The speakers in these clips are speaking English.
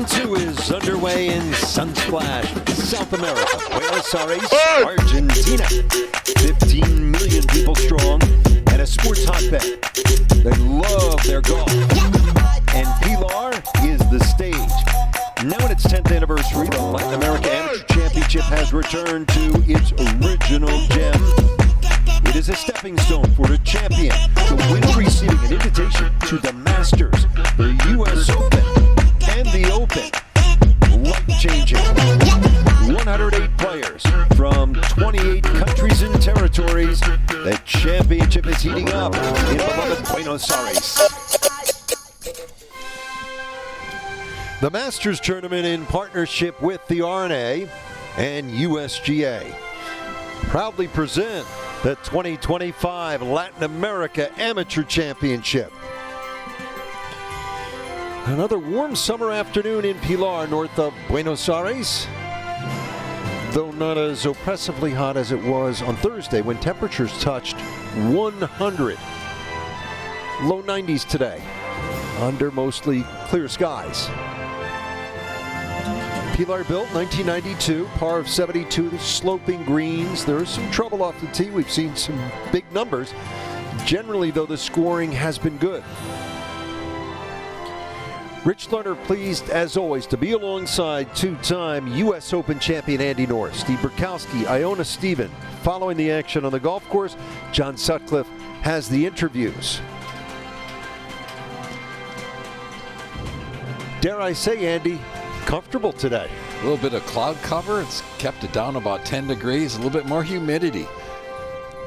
Round 2 is underway in Sunsplash, South America, Buenos Aires, Argentina. 15 million people strong and a sports hotbed. They love their golf. And Pilar is the stage. Now in its 10th anniversary, the Latin America Amateur Championship has returned to its original gem. It is a stepping stone for the champion, the winner receiving an invitation to the Masters, the U.S. Open, and the Open. Life-changing. 108 players from 28 countries and territories. The championship is heating up in beloved Buenos Aires. The Masters Tournament in partnership with the R&A and USGA proudly present the 2025 Latin America Amateur Championship. Another warm summer afternoon in Pilar, north of Buenos Aires, though not as oppressively hot as it was on Thursday when temperatures touched 100. Low 90s today, under mostly clear skies. Pilar built 1992, par of 72, the sloping greens. There is some trouble off the tee. We've seen some big numbers. Generally, though, the scoring has been good. Rich Lerner pleased, as always, to be alongside two-time U.S. Open champion Andy Norris, Steve Burkowski, Iona Stephen. Following the action on the golf course, John Sutcliffe has the interviews. Dare I say, Andy, comfortable today. A little bit of cloud cover. It's kept it down about 10 degrees, a little bit more humidity.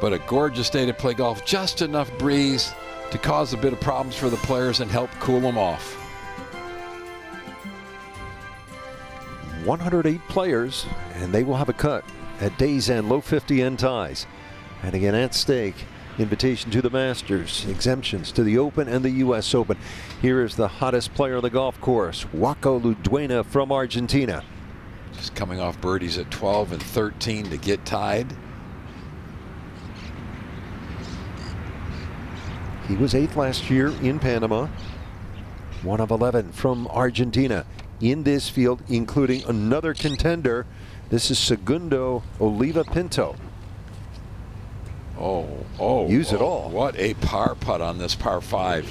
But a gorgeous day to play golf. Just enough breeze to cause a bit of problems for the players and help cool them off. 108 players, and they will have a cut at day's end, low 50 end ties. And again, at stake, invitation to the Masters, exemptions to the Open and the U.S. Open. Here is the hottest player on the golf course, Waco Luduena from Argentina. Just coming off birdies at 12 and 13 to get tied. He was 8th last year in Panama. 1 of 11 from Argentina in this field, including another contender. This is Segundo Oliva Pinto. Use it all. What a par putt on this par 5.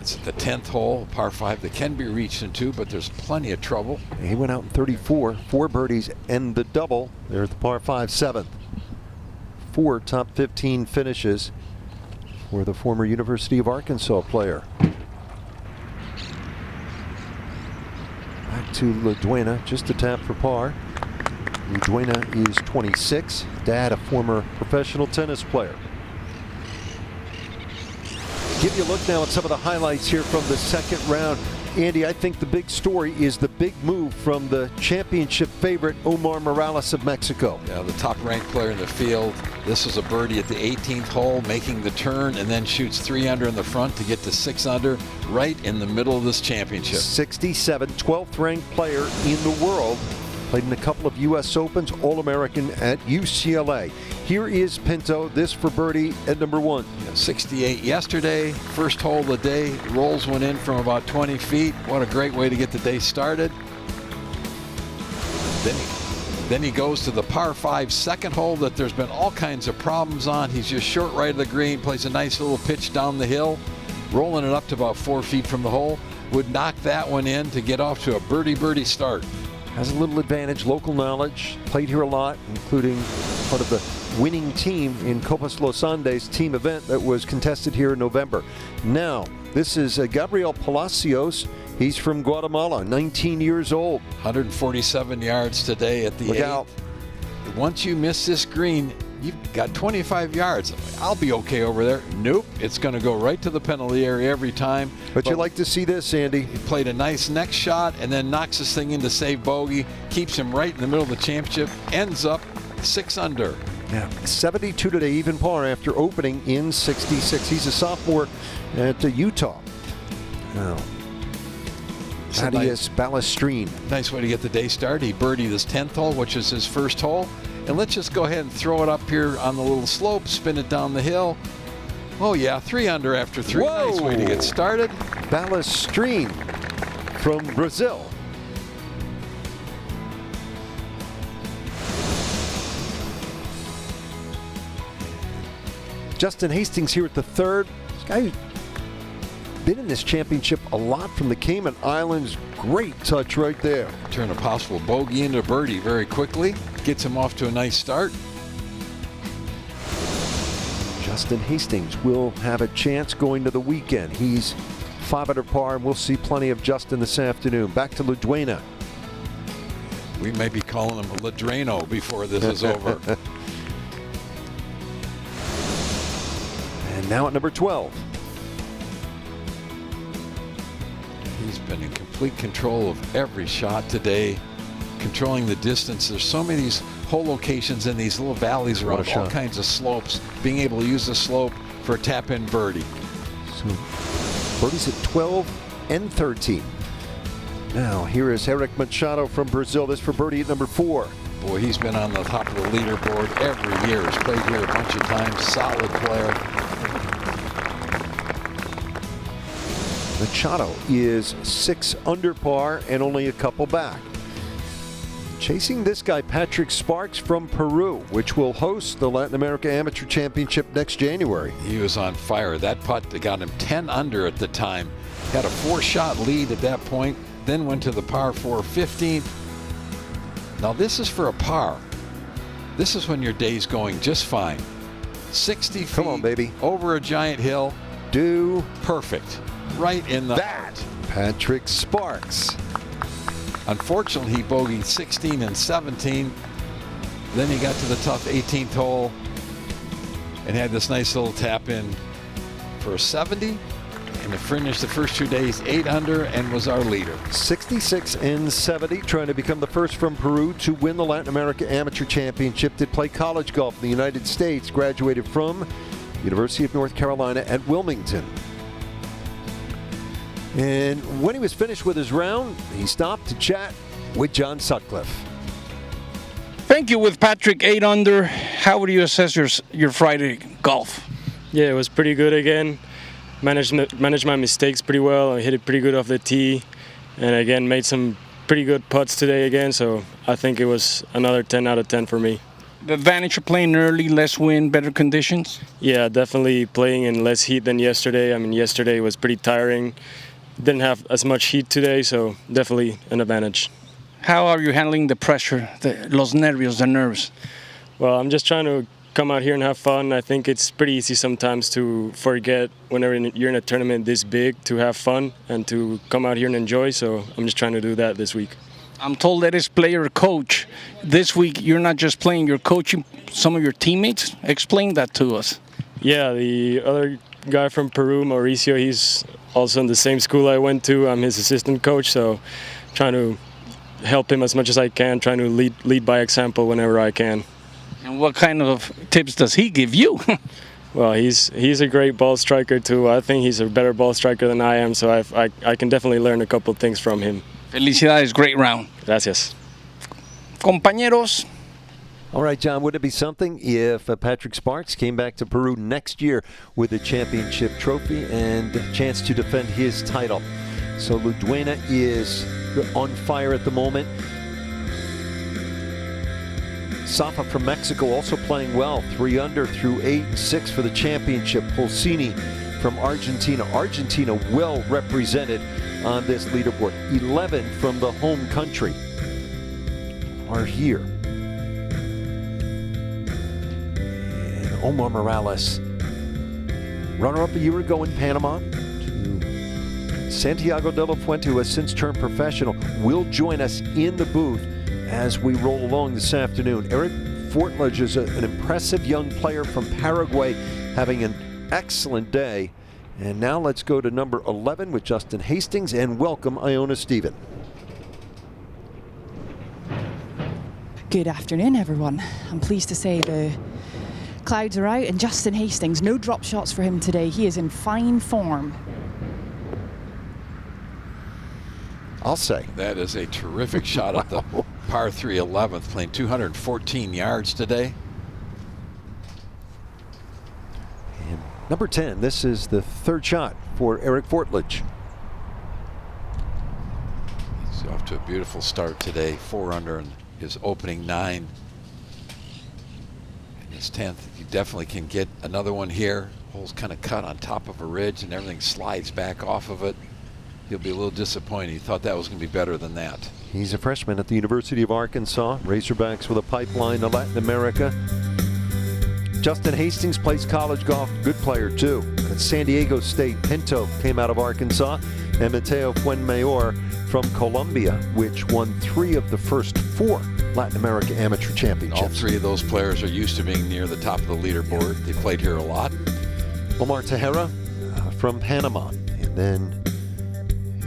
It's the 10th hole, par 5 that can be reached in 2, but there's plenty of trouble. He went out in 34, 4 birdies and the double. There's the par 5 7th. 4 top 15 finishes for the former University of Arkansas player. Back to Luduena, just a tap for par. Luduena is 26, dad a former professional tennis player. Give you a look now at some of the highlights here from the second round. Andy, I think the big story is the big move from the championship favorite Omar Morales of Mexico. Yeah, the top-ranked player in the field. This was a birdie at the 18th hole, making the turn, and then shoots 3 under in the front to get to 6 under, right in the middle of this championship. 67, 12th ranked player in the world. Played in a couple of U.S. Opens, All-American at UCLA. Here is Pinto, this for birdie at number 1. 68 yesterday, first hole of the day, rolls one in from about 20 feet. What a great way to get the day started. Then he goes to the par 5 second hole that there's been all kinds of problems on. He's just short right of the green, plays a nice little pitch down the hill, rolling it up to about 4 feet from the hole. Would knock that one in to get off to a birdie start. Has a little advantage, local knowledge, played here a lot, including part of the winning team in Copas Los Andes team event that was contested here in November. Now, this is Gabriel Palacios. He's from Guatemala, 19 years old. 147 yards today at the 8th. Look out. Once you miss this green, you've got 25 yards. I'll be okay over there. Nope, it's going to go right to the penalty area every time. But you like to see this, Andy. He played a nice next shot and then knocks this thing in to save bogey, keeps him right in the middle of the championship, ends up 6 under. Yeah, 72 today, even par after opening in 66. He's a sophomore at Utah. Now, Thaddeus Balestrine. Nice way to get the day started. He birdied this 10th hole, which is his first hole. And let's just go ahead and throw it up here on the little slope, spin it down the hill. Oh yeah, 3 under after 3. Whoa. Nice way to get started. Balestrine from Brazil. Justin Hastings here at the third. This guy who's been in this championship a lot from the Cayman Islands. Great touch right there. Turn a possible bogey into birdie very quickly. Gets him off to a nice start. Justin Hastings will have a chance going to the weekend. He's 5 under par, and we'll see plenty of Justin this afternoon. Back to Luduena. We may be calling him a Ladrano before this is over. And now at number 12. He's been in complete control of every shot today, controlling the distance. There's so many of these hole locations in these little valleys around all kinds of slopes, being able to use the slope for a tap-in birdie. So birdies at 12 and 13. Now here is Eric Machado from Brazil. This for birdie at number 4. Boy, he's been on the top of the leaderboard every year. He's played here a bunch of times. Solid player. Machado is 6 under par and only a couple back. Chasing this guy, Patrick Sparks from Peru, which will host the Latin America Amateur Championship next January. He was on fire. That putt that got him 10 under at the time. Had a 4-shot lead at that point, then went to the par 4 15th. Now this is for a par. This is when your day's going just fine. 60 feet. Come on, baby. Over a giant hill. Do perfect. Right in the that. Patrick Sparks. Unfortunately, he bogeyed 16 and 17. Then he got to the tough 18th hole and had this nice little tap in for a 70. And to finish the first 2 days 8 under and was our leader. 66 and 70, trying to become the first from Peru to win the Latin America Amateur Championship. Did play college golf in the United States. Graduated from University of North Carolina at Wilmington. And when he was finished with his round, he stopped to chat with John Sutcliffe. Thank you. With Patrick 8 under, how would you assess your Friday golf? Yeah, it was pretty good again. Managed my mistakes pretty well. I hit it pretty good off the tee, and again made some pretty good putts today again. So I think it was another 10 out of 10 for me. The advantage of playing early, less wind, better conditions? Yeah, definitely playing in less heat than yesterday. I mean, yesterday was pretty tiring. Didn't have as much heat today, so definitely an advantage. How are you handling the pressure, los nervios, the nerves? Well, I'm just trying to come out here and have fun. I think it's pretty easy sometimes to forget whenever you're in a tournament this big to have fun and to come out here and enjoy, so I'm just trying to do that this week. I'm told that as player coach, this week you're not just playing, you're coaching some of your teammates. Explain that to us. Yeah, the other guy from Peru, Mauricio, he's also in the same school I went to. I'm his assistant coach, so trying to help him as much as I can, trying to lead by example whenever I can. And what kind of tips does he give you? Well, he's a great ball striker too. I think he's a better ball striker than I am, so I can definitely learn a couple things from him. Felicidades, great round. Gracias. Compañeros. All right, John, would it be something if Patrick Sparks came back to Peru next year with a championship trophy and a chance to defend his title? So Luduena is on fire at the moment. Safa from Mexico also playing well, 3 under through 8 and 6 for the championship. Pulsini from Argentina. Argentina well represented on this leaderboard. 11 from the home country are here. And Omar Morales, runner-up a year ago in Panama, to Santiago de la Fuente, who has since turned professional, will join us in the booth as we roll along this afternoon. Eric Fortledge is an impressive young player from Paraguay, having an excellent day. And now let's go to number 11 with Justin Hastings and welcome Iona Stephen. Good afternoon, everyone. I'm pleased to say the clouds are out and Justin Hastings, no drop shots for him today. He is in fine form. I'll say. That is a terrific shot at the par 3 11th, playing 214 yards today. And number 10, this is the third shot for Eric Fortledge. He's off to a beautiful start today. 4 under in his opening 9. In his 10th, he definitely can get another one here. Hole's kind of cut on top of a ridge and everything slides back off of it. He'll be a little disappointed. He thought that was going to be better than that. He's a freshman at the University of Arkansas. Razorbacks with a pipeline to Latin America. Justin Hastings plays college golf. Good player, too. At San Diego State, Pinto came out of Arkansas. And Mateo Fuenmayor from Colombia, which won 3 of the first 4 Latin America Amateur Championships. All 3 of those players are used to being near the top of the leaderboard. They played here a lot. Omar Tejera from Panama. And then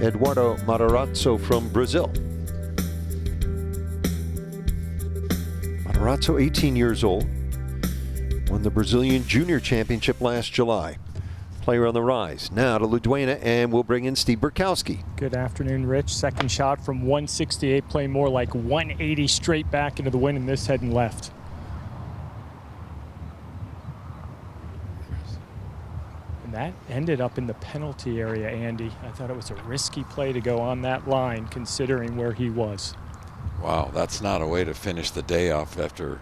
Eduardo Matarazzo from Brazil. Matarazzo, 18 years old. Won the Brazilian Junior Championship last July. Player on the rise. Now to Ludwina, and we'll bring in Steve Burkowski. Good afternoon, Rich. Second shot from 168, playing more like 180 straight back into the wind, and this heading left. And that ended up in the penalty area, Andy. I thought it was a risky play to go on that line, considering where he was. Wow, that's not a way to finish the day off after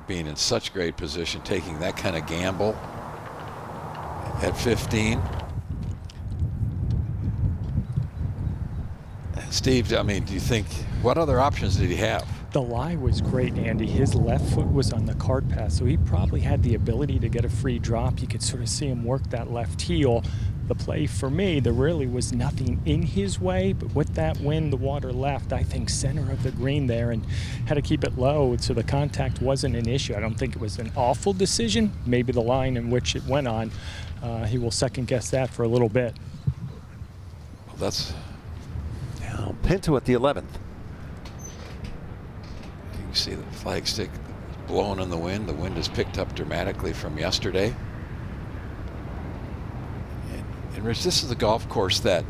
being in such great position, taking that kind of gamble at 15. Steve, I mean, do you think, what other options did he have? The lie was great, Andy. His left foot was on the cart path, so he probably had the ability to get a free drop. You could sort of see him work that left heel. The play for me, there really was nothing in his way, but with that wind, the water left, I think, center of the green there, and had to keep it low, so the contact wasn't an issue. I don't think it was an awful decision. Maybe the line in which it went on, he will second guess that for a little bit. Well, that's... Now, Pinto at the 11th. You can see the flagstick blowing in the wind. The wind has picked up dramatically from yesterday. And Rich, this is a golf course that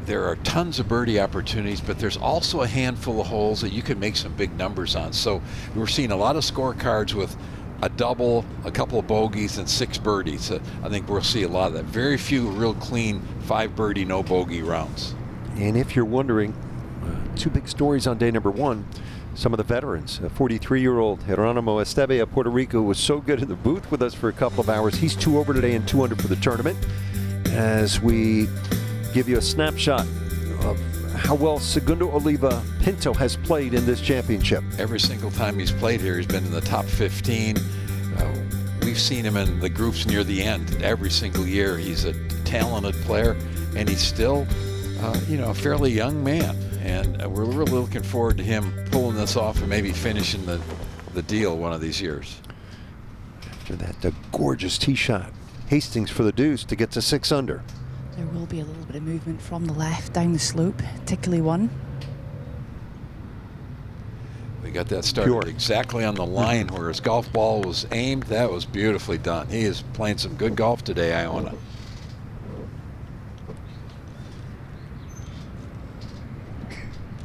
there are tons of birdie opportunities, but there's also a handful of holes that you can make some big numbers on. So we're seeing a lot of scorecards with a double, a couple of bogeys, and 6 birdies. I think we'll see a lot of that. Very few real clean 5 birdie, no bogey rounds. And if you're wondering, 2 big stories on day number 1. Some of the veterans. A 43-year-old Geronimo Esteve of Puerto Rico was so good in the booth with us for a couple of hours. He's 2 over today and 2 under for the tournament. As we give you a snapshot of how well Segundo Oliva Pinto has played in this championship. Every single time he's played here, he's been in the top 15. We've seen him in the groups near the end every single year. He's a talented player, and he's still, a fairly young man. And we're really looking forward to him pulling this off and maybe finishing the deal one of these years. After that, the gorgeous tee shot. Hastings for the deuce to get to 6 under. There will be a little bit of movement from the left down the slope, particularly one. We got that started exactly on the line where his golf ball was aimed. That was beautifully done. He is playing some good golf today, Iona.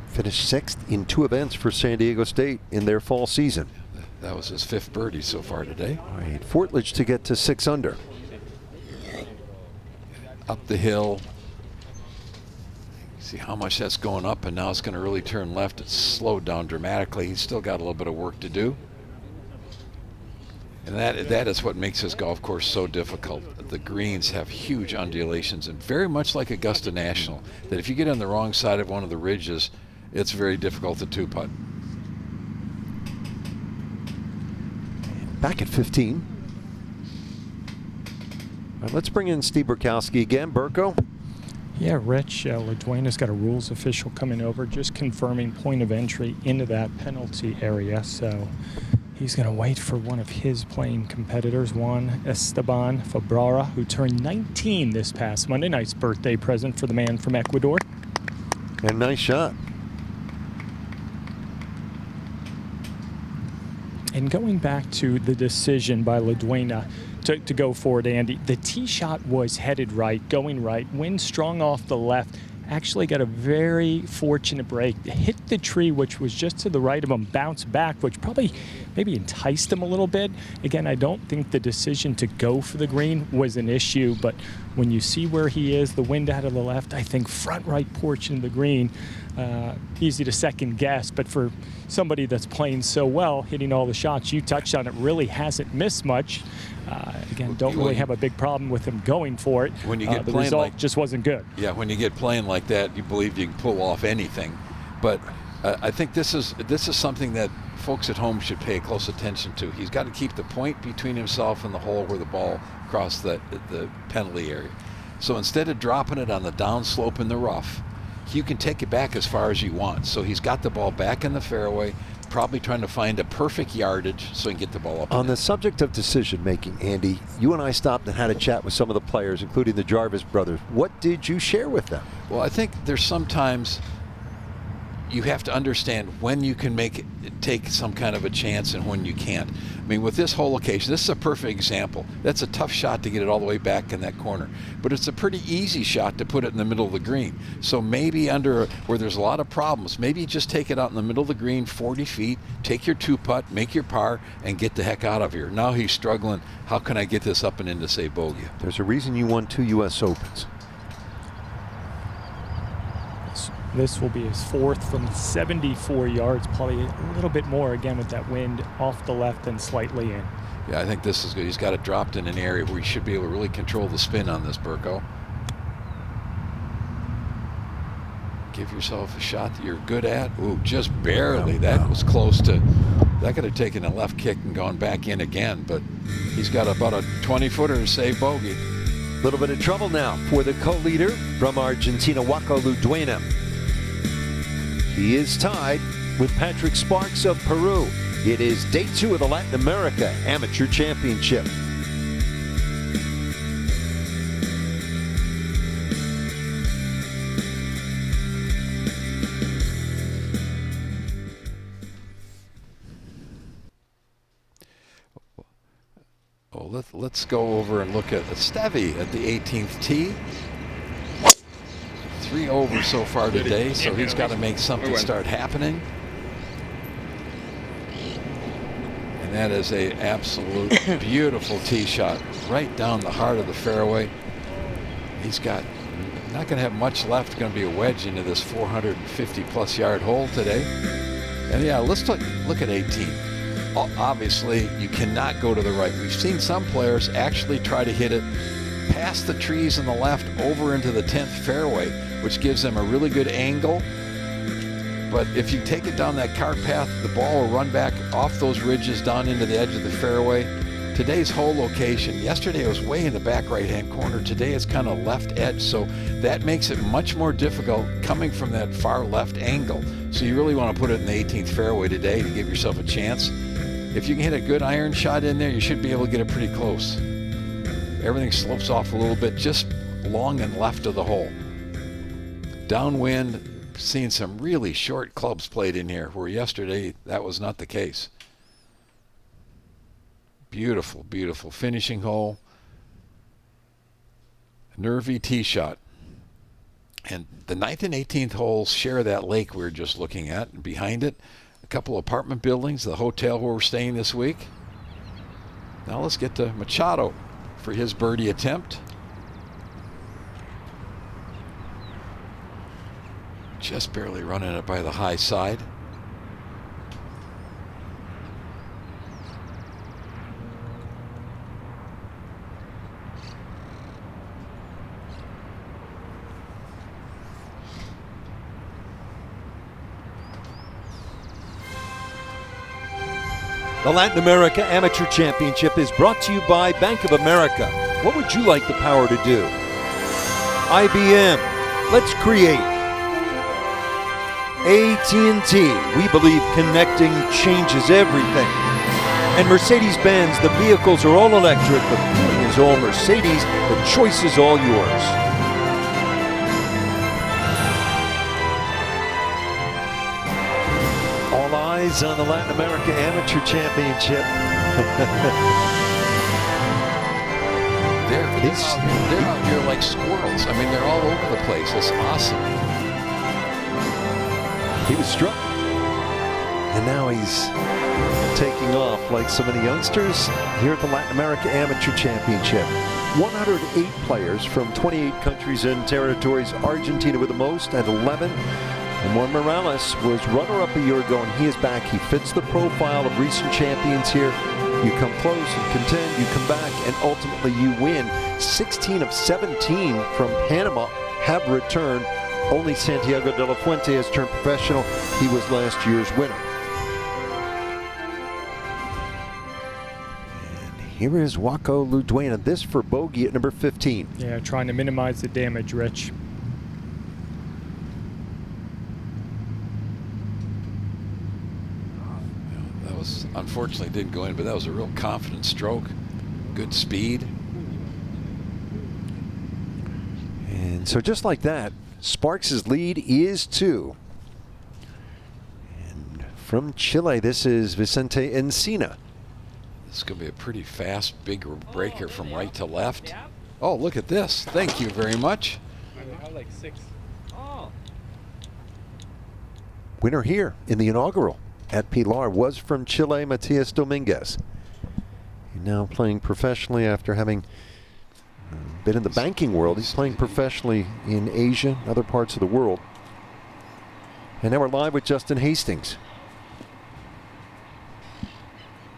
Finished 6th in 2 events for San Diego State in their fall season. That was his 5th birdie so far today. All right, Fortledge to get to 6 under. Up the hill. See how much that's going up, and now it's going to really turn left. It's slowed down dramatically. He's still got a little bit of work to do. And that is what makes this golf course so difficult. The greens have huge undulations, and very much like Augusta National, that if you get on the wrong side of one of the ridges, it's very difficult to 2-putt. Back at 15. All right, let's bring in Steve Burkowski again. Burko? Yeah, Rich, LaDuena's got a rules official coming over, just confirming point of entry into that penalty area. So he's going to wait for one of his playing competitors, Juan Esteban Fabrara, who turned 19 this past Monday. Nice birthday present for the man from Ecuador. And nice shot. And going back to the decision by LaDuena to go forward, Andy, the tee shot was headed right, going right, wind strong off the left, actually got a very fortunate break. Hit the tree, which was just to the right of him, bounced back, which probably maybe enticed him a little bit. Again, I don't think the decision to go for the green was an issue, but when you see where he is, the wind out of the left, I think front right portion of the green, easy to second guess, but for somebody that's playing so well, hitting all the shots, you touched on it, really hasn't missed much. Again, don't really have a big problem with him going for it. When you get the playing result just wasn't good. Yeah, when you get playing like that, you believe you can pull off anything. But I think this is something that folks at home should pay close attention to. He's got to keep the point between himself and the hole where the ball crossed the penalty area. So instead of dropping it on the downslope in the rough, you can take it back as far as you want. So he's got the ball back in the fairway, probably trying to find a perfect yardage so he can get the ball up. On the subject of decision making, Andy, you and I stopped and had a chat with some of the players, including the Jarvis brothers. What did you share with them? Well, I think there's sometimes you have to understand when you can take some kind of a chance and when you can't. I mean, with this whole location, this is a perfect example. That's a tough shot to get it all the way back in that corner, but it's a pretty easy shot to put it in the middle of the green. So maybe where there's a lot of problems, maybe you just take it out in the middle of the green, 40 feet, take your 2-putt, make your par, and get the heck out of here. Now he's struggling. How can I get this up and into, say, bogey? There's a reason you won 2 U.S. Opens. This will be his 4th from 74 yards, probably a little bit more again with that wind off the left and slightly in. Yeah, I think this is good. He's got it dropped in an area where he should be able to really control the spin on this, Burko. Give yourself a shot that you're good at. Ooh, just barely. That was close to, that could have taken a left kick and gone back in again, but he's got about a 20-footer to save bogey. A little bit of trouble now for the co-leader from Argentina, Joaquin Niemann. He is tied with Patrick Sparks of Peru. It is day 2 of the Latin America Amateur Championship. Well, let's go over and look at Stevie at the 18th tee. 3 over so far today, so he's got to make something start happening. And that is a absolute beautiful tee shot right down the heart of the fairway. He's got not going to have much left. Going to be a wedge into this 450-plus yard hole today. And yeah, let's look at 18. Obviously, you cannot go to the right. We've seen some players actually try to hit it past the trees on the left over into the 10th fairway, which gives them a really good angle. But if you take it down that cart path, the ball will run back off those ridges down into the edge of the fairway. Today's hole location, yesterday it was way in the back right-hand corner. Today it's kind of left edge, so that makes it much more difficult coming from that far left angle. So you really want to put it in the 18th fairway today to give yourself a chance. If you can hit a good iron shot in there, you should be able to get it pretty close. Everything slopes off a little bit, just long and left of the hole. Downwind, seeing some really short clubs played in here, where yesterday that was not the case. Beautiful, beautiful finishing hole. Nervy tee shot. And the 9th and 18th holes share that lake we were just looking at. And behind it, a couple apartment buildings, the hotel where we're staying this week. Now let's get to Machado for his birdie attempt. Just barely running it by the high side. The Latin America Amateur Championship is brought to you by Bank of America. What would you like the power to do? IBM, let's create. AT&T, we believe connecting changes everything. And Mercedes-Benz, the vehicles are all electric, the feeling is all Mercedes, the choice is all yours. All eyes on the Latin America Amateur Championship. There They're out here like squirrels. I mean, they're all over the place. It's awesome. He was struck, and now he's taking off like so many youngsters here at the Latin America Amateur Championship. 108 players from 28 countries and territories. Argentina with the most at 11. And Juan Morales was runner-up a year ago, and he is back. He fits the profile of recent champions here. You come close and contend, you come back, and ultimately you win. 16 of 17 from Panama have returned. Only Santiago de la Fuente has turned professional. He was last year's winner. And here is Waco Luduena. This for bogey at number 15. Yeah, trying to minimize the damage, Rich. Unfortunately didn't go in, but that was a real confident stroke. Good speed. And so just like that, Sparks' lead is 2. And from Chile, this is Vicente Encina. This is going to be a pretty fast, big breaker from right to left. Oh, look at this. Thank you very much. Like 6. Winner here in the inaugural at Pilar was from Chile, Matias Dominguez. He's now playing professionally after having been in the banking world. He's playing professionally in Asia, other parts of the world. And now we're live with Justin Hastings.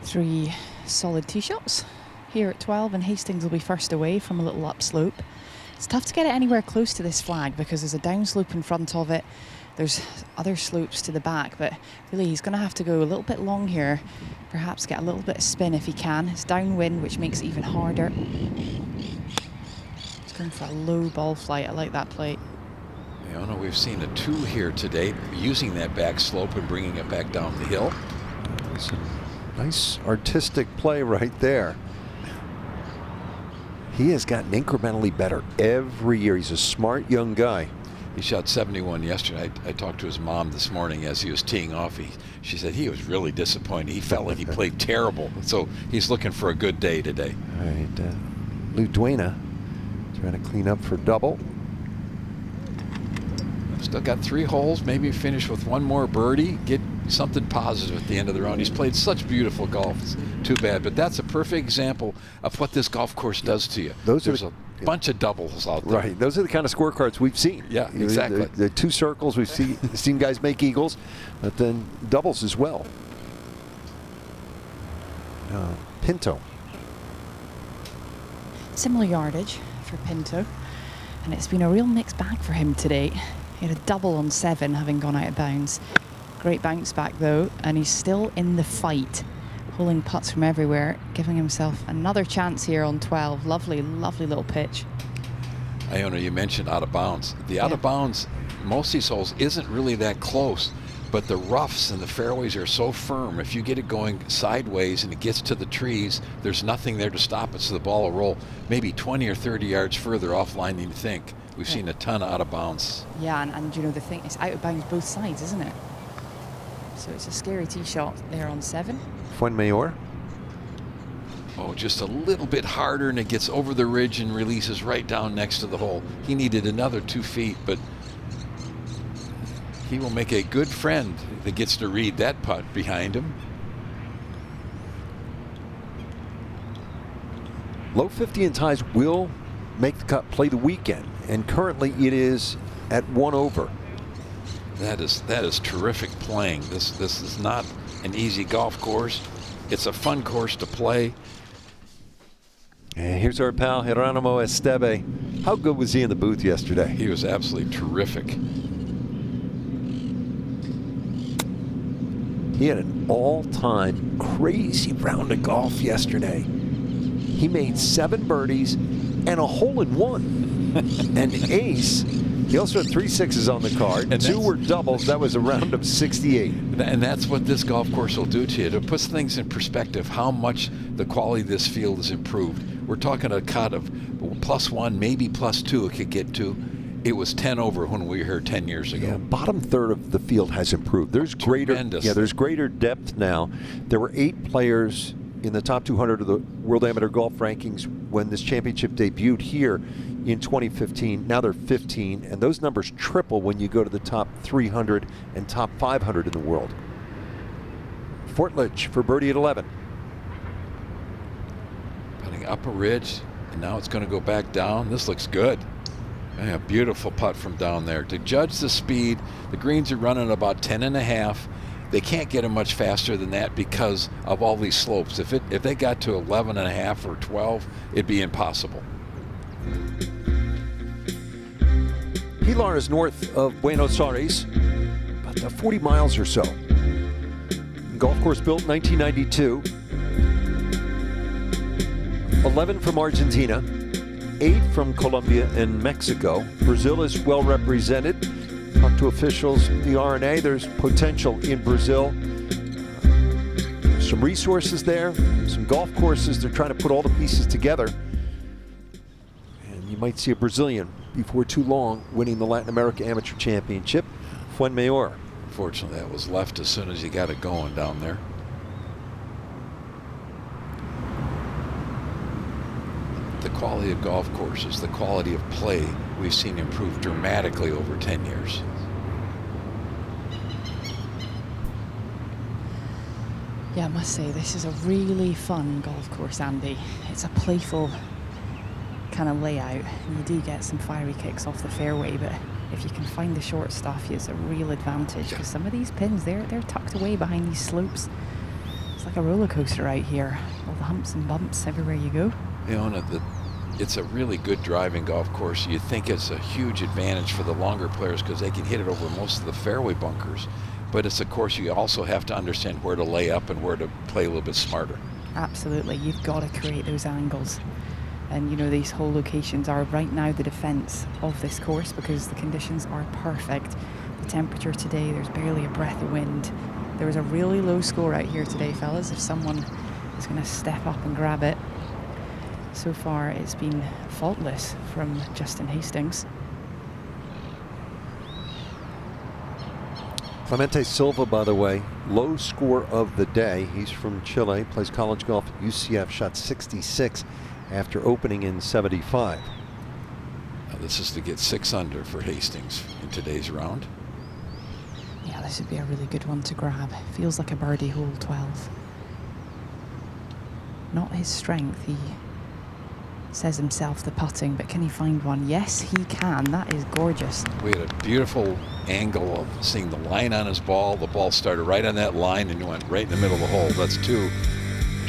3 solid tee shots here at 12, and Hastings will be first away from a little upslope. It's tough to get it anywhere close to this flag because there's a downslope in front of it. There's other slopes to the back, but really he's going to have to go a little bit long here, perhaps get a little bit of spin if he can. It's downwind, which makes it even harder. He's going for a low ball flight. I like that plate. You know, we've seen a 2 here today, using that back slope and bringing it back down the hill. Some nice artistic play right there. He has gotten incrementally better every year. He's a smart young guy. He shot 71 yesterday. I talked to his mom this morning as he was teeing off. She said he was really disappointed. He felt like he played terrible. So he's looking for a good day today. All right, Luduena trying to clean up for double. Still got 3 holes. Maybe finish with 1 more birdie. Get something positive at the end of the round. He's played such beautiful golf. It's too bad. But that's a perfect example of what this golf course does to you. There's a bunch of doubles out there. Right. Those are the kind of scorecards we've seen. Yeah, exactly. The 2 circles, we've seen guys make eagles, but then doubles as well. Pinto. Similar yardage for Pinto, and it's been a real mixed bag for him today. He had a double on 7, having gone out of bounds. Great bounce back though, and he's still in the fight, pulling putts from everywhere, giving himself another chance here on 12. Lovely, lovely little pitch. Iona, you mentioned out of bounds. The out of bounds, most of these holes isn't really that close, but the roughs and the fairways are so firm. If you get it going sideways and it gets to the trees, there's nothing there to stop it, so the ball will roll maybe 20 or 30 yards further offline than you think. We've seen a ton of out of bounds. Yeah, and you know, the thing, it's out of bounds both sides, isn't it? So it's a scary tee shot there on 7. Fuenmayor. Oh, just a little bit harder, and it gets over the ridge and releases right down next to the hole. He needed another 2 feet, but he will make a good friend that gets to read that putt behind him. Low 50 and ties will make the cut, play the weekend, and currently it is at 1 over. That is terrific playing. This is not an easy golf course. It's a fun course to play. And here's our pal Geronimo Esteve. How good was he in the booth yesterday? He was absolutely terrific. He had an all-time crazy round of golf yesterday. He made 7 birdies and a hole-in-one. An ace. He also had 3 sixes on the card, and 2 were doubles. That was a round of 68. And that's what this golf course will do to you. It puts things in perspective, how much the quality of this field has improved. We're talking a cut of +1, maybe +2 it could get to. It was 10 over when we were here 10 years ago. Yeah, bottom third of the field has improved. There's greater depth now. There were 8 players in the top 200 of the World Amateur Golf Rankings when this championship debuted here in 2015. Now they're 15, and those numbers triple when you go to the top 300 and top 500 in the world. Fortledge for birdie at 11. Putting up a ridge, and now it's going to go back down. This looks good. A beautiful putt from down there. To judge the speed, the greens are running about 10.5. They can't get them much faster than that because of all these slopes. If they got to 11.5 or 12, it'd be impossible. Pilar is north of Buenos Aires, about 40 miles or so. Golf course built in 1992. 11 from Argentina, 8 from Colombia and Mexico. Brazil is well represented. Talk to officials, the RNA, there's potential in Brazil. Some resources there, some golf courses. They're trying to put all the pieces together. And you might see a Brazilian before too long winning the Latin America Amateur Championship, Fuenmayor. Fortunately, that was left as soon as you got it going down there. The quality of golf courses, the quality of play, we've seen improve dramatically over 10 years. Yeah, I must say, this is a really fun golf course, Andy. It's a playful kind of layout. You do get some fiery kicks off the fairway, but if you can find the short stuff, it's a real advantage, because some of these pins, they're tucked away behind these slopes. It's like a roller coaster out here. All the humps and bumps everywhere you go. You know, it's a really good driving golf course. You think it's a huge advantage for the longer players because they can hit it over most of the fairway bunkers. But it's a course you also have to understand where to lay up and where to play a little bit smarter. Absolutely. You've got to create those angles. And, you know, these hole locations are right now the defense of this course because the conditions are perfect. The temperature today, there's barely a breath of wind. There was a really low score out here today, fellas, if someone is going to step up and grab it. So far, it's been faultless from Justin Hastings. Clemente Silva, by the way, low score of the day. He's from Chile, plays college golf at UCF, shot 66 after opening in 75. Now this is to get 6 under for Hastings in today's round. Yeah, this would be a really good one to grab. Feels like a birdie hole 12. Not his strength. He says himself the putting, but can he find one? Yes, he can. That is gorgeous. We had a beautiful angle of seeing the line on his ball. The ball started right on that line and went right in the middle of the hole. That's 2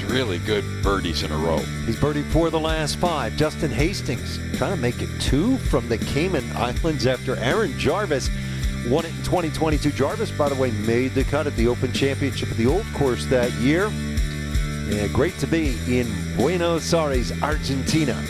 really good birdies in a row. He's birdied 4 of the last 5. Justin Hastings trying to make it 2 from the Cayman Islands after Aaron Jarvis won it in 2022. Jarvis, by the way, made the cut at the Open Championship of the Old Course that year. Yeah, great to be in Buenos Aires, Argentina.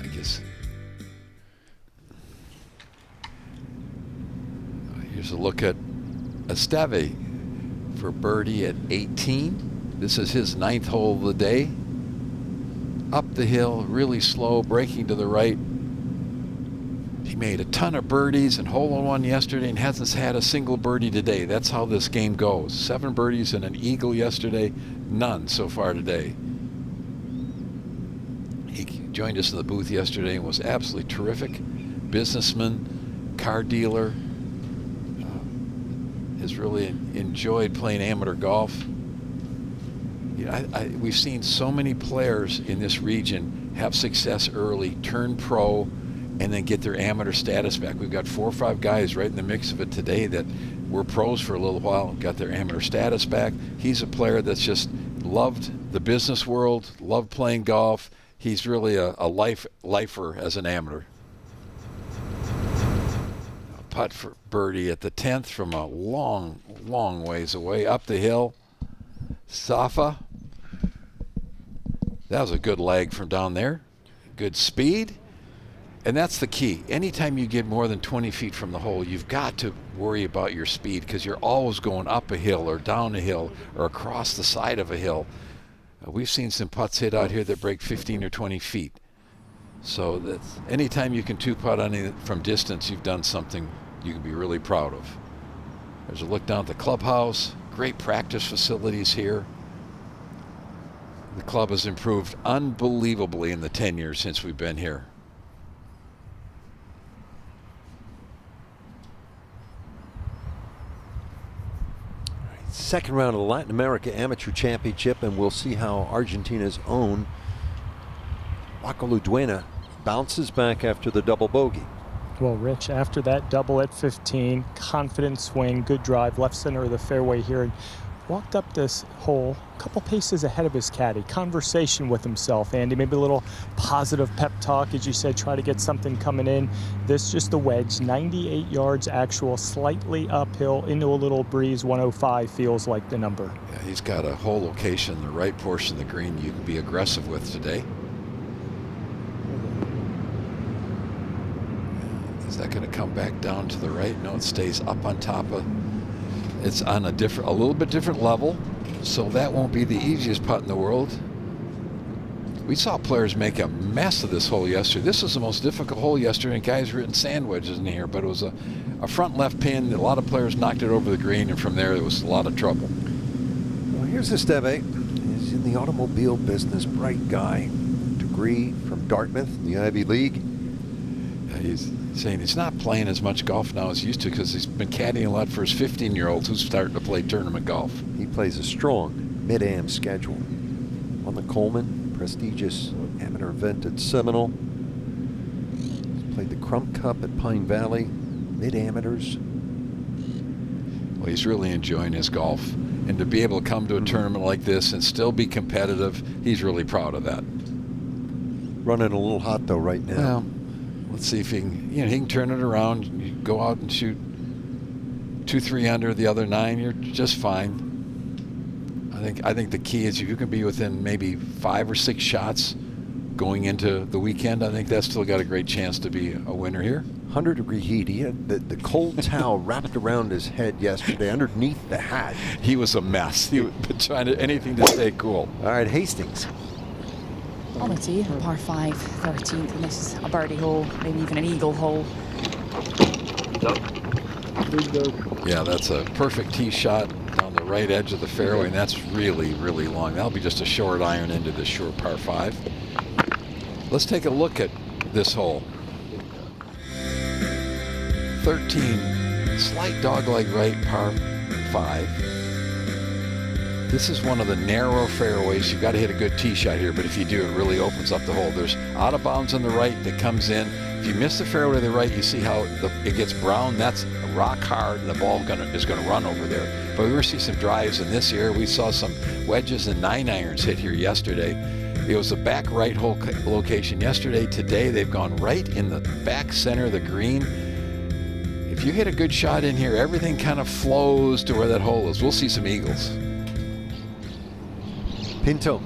I guess here's a look at Esteve for birdie at 18. This is his 9th hole of the day. Up the hill, really slow, breaking to the right. He made a ton of birdies and hole-in-one yesterday and hasn't had a single birdie today. That's how this game goes. 7 birdies and an eagle yesterday, none so far today. He joined us in the booth yesterday and was absolutely terrific. Businessman, car dealer, has really enjoyed playing amateur golf. You know, we've seen so many players in this region have success early, turn pro, and then get their amateur status back. We've got 4 or 5 guys right in the mix of it today that were pros for a little while, got their amateur status back. He's a player that's just loved the business world, loved playing golf. He's really a lifer as an amateur. Putt for birdie at the 10th from a long, long ways away up the hill. Safa. That was a good lag from down there. Good speed. And that's the key. Anytime you get more than 20 feet from the hole, you've got to worry about your speed because you're always going up a hill or down a hill or across the side of a hill. We've seen some putts hit out here that break 15 or 20 feet. So that's, anytime you can two-putt from distance, you've done something you can be really proud of. There's a look down at the clubhouse. Great practice facilities here. The club has improved unbelievably in the 10 years since we've been here. Second round of the Latin America Amateur Championship, and we'll see how Argentina's own Joaquin bounces back after the double bogey. Well, Rich, after that double at 15, confident swing, good drive, left center of the fairway here, and walked up this hole a couple paces ahead of his caddy. Conversation with himself, Andy, maybe a little positive pep talk, as you said, try to get something coming in. This just the wedge, 98 yards actual, slightly uphill into a little breeze, 105 feels like the number. Yeah, he's got a hole location in the right portion of the green you can be aggressive with today. Is that going to come back down to the right? No, it stays up on top of. It's on a little bit different level, so that won't be the easiest putt in the world. We saw players make a mess of this hole yesterday. This was the most difficult hole yesterday, and guys were hitting sand wedges in here, but it was a front left pin. A lot of players knocked it over the green, and from there was a lot of trouble. Well, here's Esteve. He's in the automobile business, bright guy. Degree from Dartmouth in the Ivy League. He's saying he's not playing as much golf now as he used to because he's been caddying a lot for his 15-year-olds who's starting to play tournament golf. He plays a strong mid-am schedule. On the Coleman, prestigious amateur event at Seminole. He's played the Crump Cup at Pine Valley, mid-amateurs. Well, he's really enjoying his golf. And to be able to come to a tournament like this and still be competitive, he's really proud of that. Running a little hot, though, right now. Well, let's see if he can, he can turn it around. You go out and shoot 2-3 under the other 9, you're just fine. I think the key is if you can be within maybe 5 or 6 shots going into the weekend, I think that's still got a great chance to be a winner here. 100-degree heat. He had the cold towel wrapped around his head yesterday underneath the hat. He was a mess. He was trying to anything to stay cool. All right, Hastings. On the tee, par 5, 13th, and this is a birdie hole, maybe even an eagle hole. Yeah, that's a perfect tee shot down the right edge of the fairway, and that's really, really long. That'll be just a short iron into the short par 5. Let's take a look at this hole. 13, slight dogleg right, par 5. This is one of the narrow fairways. You've got to hit a good tee shot here, but if you do, it really opens up the hole. There's out of bounds on the right that comes in. If you miss the fairway to the right, you see how it gets brown. That's rock hard, and the ball is going to run over there. But we were seeing some drives in this area. We saw some wedges and 9-irons hit here yesterday. It was the back right hole location yesterday. Today, they've gone right in the back center of the green. If you hit a good shot in here, everything kind of flows to where that hole is. We'll see some eagles. Pinto.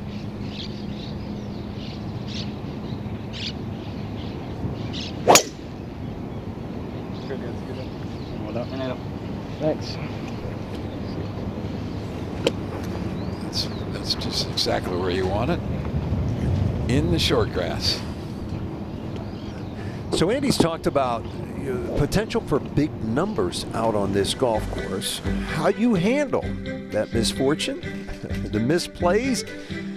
Thanks. That's just exactly where you want it. In the short grass. So Andy's talked about potential for big numbers out on this golf course. How you handle that misfortune, the misplays,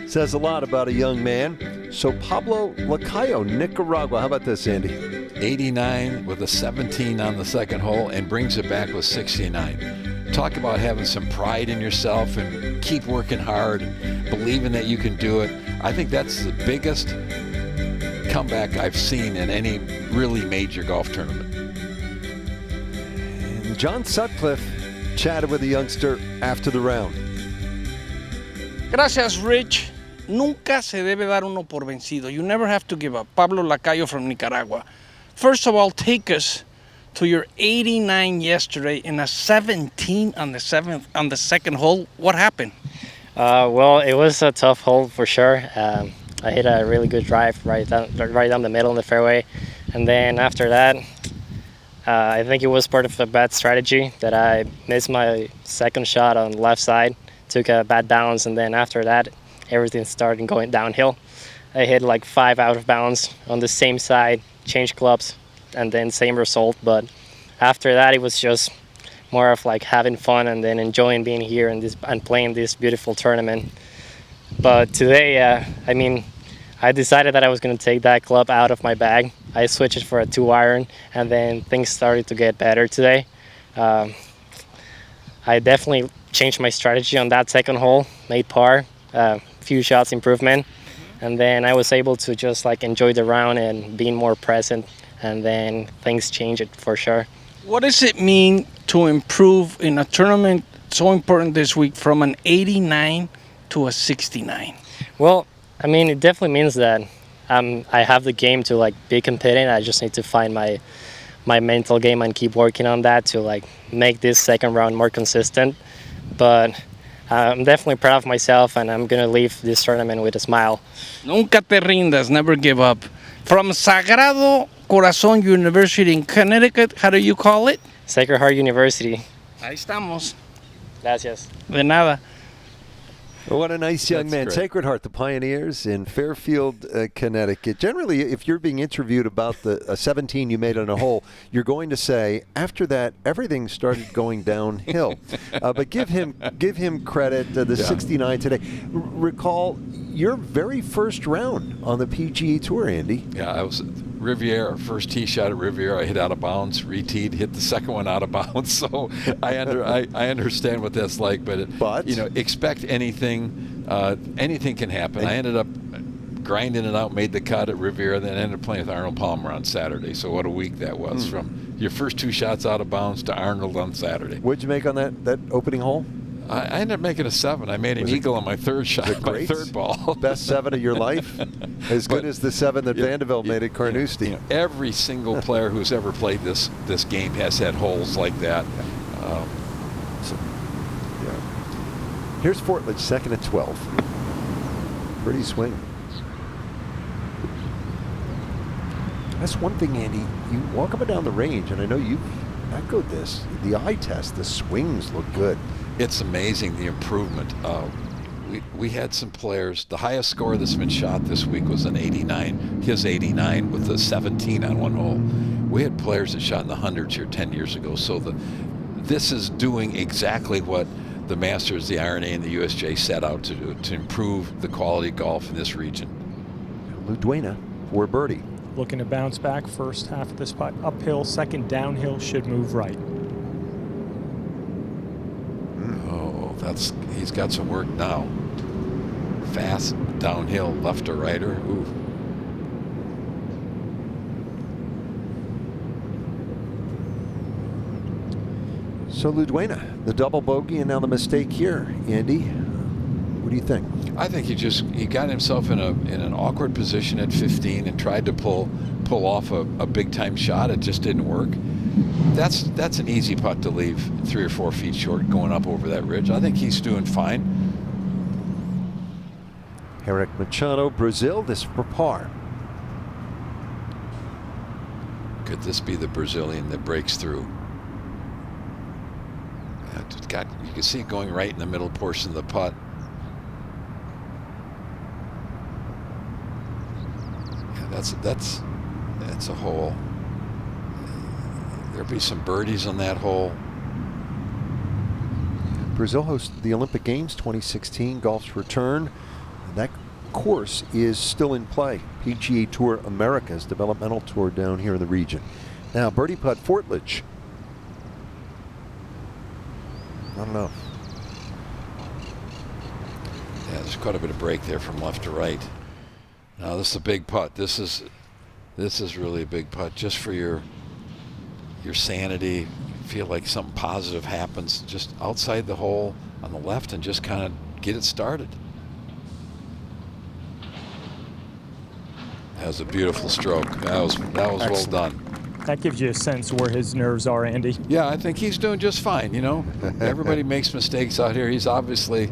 says a lot about a young man. So Pablo Lacayo, Nicaragua. How about this, Andy? 89 with a 17 on the second hole and brings it back with 69. Talk about having some pride in yourself and keep working hard, believing that you can do it. I think that's the biggest comeback I've seen in any really major golf tournament. And John Sutcliffe chatted with the youngster after the round. Gracias, Rich. Nunca se debe dar uno por vencido. You never have to give up. Pablo Lacayo from Nicaragua. First of all, take us to your 89 yesterday and a 17 on the second hole. What happened? Well, it was a tough hole for sure. I hit a really good drive right down the middle of the fairway, And then after that, I think it was part of a bad strategy that I missed my second shot on the left side, took a bad bounce, and then after that, everything started going downhill. I hit like 5 out of bounds on the same side, changed clubs, and then same result. But after that, it was just more of like having fun and then enjoying being here and playing this beautiful tournament. But today, I decided that I was going to take that club out of my bag. I switched it for a 2-iron, and then things started to get better today. I definitely changed my strategy on that second hole, made par, few shots improvement, and then I was able to just like enjoy the round and being more present, and then things changed for sure. What does it mean to improve in a tournament so important this week from an 89 to a 69? Well, I mean, it definitely means that I have the game to like be competing. I just need to find my mental game and keep working on that to like make this second round more consistent. But I'm definitely proud of myself, and I'm gonna leave this tournament with a smile. Nunca te rindas, never give up. From Sagrado Corazón University in Connecticut, how do you call it? Sacred Heart University. Ahí estamos. Gracias. De nada. What a nice young That's man. great. Sacred Heart, the Pioneers in Fairfield, Connecticut. Generally, if you're being interviewed about the 17 you made on a hole, you're going to say, after that, everything started going downhill. But give him credit, the 69 today. Recall your very first round on the PGA Tour, Andy. Yeah, I was Riviera, first tee shot at Riviera. I hit out of bounds, re-teed, hit the second one out of bounds. So I understand what that's like, but expect anything. Anything can happen. I ended up grinding it out, made the cut at Riviera, then ended up playing with Arnold Palmer on Saturday. So what a week that was, from your first 2 shots out of bounds to Arnold on Saturday. What'd you make on that opening hole? I ended up making a 7. I made an eagle on my third shot, my third ball. Best 7 of your life? As good as the 7 that Vandeveld made at Carnoustie. Every single player who's ever played this game has had holes like that. Here's Fortledge, second at 12. Pretty swing. That's one thing, Andy. You walk up and down the range, and I know you've echoed this. The eye test, the swings look good. It's amazing, the improvement. We had some players. The highest score that's been shot this week was an 89. His 89 with a 17 on one hole. We had players that shot in the hundreds here 10 years ago. So this is doing exactly what the Masters, the R&A, and the USGA set out to do, to improve the quality of golf in this region. Luduena for birdie. Looking to bounce back, first half of this putt uphill, second downhill, should move right. He's got some work now. Fast downhill, left to righter. Ooh. So Luduena, the double bogey, and now the mistake here. Andy, what do you think? I think he got himself in an awkward position at 15 and tried to pull off a big time shot. It just didn't work. That's an easy putt to leave 3 or 4 feet short going up over that ridge. I think he's doing fine. Eric Machado, Brazil, this for par. Could this be the Brazilian that breaks through? You can see it going right in the middle portion of the putt. Yeah, that's a hole. There'll be some birdies on that hole. Brazil hosted the Olympic Games 2016, golf's return. And that course is still in play. PGA Tour America's developmental tour down here in the region. Now, birdie putt, Fortledge. I don't know. Yeah, there's quite a bit of break there from left to right. Now this is a big putt. This is really a big putt, just for your sanity. Feel like something positive happens just outside the hole on the left, and just kind of get it started. That was a beautiful stroke. That was well done. That gives you a sense where his nerves are, Andy. Yeah, I think he's doing just fine, you know. Everybody makes mistakes out here. He's obviously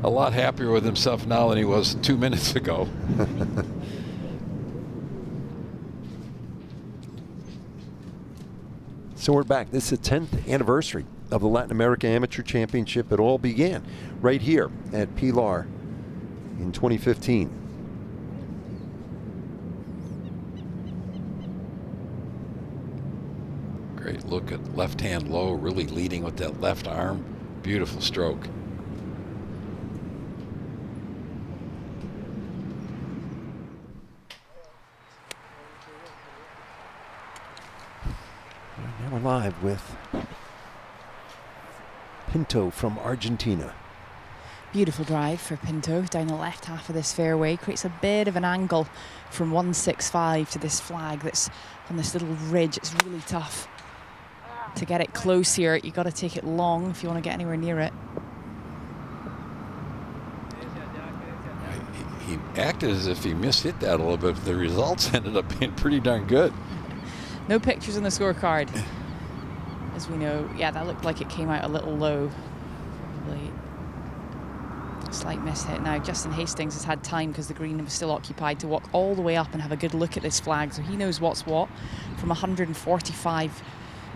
a lot happier with himself now than he was 2 minutes ago. So we're back. This is the 10th anniversary of the Latin America Amateur Championship. It all began right here at Pilar in 2015. Great look at left hand low, really leading with that left arm. Beautiful stroke. Now we're live with Pinto from Argentina. Beautiful drive for Pinto down the left half of this fairway. Creates a bit of an angle from 165 to this flag that's on this little ridge. It's really tough to get it close here. You've got to take it long if you want to get anywhere near it. He acted as if he mishit that a little bit, but the results ended up being pretty darn good. No pictures on the scorecard, as we know. Yeah, that looked like it came out a little low. Probably a slight mishit. Now, Justin Hastings has had time, because the green was still occupied, to walk all the way up and have a good look at this flag, so he knows what's what. From 145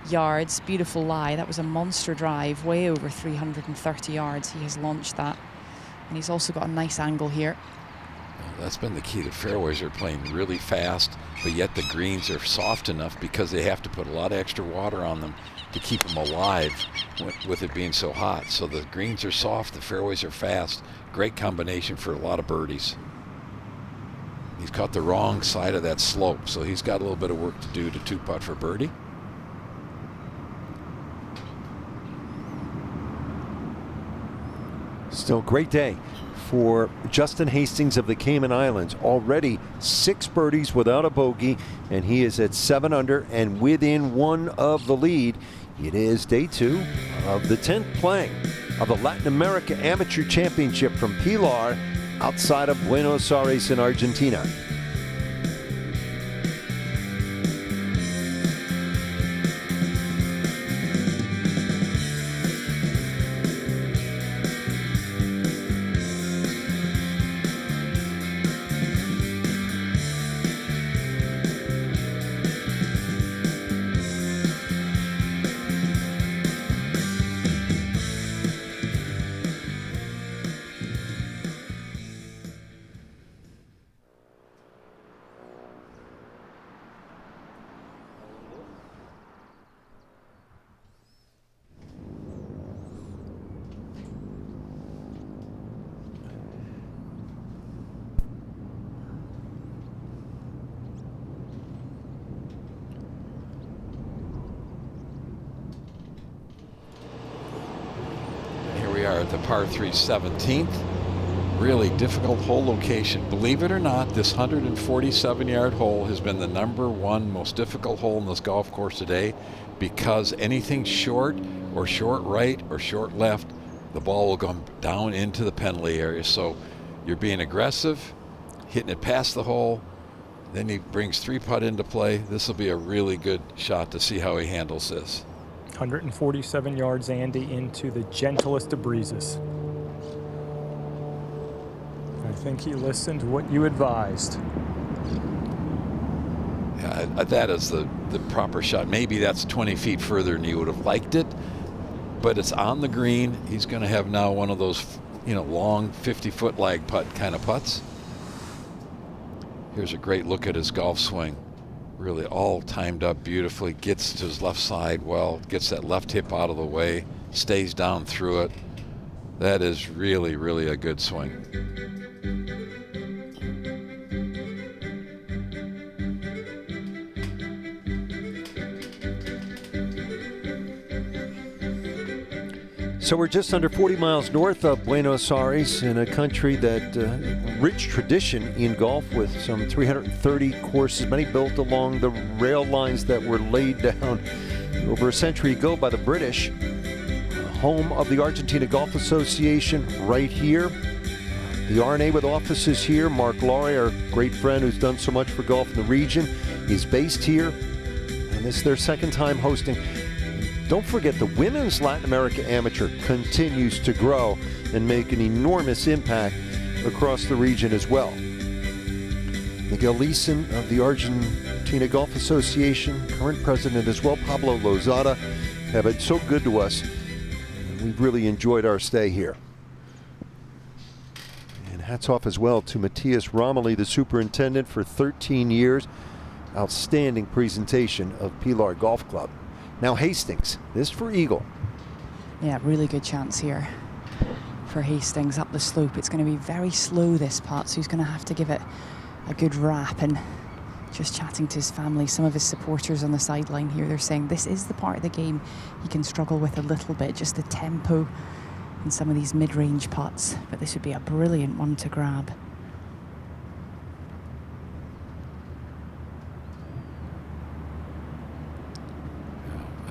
yards, beautiful lie. That was a monster drive, way over 330 yards. He has launched that, and he's also got a nice angle here. That's been the key. The fairways are playing really fast, but yet the greens are soft enough because they have to put a lot of extra water on them to keep them alive with it being so hot. So the greens are soft, the fairways are fast. Great combination for a lot of birdies. He's caught the wrong side of that slope, so he's got a little bit of work to do to two-putt for birdie. Still great day for Justin Hastings of the Cayman Islands. Already 6 birdies without a bogey, and he is at 7 under and within 1 of the lead. It is day 2 of the 10th playing of the Latin America Amateur Championship from Pilar outside of Buenos Aires in Argentina. At the par 3 17th. Really difficult hole location. Believe it or not, this 147-yard hole has been the #1 most difficult hole in this golf course today, because anything short or short right or short left, the ball will go down into the penalty area. So you're being aggressive, hitting it past the hole, then he brings 3-putt into play. This will be a really good shot to see how he handles this. 147 yards, Andy, into the gentlest of breezes. I think he listened to what you advised. Yeah, that is the proper shot. Maybe that's 20 feet further than you would have liked it, but it's on the green. He's going to have now one of those, long 50-foot lag putt kind of putts. Here's a great look at his golf swing. Really all timed up beautifully, gets to his left side well, gets that left hip out of the way, stays down through it. That is really, really a good swing. So we're just under 40 miles north of Buenos Aires, in a country that rich tradition in golf, with some 330 courses, many built along the rail lines that were laid down over a century ago by the British. Home of the Argentina Golf Association right here. The R&A with offices here. Mark Laurie, our great friend who's done so much for golf in the region, is based here, and this is their second time hosting. Don't forget, the Women's Latin America Amateur continues to grow and make an enormous impact across the region as well. Miguel Leeson of the Argentine Argentina Golf Association, current president as well, Pablo Lozada, have been so good to us. And we've really enjoyed our stay here. And hats off as well to Matthias Romilly, the superintendent, for 13 years. Outstanding presentation of Pilar Golf Club. Now Hastings, this for Eagle. Yeah, really good chance here for Hastings up the slope. It's going to be very slow, this putt, so he's going to have to give it a good wrap. And just chatting to his family, some of his supporters on the sideline here, they're saying this is the part of the game he can struggle with a little bit, just the tempo in some of these mid-range putts. But this would be a brilliant one to grab.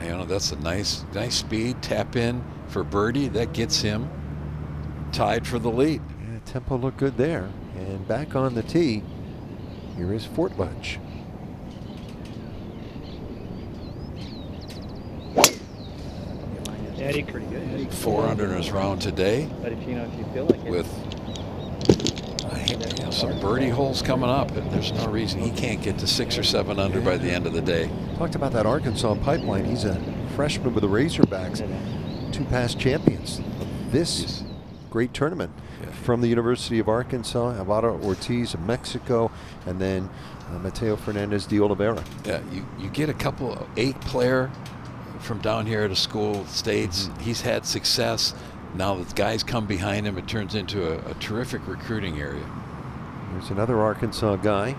You know, that's a nice speed, tap in for birdie. That gets him tied for the lead. Yeah, tempo looked good there. And back on the tee, here is Fortledge. Yeah, he did pretty good. 4 under in his round today. But if you feel like it, with some birdie holes coming up, and there's no reason he can't get to 6 or 7 under by the end of the day. Talked about that Arkansas pipeline. He's a freshman with the Razorbacks, 2 past champions of this great tournament. From the University of Arkansas, Alvaro Ortiz of Mexico, and then Mateo Fernandez de Oliveira. Yeah, you get a couple of 8-player from down here at a school, States. He's had success. Now that guys come behind him, it turns into a terrific recruiting area. There's another Arkansas guy.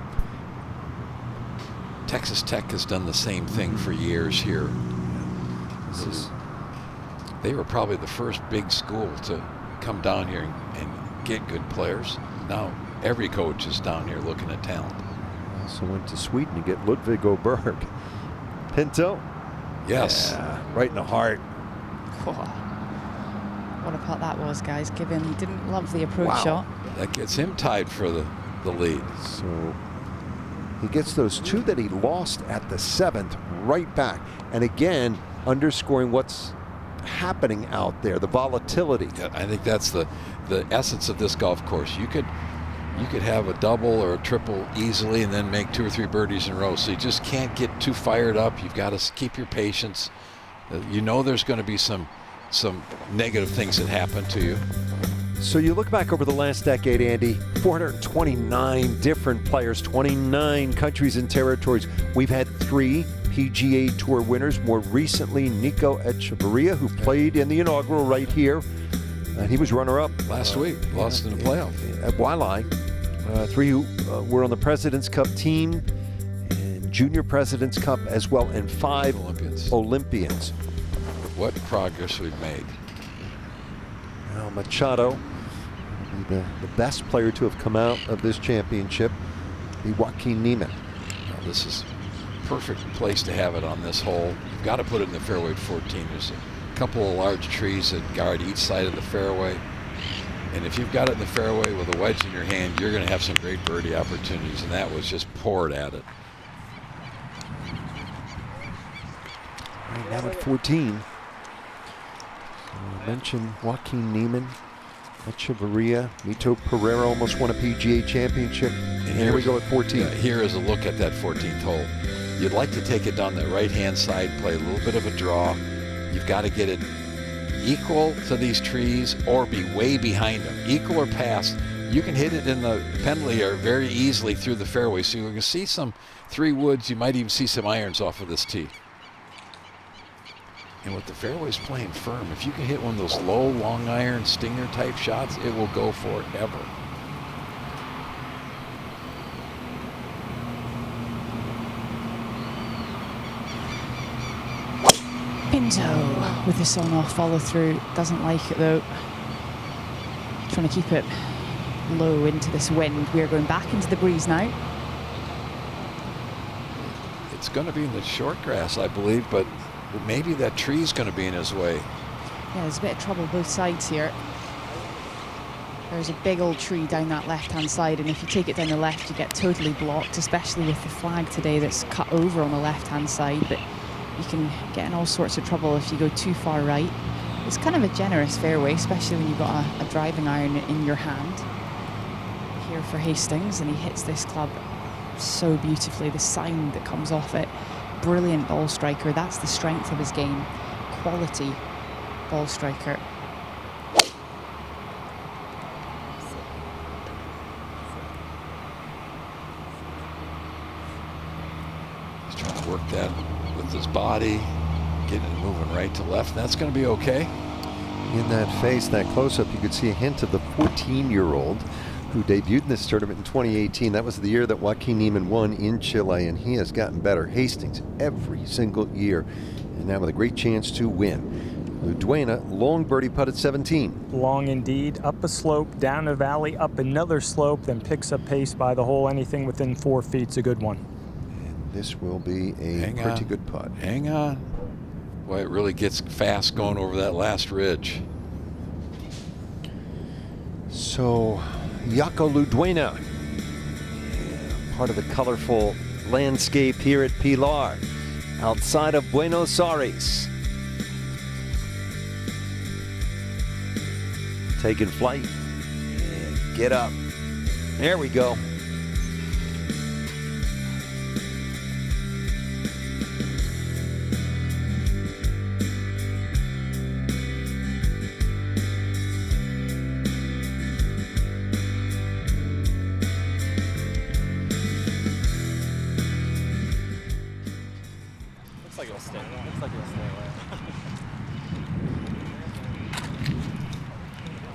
Texas Tech has done the same thing for years here. They were probably the first big school to come down here and get good players. Now every coach is down here looking at talent. Also went to Sweden to get Ludwig Oberg. Pinto. Yes. Yeah, right in the heart. What a putt that was, guys. Given he didn't love the approach shot. That gets him tied for the lead. So he gets those 2 that he lost at the 7th right back. And again, underscoring what's happening out there, the volatility. Yeah, I think that's the essence of this golf course. You could have a double or a triple easily and then make 2 or 3 birdies in a row. So you just can't get too fired up. You've got to keep your patience. You know there's going to be some negative things that happen to you. So you look back over the last decade, Andy, 429 different players, 29 countries and territories. We've had 3 PGA Tour winners. More recently, Nico Echeverria, who played in the inaugural right here. And he was runner-up. Last week, lost in the playoff. At Waialae. 3 who were on the President's Cup team and Junior President's Cup as well, and 5 Olympians. What progress we've made. Now Machado, the best player to have come out of this championship, the Joaquin Niemann. Now this is perfect place to have it on this hole. You've got to put it in the fairway at 14. There's a couple of large trees that guard each side of the fairway. And if you've got it in the fairway with a wedge in your hand, you're going to have some great birdie opportunities. And that was just poured at it. Right now at 14. I mentioned Joaquin Niemann, Echeverria, Mito Pereira almost won a PGA championship. And here we go at 14. Here is a look at that 14th hole. You'd like to take it down the right-hand side, play a little bit of a draw. You've got to get it equal to these trees or be way behind them. Equal or past. You can hit it in the penalty area very easily through the fairway. So you can see some 3 woods. You might even see some irons off of this tee. And with the fairways playing firm, if you can hit one of those low, long iron, stinger type shots, it will go forever. Pinto with this on-off follow-through. Doesn't like it though. Trying to keep it low into this wind. We're going back into the breeze now. It's going to be in the short grass, I believe, but maybe that tree's going to be in his way. Yeah, there's a bit of trouble both sides here. There's a big old tree down that left-hand side, and if you take it down the left, you get totally blocked, especially with the flag today that's cut over on the left-hand side. But you can get in all sorts of trouble if you go too far right. It's kind of a generous fairway, especially when you've got a driving iron in your hand. Here for Hastings, and he hits this club so beautifully. The sound that comes off it. Brilliant ball striker. That's the strength of his game. Quality ball striker. He's trying to work that with his body, getting it moving right to left. That's going to be okay. In that face, that close-up, you could see a hint of the 14-year-old who debuted in this tournament in 2018. That was the year that Joaquin Niemann won in Chile, and he has gotten better. Hastings every single year, and now with a great chance to win. Luduena, long birdie putt at 17. Long indeed. Up a slope, down a valley, up another slope, then picks up pace by the hole. Anything within 4 feet's a good one. And this will be a pretty good putt. Hang on. Boy, it really gets fast going over that last ridge. So, Jaco Luduena, part of the colorful landscape here at Pilar, outside of Buenos Aires. Taking flight. And get up. There we go.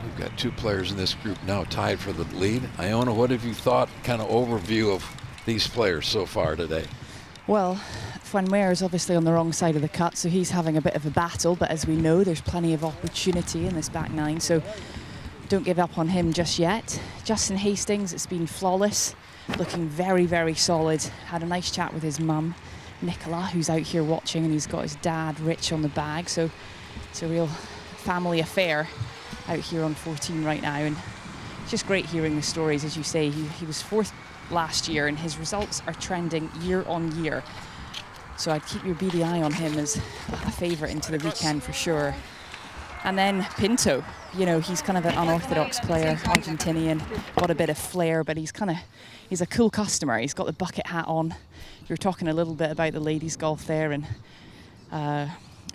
We've got 2 players in this group now tied for the lead. Iona, what have you thought, kind of overview of these players so far today? Well, Fuenmayor is obviously on the wrong side of the cut, so he's having a bit of a battle, but as we know, there's plenty of opportunity in this back nine, so don't give up on him just yet. Justin Hastings, it's been flawless, looking very, very solid. Had a nice chat with his mum, Nicola, who's out here watching, and he's got his dad, Rich, on the bag, so it's a real family affair out here on 14 right now, and it's just great hearing the stories. As you say, he was 4th last year, and his results are trending year on year. So I'd keep your beady eye on him as a favourite into the weekend for sure. And then Pinto, you know, he's kind of an unorthodox player, Argentinian, got a bit of flair, but he's a cool customer. He's got the bucket hat on. You were talking a little bit about the ladies' golf there, and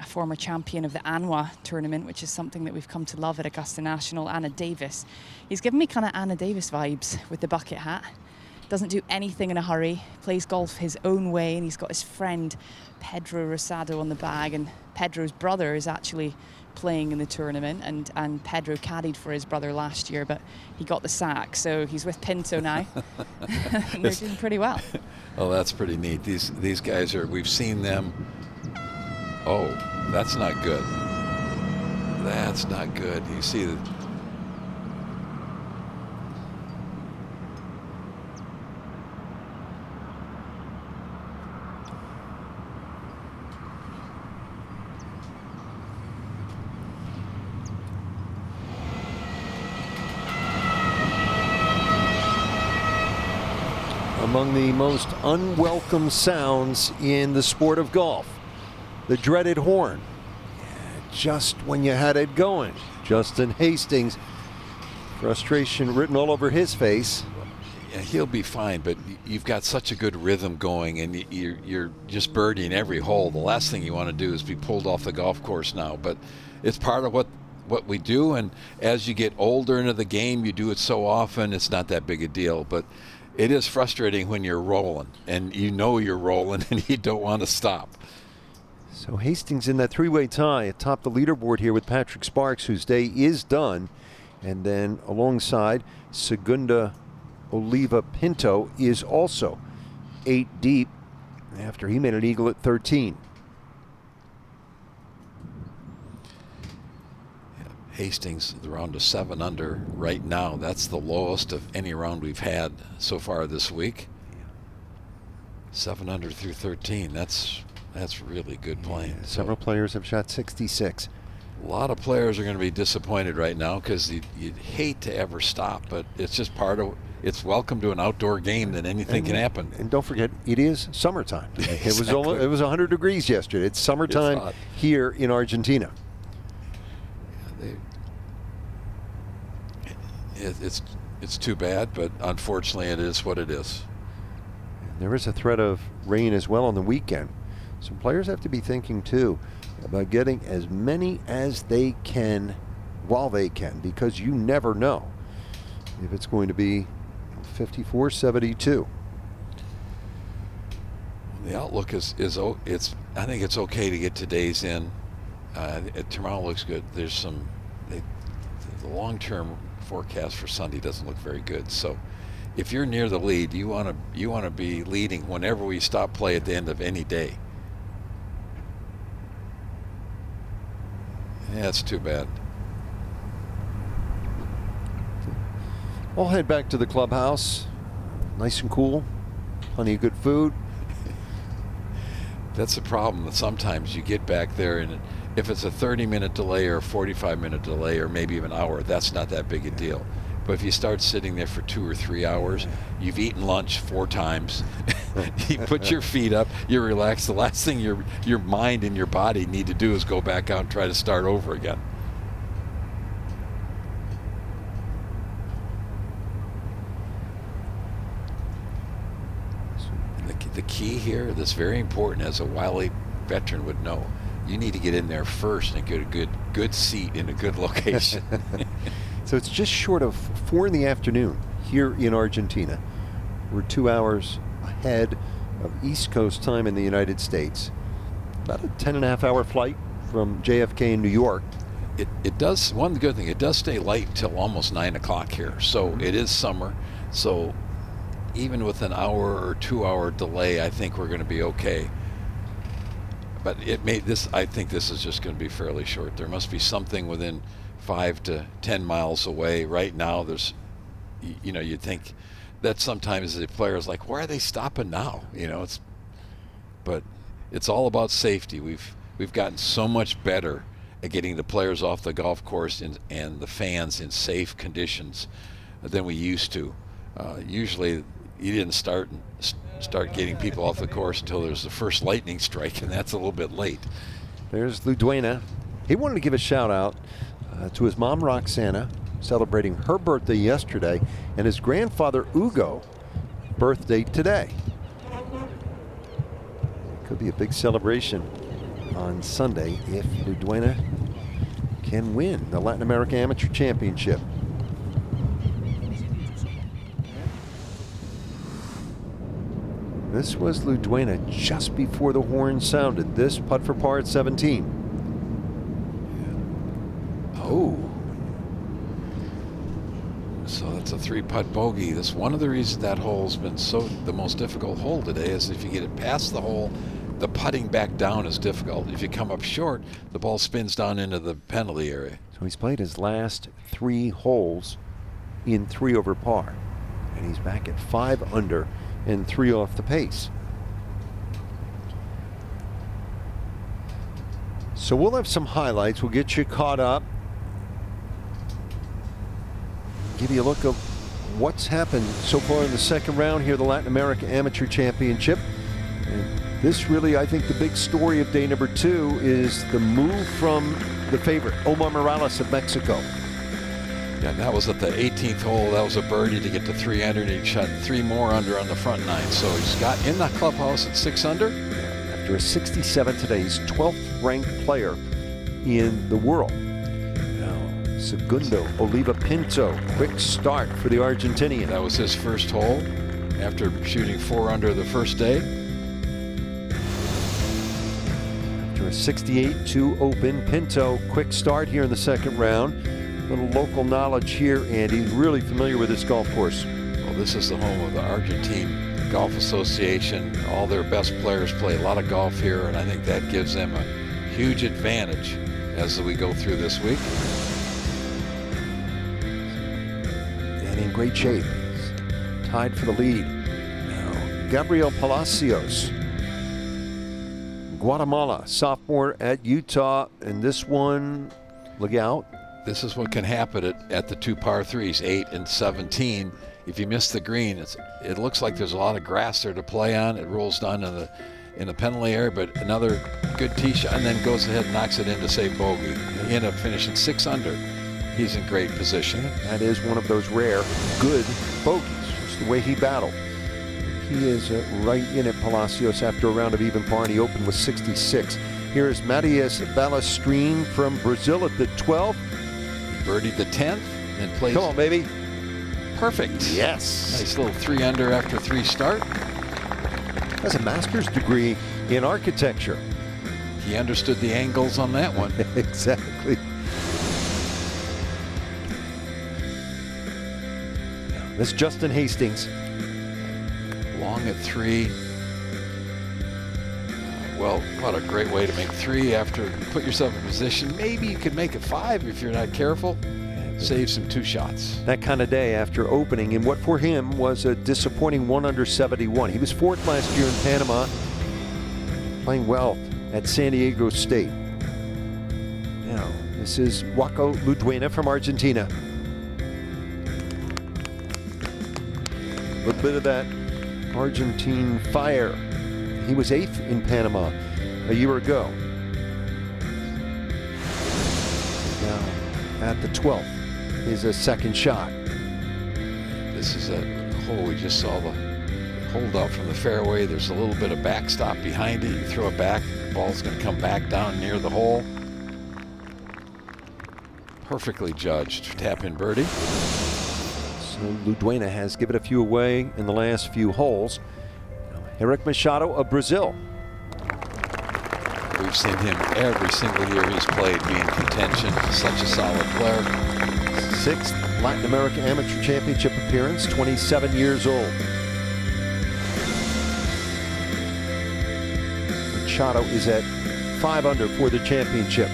a former champion of the ANWA tournament, which is something that we've come to love at Augusta National, Anna Davis. He's given me kind of Anna Davis vibes with the bucket hat. Doesn't do anything in a hurry, plays golf his own way, and he's got his friend Pedro Rosado on the bag, and Pedro's brother is actually playing in the tournament, and Pedro caddied for his brother last year, but he got the sack, so he's with Pinto now. And they're doing pretty well. Oh, that's pretty neat. These guys are, we've seen them. Oh, that's not good. That's not good. You see that. Among the most unwelcome sounds in the sport of golf, the dreaded horn. Just when you had it going. Justin Hastings, frustration written all over his face. Yeah, he'll be fine, but you've got such a good rhythm going, and you're just birdieing every hole. The last thing you want to do is be pulled off the golf course now, but it's part of what we do, and as you get older into the game, you do it so often, it's not that big a deal, but it is frustrating when you're rolling, and you know you're rolling, and you don't want to stop. So Hastings in that 3-way tie atop the leaderboard here with Patrick Sparks, whose day is done. And then alongside, Segunda Oliva Pinto is also 8 deep after he made an eagle at 13. Hastings, the round of 7 under right now. That's the lowest of any round we've had so far this week. 7 under through 13. That's really good playing. Yeah, several players have shot 66. A lot of players are going to be disappointed right now because you'd hate to ever stop, but it's just part of. It's welcome to an outdoor game that anything can happen. And don't forget, it is summertime. Exactly. It was 100 degrees yesterday. It's summertime here in Argentina. It's too bad, but unfortunately it is what it is. There is a threat of rain as well on the weekend. So players have to be thinking too about getting as many as they can while they can, because you never know if it's going to be 54, 72. The outlook is I think it's okay to get today's in. Tomorrow looks good. There's the long-term forecast for Sunday doesn't look very good. So if you're near the lead, you want to be leading whenever we stop play at the end of any day. Yeah, that's too bad. I'll head back to the clubhouse. Nice and cool. Plenty of good food. That's the problem, that sometimes you get back there and if it's a 30-minute delay or a 45-minute delay or maybe even an hour, that's not that big a deal. But if you start sitting there for 2 or 3 hours, you've eaten lunch 4 times, you put your feet up, you're relaxed. The last thing your mind and your body need to do is go back out and try to start over again. The key here that's very important, as a wily veteran would know, you need to get in there first and get a good seat in a good location. So it's just short of 4 in the afternoon here in Argentina. We're 2 hours ahead of East Coast time in the United States. About a 10.5-hour flight from JFK in New York. It does, one good thing, it does stay light until almost 9 o'clock here. So it is summer. So even with an hour or 2 hour delay, I think we're going to be okay. But I think this is just going to be fairly short. There must be something within 5 to 10 miles away. Right now, you'd think that sometimes the player's like, why are they stopping now? But it's all about safety. We've gotten so much better at getting the players off the golf course and the fans in safe conditions than we used to. Usually, you didn't start getting people off the course until there's the first lightning strike, and that's a little bit late. There's Luduena. He wanted to give a shout out to his mom Roxana, celebrating her birthday yesterday, and his grandfather Ugo, birthday today. Could be a big celebration on Sunday if Luduena can win the Latin America Amateur Championship. This was Luduena just before the horn sounded. This putt for par at 17. Oh. So that's a 3-putt bogey. That's one of the reasons that hole's been the most difficult hole today, is if you get it past the hole, the putting back down is difficult. If you come up short, the ball spins down into the penalty area. So he's played his last 3 holes in 3 over par. And he's back at 5 under. And 3 off the pace. So we'll have some highlights. We'll get you caught up. Give you a look of what's happened so far in the second round here, the Latin America Amateur Championship. And this really, I think, the big story of day number 2 is the move from the favorite, Omar Morales of Mexico. Yeah, that was at the 18th hole. That was a birdie to get to 3 under, and he shot 3 more under on the front 9. So he's got in the clubhouse at 6 under. After a 67 today, he's 12th ranked player in the world. Now, segundo, Oliva Pinto, quick start for the Argentinian. That was his first hole after shooting 4 under the first day. After a 68-2 open, Pinto, quick start here in the second round. Little local knowledge here, Andy. Really familiar with this golf course. Well, this is the home of the Argentine Golf Association. All their best players play a lot of golf here, and I think that gives them a huge advantage as we go through this week. And in great shape. He's tied for the lead. Now, Gabriel Palacios, Guatemala, sophomore at Utah, and this one, look out. This is what can happen at the 2 par 3s, 8 and 17. If you miss the green, it looks like there's a lot of grass there to play on. It rolls down in the penalty area, but another good tee shot, and then goes ahead and knocks it in to save bogey. He ended up finishing 6 under. He's in great position. That is one of those rare good bogeys. Just the way he battled. he is right in it, Palacios, after a round of even par, and he opened with 66. Here's Matias Balestrin from Brazil at the 12th. He birdied the 10th and plays. Come on, baby. Perfect. Yes. Nice little 3 under after 3 start. Has a master's degree in architecture. He understood the angles on that one. Exactly. That's Justin Hastings. Long at 3. Well, what a great way to make 3 after put yourself in position. Maybe you could make it 5 if you're not careful. Save some 2 shots. That kind of day after opening in what for him was a disappointing 1 under 71. He was 4th last year in Panama, playing well at San Diego State. Now, this is Waco Luduena from Argentina. A little bit of that Argentine fire. He was 8th in Panama a year ago. Now at the 12th is a second shot. This is a hole. We just saw the hold out from the fairway. There's a little bit of backstop behind it. You throw it back, the ball's going to come back down near the hole. Perfectly judged tap-in birdie. So Luduena has given a few away in the last few holes. Eric Machado of Brazil. We've seen him every single year he's played be in contention. Such a solid player. 6th Latin American Amateur Championship appearance, 27 years old. Machado is at 5 under for the championship.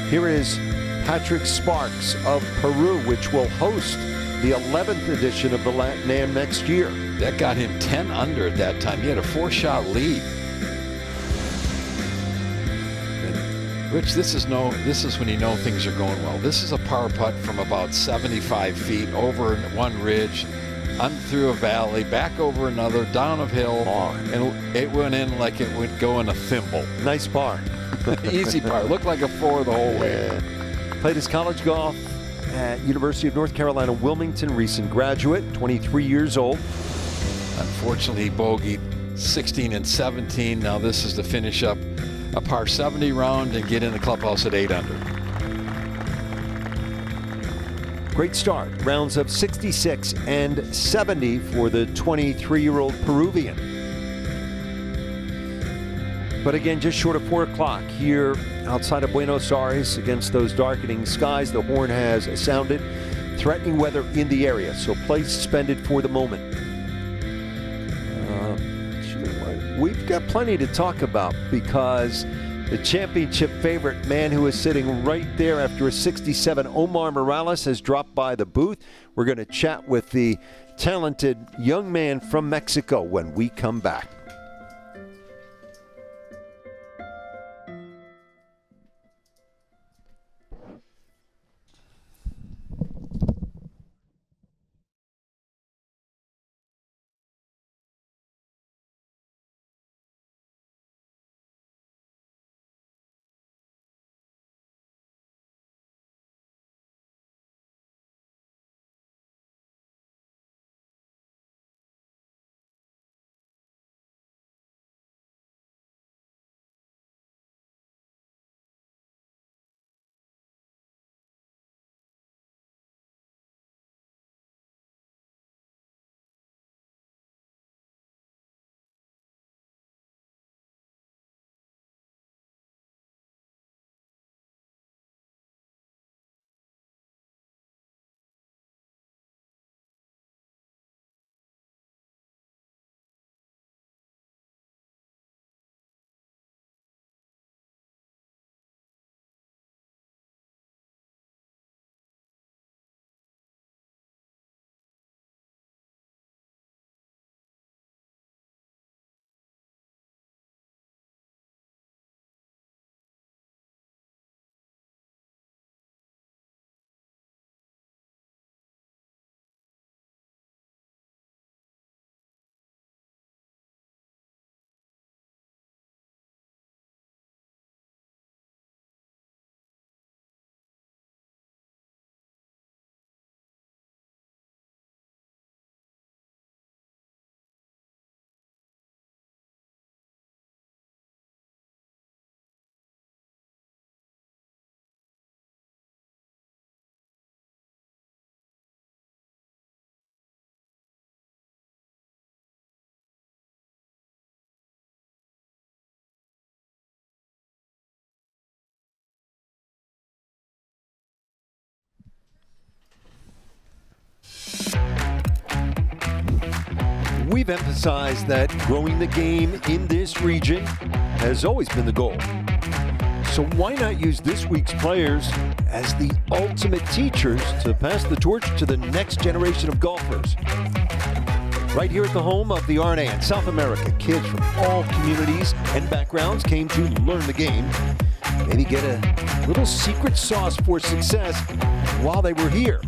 Here is Patrick Sparks of Peru, which will host the 11th edition of the LATAM next year. That got him 10 under at that time. He had a 4-shot lead. And Rich, this is when you know things are going well. This is a par putt from about 75 feet over one ridge, through a valley, back over another, down a hill, and it went in like it would go in a thimble. Nice par. Easy par. Looked like a 4 the whole way. Played his college golf at University of North Carolina, Wilmington, recent graduate, 23 years old. Unfortunately, he bogeyed 16 and 17. Now this is to finish up a par 70 round and get in the clubhouse at 8 under. Great start. Rounds of 66 and 70 for the 23-year-old Peruvian. But again, just short of 4 o'clock here outside of Buenos Aires against those darkening skies. The horn has sounded, threatening weather in the area, so play suspended for the moment. We've got plenty to talk about because the championship favorite, man who is sitting right there after a 67, Omar Morales, has dropped by the booth. We're going to chat with the talented young man from Mexico when we come back. We've emphasized that growing the game in this region has always been the goal. So why not use this week's players as the ultimate teachers to pass the torch to the next generation of golfers? Right here at the home of the RNA in South America, kids from all communities and backgrounds came to learn the game, maybe get a little secret sauce for success while they were here.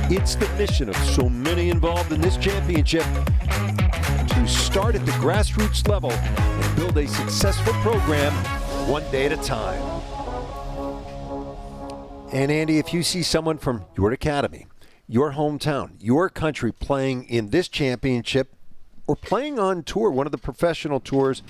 It's the mission of so many involved in this championship to start at the grassroots level and build a successful program one day at a time. And Andy, if you see someone from your academy, your hometown, your country playing in this championship or playing on tour, one of the professional tours,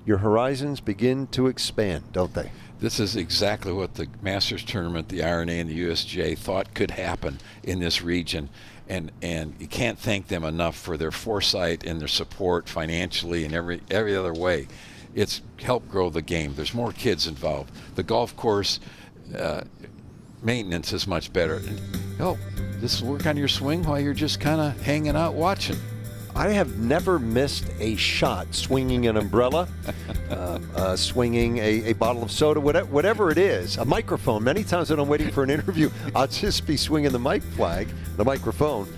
your horizons begin to expand, don't they? This is exactly what the Masters Tournament, the RNA, and the USGA thought could happen in this region. And you can't thank them enough for their foresight and their support financially and every other way. It's helped grow the game. There's more kids involved. The golf course maintenance is much better. Just work on your swing while you're just kind of hanging out watching. I have never missed a shot swinging an umbrella, swinging a bottle of soda, whatever it is, a microphone. Many times when I'm waiting for an interview, I'll just be swinging the microphone,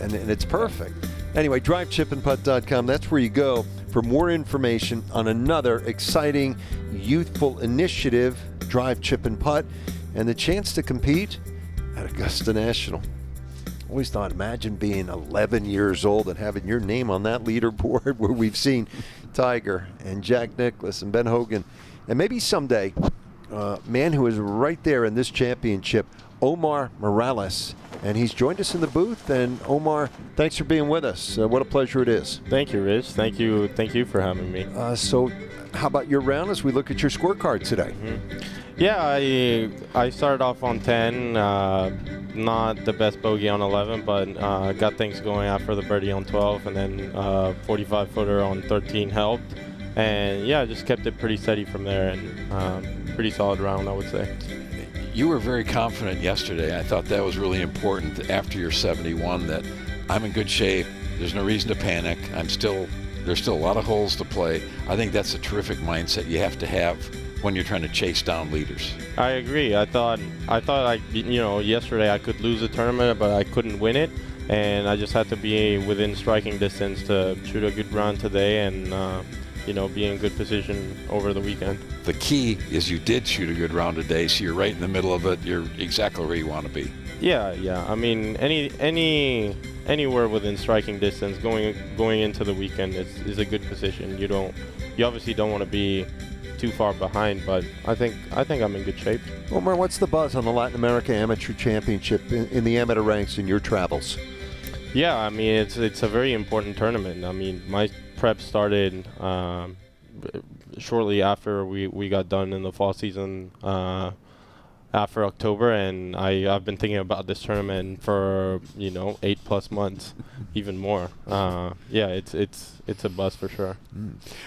and it's perfect. Anyway, drivechipandputt.com, that's where you go for more information on another exciting youthful initiative, Drive, Chip, and Putt, and the chance to compete at Augusta National. Always thought, imagine being 11 years old and having your name on that leaderboard where we've seen Tiger and Jack Nicklaus and Ben Hogan. And maybe someday, man who is right there in this championship, Omar Morales. And he's joined us in the booth. And Omar, thanks for being with us. What a pleasure it is. Thank you, Rich. Thank you for having me. So how about your round as we look at your scorecard today? Yeah, I started off on 10. Not the best bogey on 11, but got things going after the birdie on 12, and then 45-footer on 13 helped. And yeah, just kept it pretty steady from there, and pretty solid round, I would say. You were very confident yesterday. I thought that was really important after your 71, that I'm in good shape. There's no reason to panic. there's still a lot of holes to play. I think that's a terrific mindset you have to have when you're trying to chase down leaders. I agree. I thought yesterday I could lose the tournament, but I couldn't win it, and I just had to be within striking distance to shoot a good round today, and be in good position over the weekend. The key is you did shoot a good round today, so you're right in the middle of it. You're exactly where you want to be. Yeah. I mean, anywhere within striking distance going into the weekend is a good position. You obviously don't want to be too far behind, but I think I'm in good shape. Omar, what's the buzz on the Latin America Amateur Championship in the amateur ranks in your travels? Yeah, I mean, it's a very important tournament. I mean, my prep started shortly after we got done in the fall season, after October, and I've been thinking about this tournament for 8+ months, even more. Yeah, it's a buzz for sure.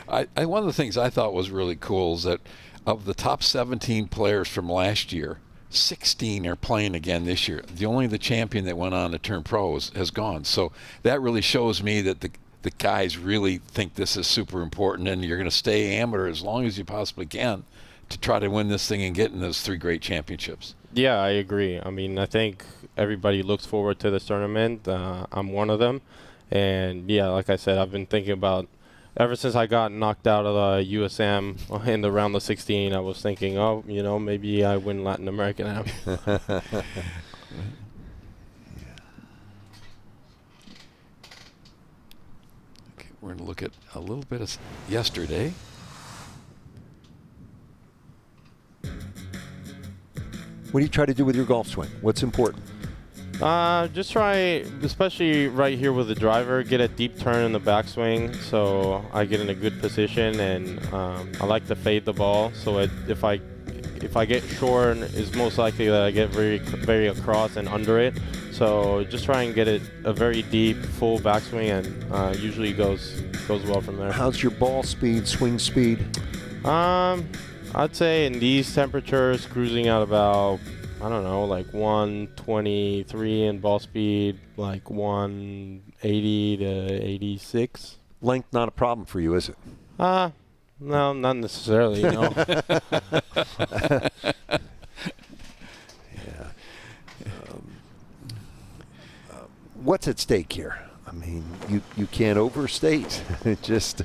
One of the things I thought was really cool is that of the top 17 players from last year, 16 are playing again this year. The champion that went on to turn pro has gone. So that really shows me that the guys really think this is super important, and you're going to stay amateur as long as you possibly can to try to win this thing and get in those 3 great championships. Yeah, I agree. I mean, I think everybody looks forward to this tournament. I'm one of them. And yeah, like I said, I've been thinking about, ever since I got knocked out of the USM in the round of 16, I was thinking, maybe I win Latin American Am. Okay, we're going to look at a little bit of yesterday. What do you try to do with your golf swing? What's important? Just try, especially right here with the driver, get a deep turn in the backswing so I get in a good position, and I like to fade the ball. So if I get short, it's most likely that I get very, very across and under it. So just try and get it a very deep, full backswing, and usually goes well from there. How's your ball speed, swing speed? I'd say in these temperatures, cruising at about I don't know, like 123 in ball speed, like 180 to 86. Length not a problem for you, is it? No, not necessarily, no. What's at stake here? I mean, you can't overstate just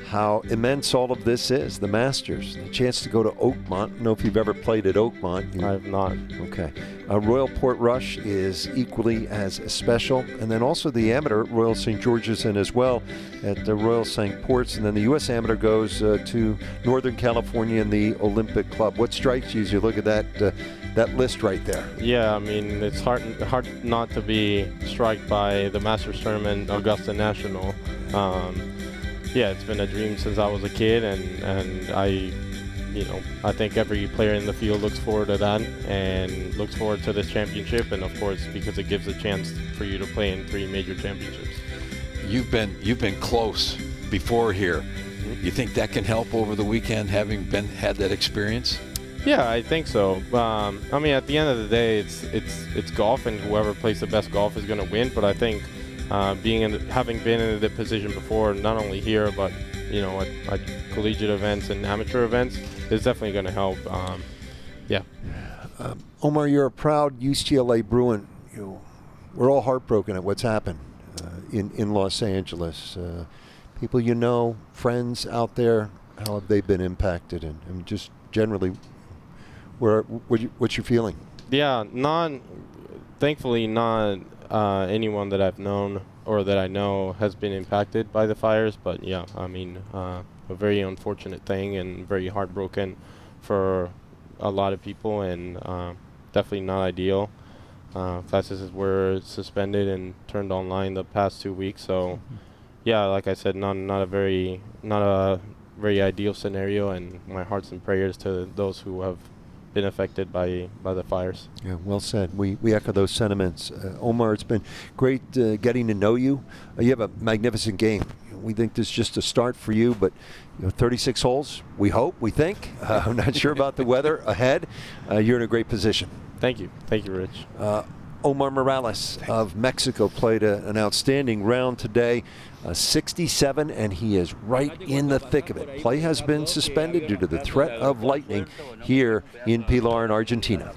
how immense all of this is. The Masters, the chance to go to Oakmont. I don't know if you've ever played at Oakmont. I have not. Okay. Royal Portrush is equally as special. And then also the amateur, Royal St. George's in as well at the Royal St. Ports. And then the U.S. amateur goes to Northern California and the Olympic Club. What strikes you as you look at that list right there? Yeah, I mean, it's hard not to be struck by the Masters Tournament, Augusta National. Yeah, it's been a dream since I was a kid, and I think every player in the field looks forward to that and looks forward to this championship, and of course because it gives a chance for you to play in 3 major championships. You've been close before here. You think that can help over the weekend, having had that experience? Yeah, I think so. I mean, at the end of the day, it's golf, and whoever plays the best golf is going to win. But I think having been in the position before, not only here but at collegiate events and amateur events, is definitely going to help. Yeah. Omar, you're a proud UCLA Bruin. We're all heartbroken at what's happened in Los Angeles. People friends out there, how have they been impacted, and just generally, what's your feeling? Yeah, thankfully not anyone that I've known or that I know has been impacted by the fires, but yeah, I mean, a very unfortunate thing and very heartbroken for a lot of people, and definitely not ideal. Classes were suspended and turned online the past 2 weeks, so yeah, like I said, not a very ideal scenario, and my hearts and prayers to those who have been affected by the fires. Yeah, well said. We echo those sentiments. Omar, it's been great getting to know you. You have a magnificent game. We think this is just a start for you, but 36 holes, we think. I'm not sure about the weather ahead. You're in a great position. Thank you, Rich. Omar Morales of Mexico played an outstanding round today, 67, and he is right in the thick of it. Play has been suspended due to the threat of lightning here in Pilar in Argentina.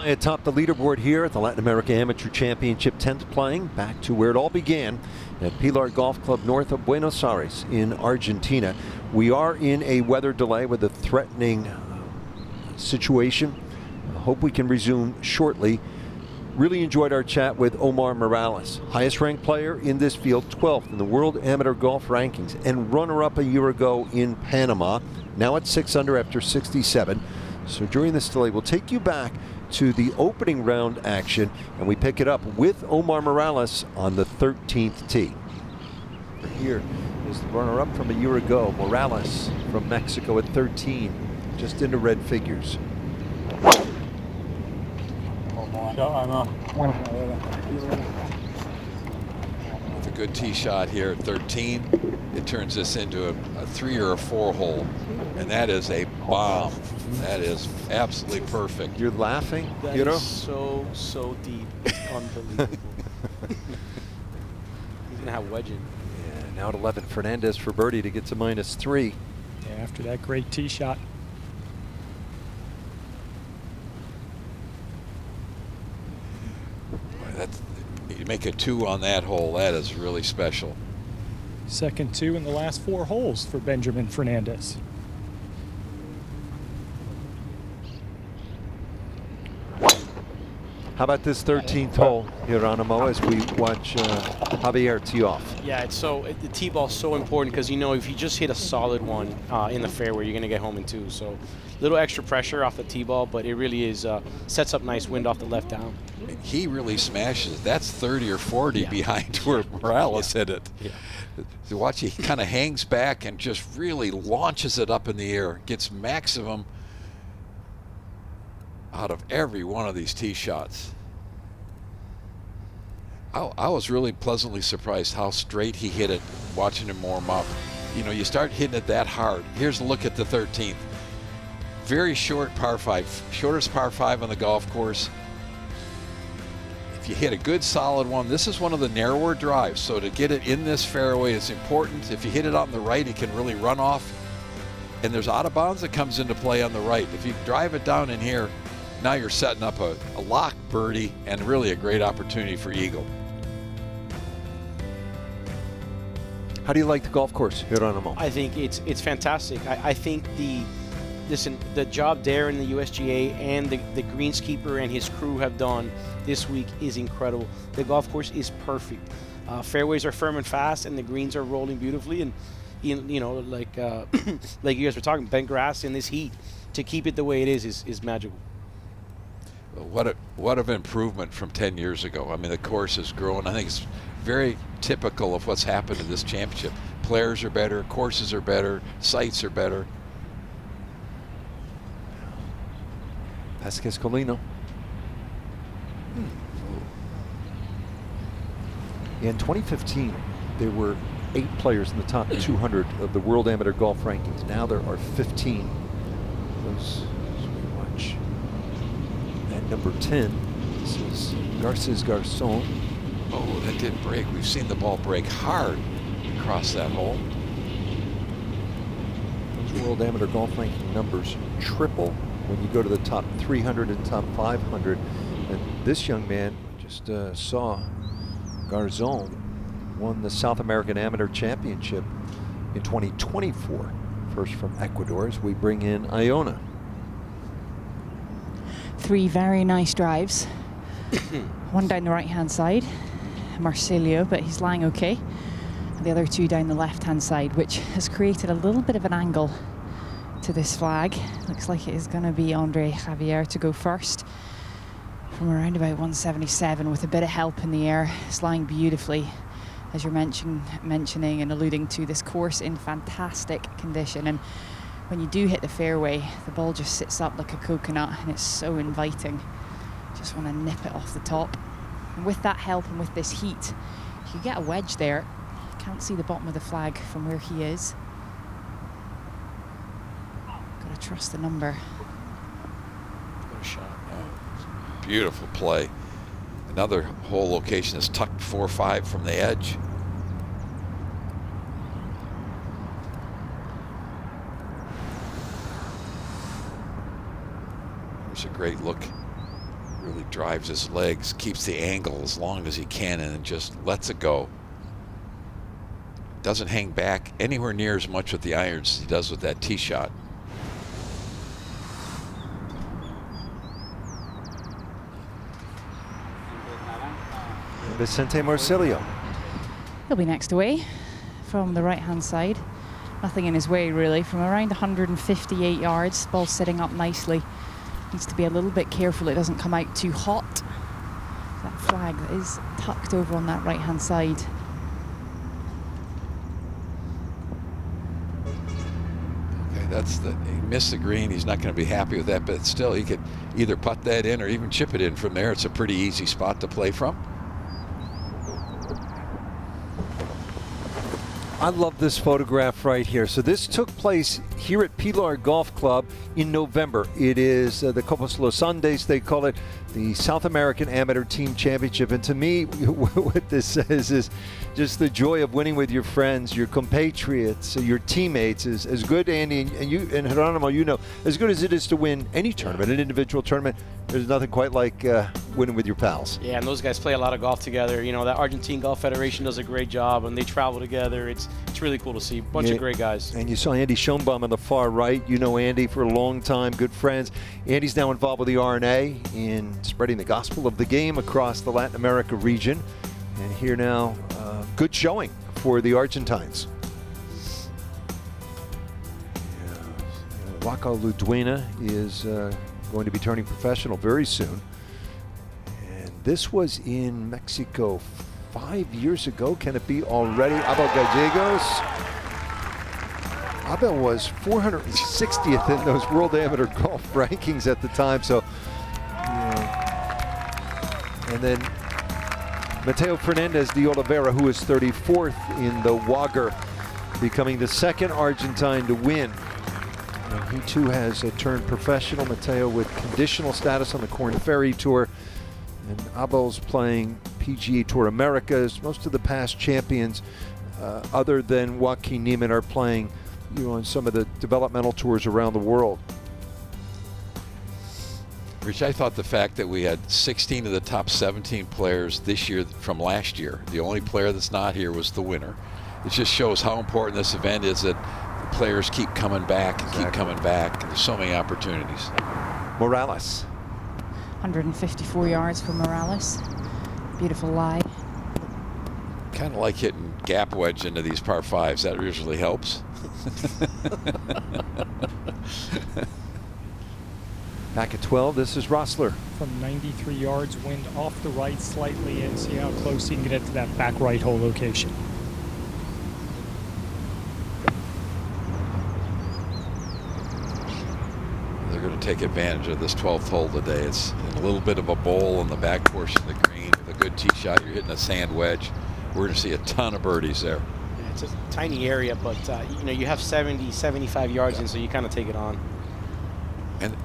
Atop the leaderboard here at the Latin America Amateur Championship, 10th playing, back to where it all began at Pilar Golf Club north of Buenos Aires in Argentina. We are in a weather delay with a threatening situation. I hope we can resume shortly. Really enjoyed our chat with Omar Morales, highest ranked player in this field, 12th in the World Amateur Golf Rankings, and runner-up a year ago in Panama. Now at 6 under after 67. So during this delay, we'll take you back to the opening round action, and we pick it up with Omar Morales on the 13th tee. Here is the runner-up from a year ago, Morales from Mexico at 13, just into red figures. With a good tee shot here at 13, it turns this into a 3 or a 4 hole, and that is a bomb. That is absolutely perfect. You're laughing, That you know? is so deep. It's unbelievable. He's gonna have wedging. Yeah, now at 11, Fernandez for birdie to get to -3. Yeah, after that great tee shot. You make a 2 on that hole, that is really special. Second 2 in the last 4 holes for Benjamin Fernandez. How about this 13th hole, Geronimo, as we watch Javier tee off? Yeah, the tee ball's so important because you know if you just hit a solid one in the fairway, you're gonna get home in 2. So, little extra pressure off the tee ball, but it really is sets up nice wind off the left down. He really smashes. That's 30 or 40 behind where Morales hit it. Yeah. So watch, he kind of hangs back and just really launches it up in the air. Gets maximum out of every one of these tee shots. I was really pleasantly surprised how straight he hit it watching him warm up. You know, you start hitting it that hard. Here's a look at the 13th. Very short par 5, shortest par 5 on the golf course. If you hit a good solid one, this is one of the narrower drives, so to get it in this fairway is important. If you hit it on the right, it can really run off. And there's out of bounds that comes into play on the right. If you drive it down in here, now you're setting up a lock birdie and really a great opportunity for eagle. How do you like the golf course, Geronimo? I think it's fantastic. I think the job there in the USGA and the greenskeeper and his crew have done this week is incredible. The golf course is perfect. Fairways are firm and fast, and the greens are rolling beautifully. And you know, like like you guys were talking, bent grass in this heat, to keep it the way it is magical. What an improvement from 10 years ago. I mean, the course has grown. I think it's very typical of what's happened in this championship. Players are better, courses are better, sites are better. Vasquez Colino. In 2015, there were 8 players in the top 200 of the World Amateur Golf Rankings. Now there are 15. As we watch. At number 10, this is Garces Garçon. Oh, that did break. We've seen the ball break hard across that hole. Those World Amateur Golf Ranking numbers triple when you go to the top 300 and top 500. And this young man, just saw Garzón won the South American Amateur Championship in 2024. First from Ecuador as we bring in Iona. 3 very nice drives. One down the right-hand side, Marcelio, but he's lying okay. And the other 2 down the left-hand side, which has created a little bit of an angle to this flag. Looks like it is going to be Andre Javier to go first from around about 177 with a bit of help in the air. It's lying beautifully, as you're mentioning and alluding to, this course in fantastic condition. And when you do hit the fairway, the ball just sits up like a coconut and it's so inviting. Just want to nip it off the top. And with that help and with this heat, you get a wedge there. Can't see the bottom of the flag from where he is. Got to trust the number. What a shot. Oh, beautiful play. Another hole location is tucked 4-5 from the edge. There's a great look. Really drives his legs, keeps the angle as long as he can, and then just lets it go. doesn't hang back anywhere near as much with the irons as he does with that tee shot. Vicente Marcilio. He'll be next away from the right-hand side. Nothing in his way, really. From around 158 yards, ball sitting up nicely. Needs to be a little bit careful it doesn't come out too hot. That flag that is tucked over on that right-hand side. He missed the green. He's not going to be happy with that, but still he could either putt that in or even chip it in from there. It's a pretty easy spot to play from. I love this photograph right here. So this took place here at Pilar Golf Club in November. It is the Copas Los Andes, they call it, the South American Amateur Team Championship. And to me, what this says is just the joy of winning with your friends, your compatriots, your teammates is as good, Andy, and you and Geronimo, you know, as good as it is to win any tournament, an individual tournament. There's nothing quite like winning with your pals. Yeah, and those guys play a lot of golf together. You know, that Argentine Golf Federation does a great job, and they travel together. It's really cool to see. Bunch of great guys. And you saw Andy Schoenbaum on the far right. You know Andy for a long time, good friends. Andy's now involved with the RNA in spreading the gospel of the game across the Latin America region. And here now, good showing for the Argentines. Waco Luduena is going to be turning professional very soon. And this was in Mexico 5 years ago. Can it be already? Abel Gallegos. Abel was 460th in those World Amateur Golf rankings at the time. So, and then Mateo Fernandez de Oliveira, who is 34th in the WAGR, becoming the second Argentine to win. And he too has turned professional. Mateo with conditional status on the Korn Ferry Tour. And Abel's playing PGA Tour Americas. Most of the past champions, other than Joaquin Niemann, are playing on some of the developmental tours around the world. Rich, I thought the fact that we had 16 of the top 17 players this year from last year, the only player that's not here was the winner. It just shows how important this event is, that the players keep coming back and keep coming back. And there's so many opportunities. Morales. 154 yards for Morales. Beautiful lie. Kind of like hitting gap wedge into these par fives. That usually helps. Back at 12, this is Rossler. From 93 yards, wind off the right slightly in. See how close you can get it to that back right hole location. They're going to take advantage of this 12th hole today. It's a little bit of a bowl on the back portion of the green. With a good tee shot, you're hitting a sand wedge. We're going to see a ton of birdies there. Yeah, it's a tiny area, but you know, you have 70, 75 yards in, so you kind of take it on. And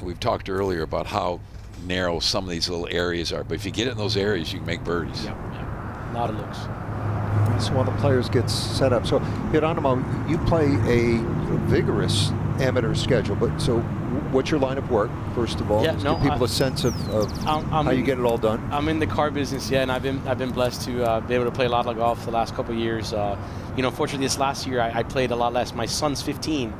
we've talked earlier about how narrow some of these little areas are, but if you get in those areas, you can make birdies. Yeah. A lot of looks. So while the players get set up, so Geronimo, you play a vigorous amateur schedule, but so what's your line of work, first of all? Yeah, Just give people a sense of how you get it all done. I'm in the car business, yeah, and I've been blessed to be able to play a lot of golf the last couple of years. You know, fortunately, this last year I played a lot less. My son's 15,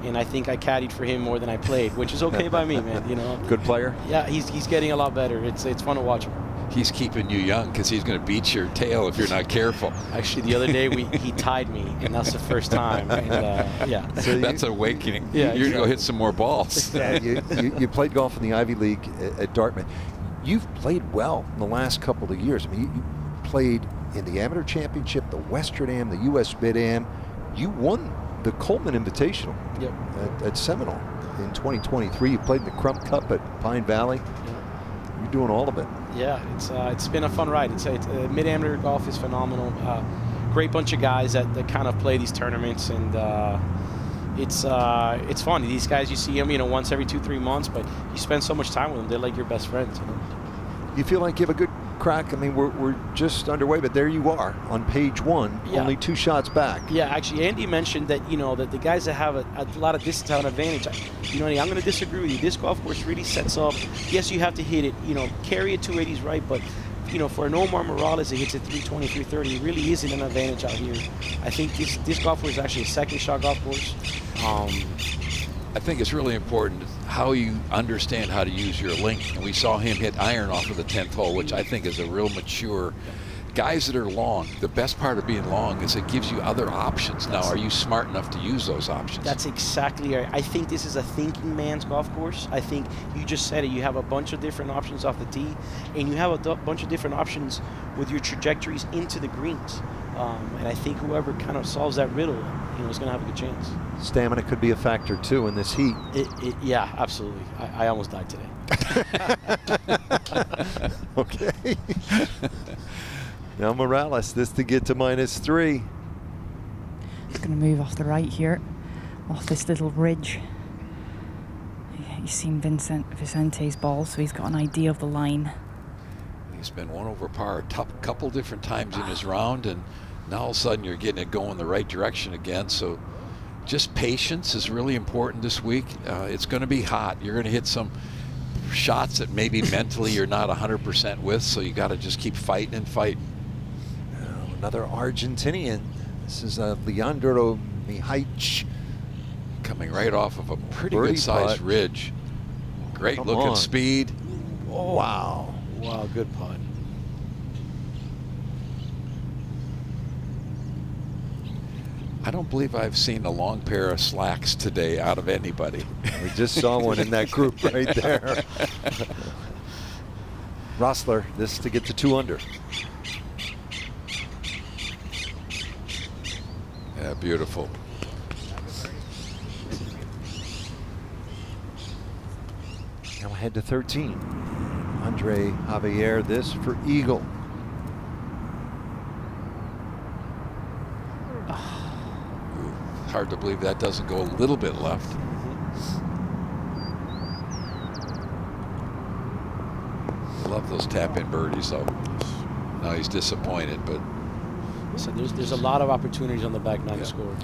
and I think I caddied for him more than I played, which is okay by me, man. You know. Good player. Yeah, he's getting a lot better. It's fun to watch him. He's keeping you young because he's going to beat your tail if you're not careful. Actually, the other day he tied me, and that's the first time. And, yeah, so that's an awakening. Yeah, you're going to go hit some more balls. Yeah, you played golf in the Ivy League at Dartmouth. You've played well in the last couple of years. I mean, you played in the Amateur Championship, the Western Am, the U.S. Mid-Am. You won the Coleman Invitational at Seminole in 2023. You played in the Crump Cup at Pine Valley. Yeah. You're doing all of it. Yeah, it's been a fun ride. It's mid-amateur golf is phenomenal. Great bunch of guys that kind of play these tournaments, and it's fun. These guys, you see them, you know, once every 2-3 months, but you spend so much time with them. They're like your best friends. You know? You feel like you have a good crack? I mean, we're just underway, but there you are on page one, only 2 shots back. Yeah, actually, Andy mentioned that, you know, that the guys that have a lot of distance have an advantage. You know, I'm going to disagree with you. This golf course really sets up. Yes, you have to hit it, you know, carry it 280s right, but for an Omar Morales that hits at 320, 330, it really isn't an advantage out here. I think this golf course is actually a second shot golf course. I think it's really important how you understand how to use your link. And we saw him hit iron off of the 10th hole, which I think is a real mature. Guys that are long, the best part of being long is it gives you other options. Now, are you smart enough to use those options? That's exactly right. I think this is a thinking man's golf course. I think you just said it. You have a bunch of different options off the tee, and you have a bunch of different options with your trajectories into the greens. And I think whoever kind of solves that riddle, is going to have a good chance. Stamina could be a factor too in this heat. Yeah, absolutely. I almost died today. Okay. Now Morales, this to get to -3. He's going to move off the right here, off this little ridge. He's seen Vicente's ball, so he's got an idea of the line. He's been 1 over par a couple different times in his round, and now all of a sudden you're getting it going the right direction again. So just patience is really important this week. It's going to be hot. You're going to hit some shots that maybe mentally you're not 100% with, so you got to just keep fighting and fighting. Another Argentinian. This is Leandro Mihaich. Coming right off of a pretty good-sized ridge. Great looking speed. Oh, wow. Wow, good putt. I don't believe I've seen a long pair of slacks today out of anybody. We just saw one in that group right there. Rossler, this to get to 2 under. Yeah, beautiful. Now ahead to 13. Andre Javier, this for eagle. Hard to believe that doesn't go a little bit left. Love those tap-in birdies, though. Now he's disappointed, but so there's a lot of opportunities on the back nine to score.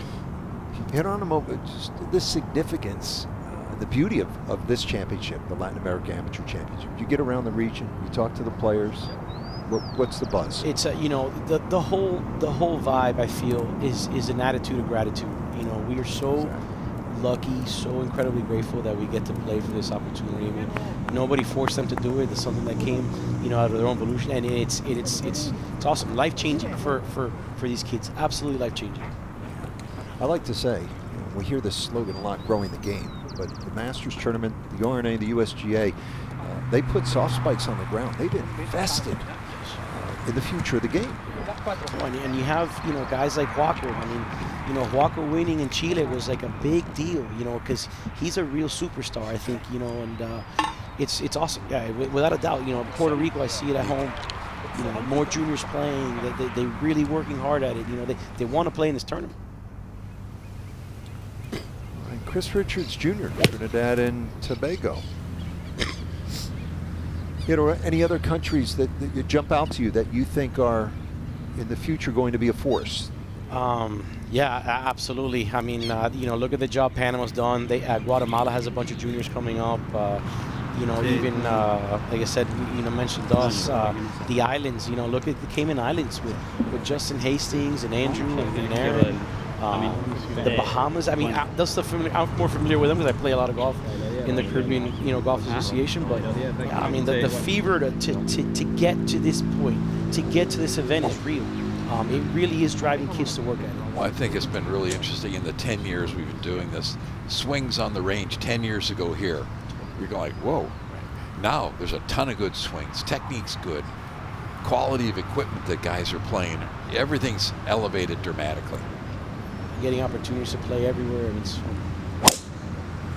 Hit on a moment, just the significance, the beauty of this championship, the Latin America Amateur Championship. You get around the region, you talk to the players. What's the buzz? It's the whole vibe, I feel, is an attitude of gratitude. We are so lucky, so incredibly grateful that we get to play for this opportunity. I mean, nobody forced them to do it. It's something that came, out of their own volition, and it's awesome, life-changing for these kids. Absolutely life-changing. I like to say, we hear this slogan a lot, growing the game, but the Masters Tournament, the RNA, the USGA, they put soft spikes on the ground. They've invested in the future of the game. And you have, guys like Joaquin. I mean, Joaquin winning in Chile was like a big deal, because he's a real superstar, I think, and it's awesome. Yeah, without a doubt, Puerto Rico, I see it at home. More juniors playing. They're really working hard at it. They want to play in this tournament. All right, Chris Richards Jr., Trinidad and Tobago. Any other countries that jump out to you that you think are in the future going to be a force? Yeah, absolutely. I mean, look at the job Panama's done. Guatemala has a bunch of juniors coming up. Even like I said, mentioned us, the islands. Look at the Cayman Islands with Justin Hastings and Andrew and Aaron. The Bahamas. I mean, that's the I'm more familiar with them because I play a lot of golf in the Caribbean, Golf Association. But I mean, the fever to get to this point, to get to this event is real. It really is driving kids to work at it. Well, I think it's been really interesting in the 10 years we've been doing this. Swings on the range 10 years ago here. You're going like, whoa. Now there's a ton of good swings. Technique's good. Quality of equipment that guys are playing. Everything's elevated dramatically. Getting opportunities to play everywhere. I mean,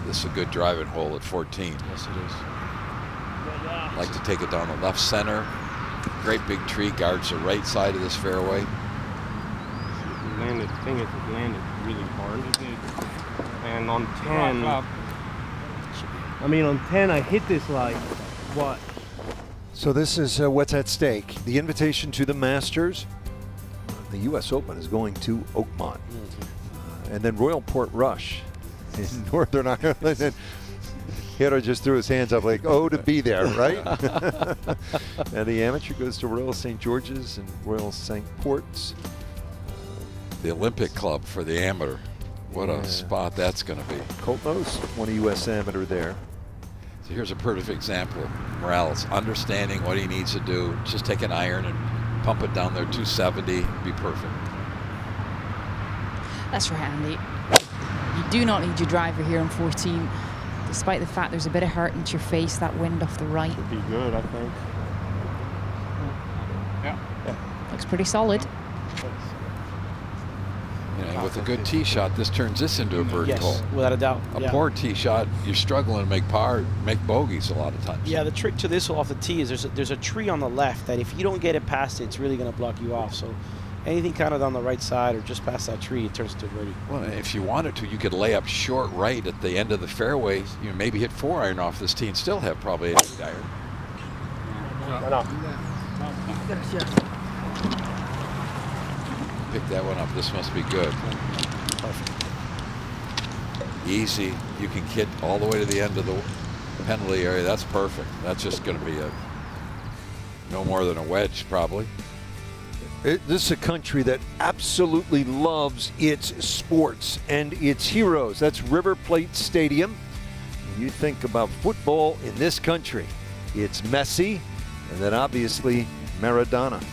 this is a good driving hole at 14. Yes, it is. Like to take it down the left center. Great big tree guards the right side of this fairway. It landed really hard. And on 10, on 10 I hit this like, what? So this is what's at stake. The invitation to the Masters. The U.S. Open is going to Oakmont. And then Royal Portrush in Northern Ireland. hitter just threw his hands up like, oh, to be there, right? And the amateur goes to Royal St. George's and Royal St. Port's. The Olympic Club for the amateur. What a spot that's going to be. Colt Knost won a U.S. amateur there. So here's a perfect example of Morales understanding what he needs to do. Just take an iron and pump it down there 270, be perfect. That's right, Andy. You do not need your driver here on 14, despite the fact there's a bit of hurt into your face, that wind off the right. Should be good, I think. Yeah. Looks pretty solid. You know, with a good tee shot, this turns this into a birdie hole. Yes, without a doubt. A poor tee shot, you're struggling to make bogeys a lot of times. Yeah, the trick to this off the tee is there's a tree on the left that if you don't get it past it, it's really going to block you off. So anything kind of on the right side or just past that tree, it turns into a birdie. Well, if you wanted to, you could lay up short right at the end of the fairway. You know, maybe hit 4-iron off this tee and still have probably 8-iron. Pick that one up. This must be good. Perfect. Easy. You can get all the way to the end of the penalty area. That's perfect. That's just going to be no more than a wedge, probably. This is a country that absolutely loves its sports and its heroes. That's River Plate Stadium. When you think about football in this country, it's Messi and then obviously Maradona.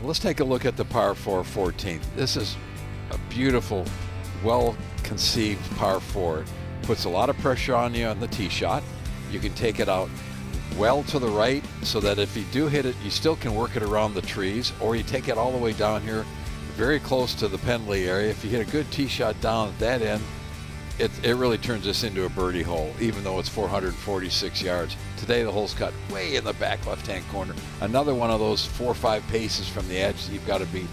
Let's take a look at the par 4 14th. This is a beautiful, well-conceived par 4. Puts a lot of pressure on you on the tee shot. You can take it out well to the right so that if you do hit it, you still can work it around the trees, or you take it all the way down here, very close to the penalty area. If you hit a good tee shot down at that end, it really turns this into a birdie hole, even though it's 446 yards. Today the hole's cut way in the back left-hand corner. Another one of those 4 or 5 paces from the edge. You've got to be,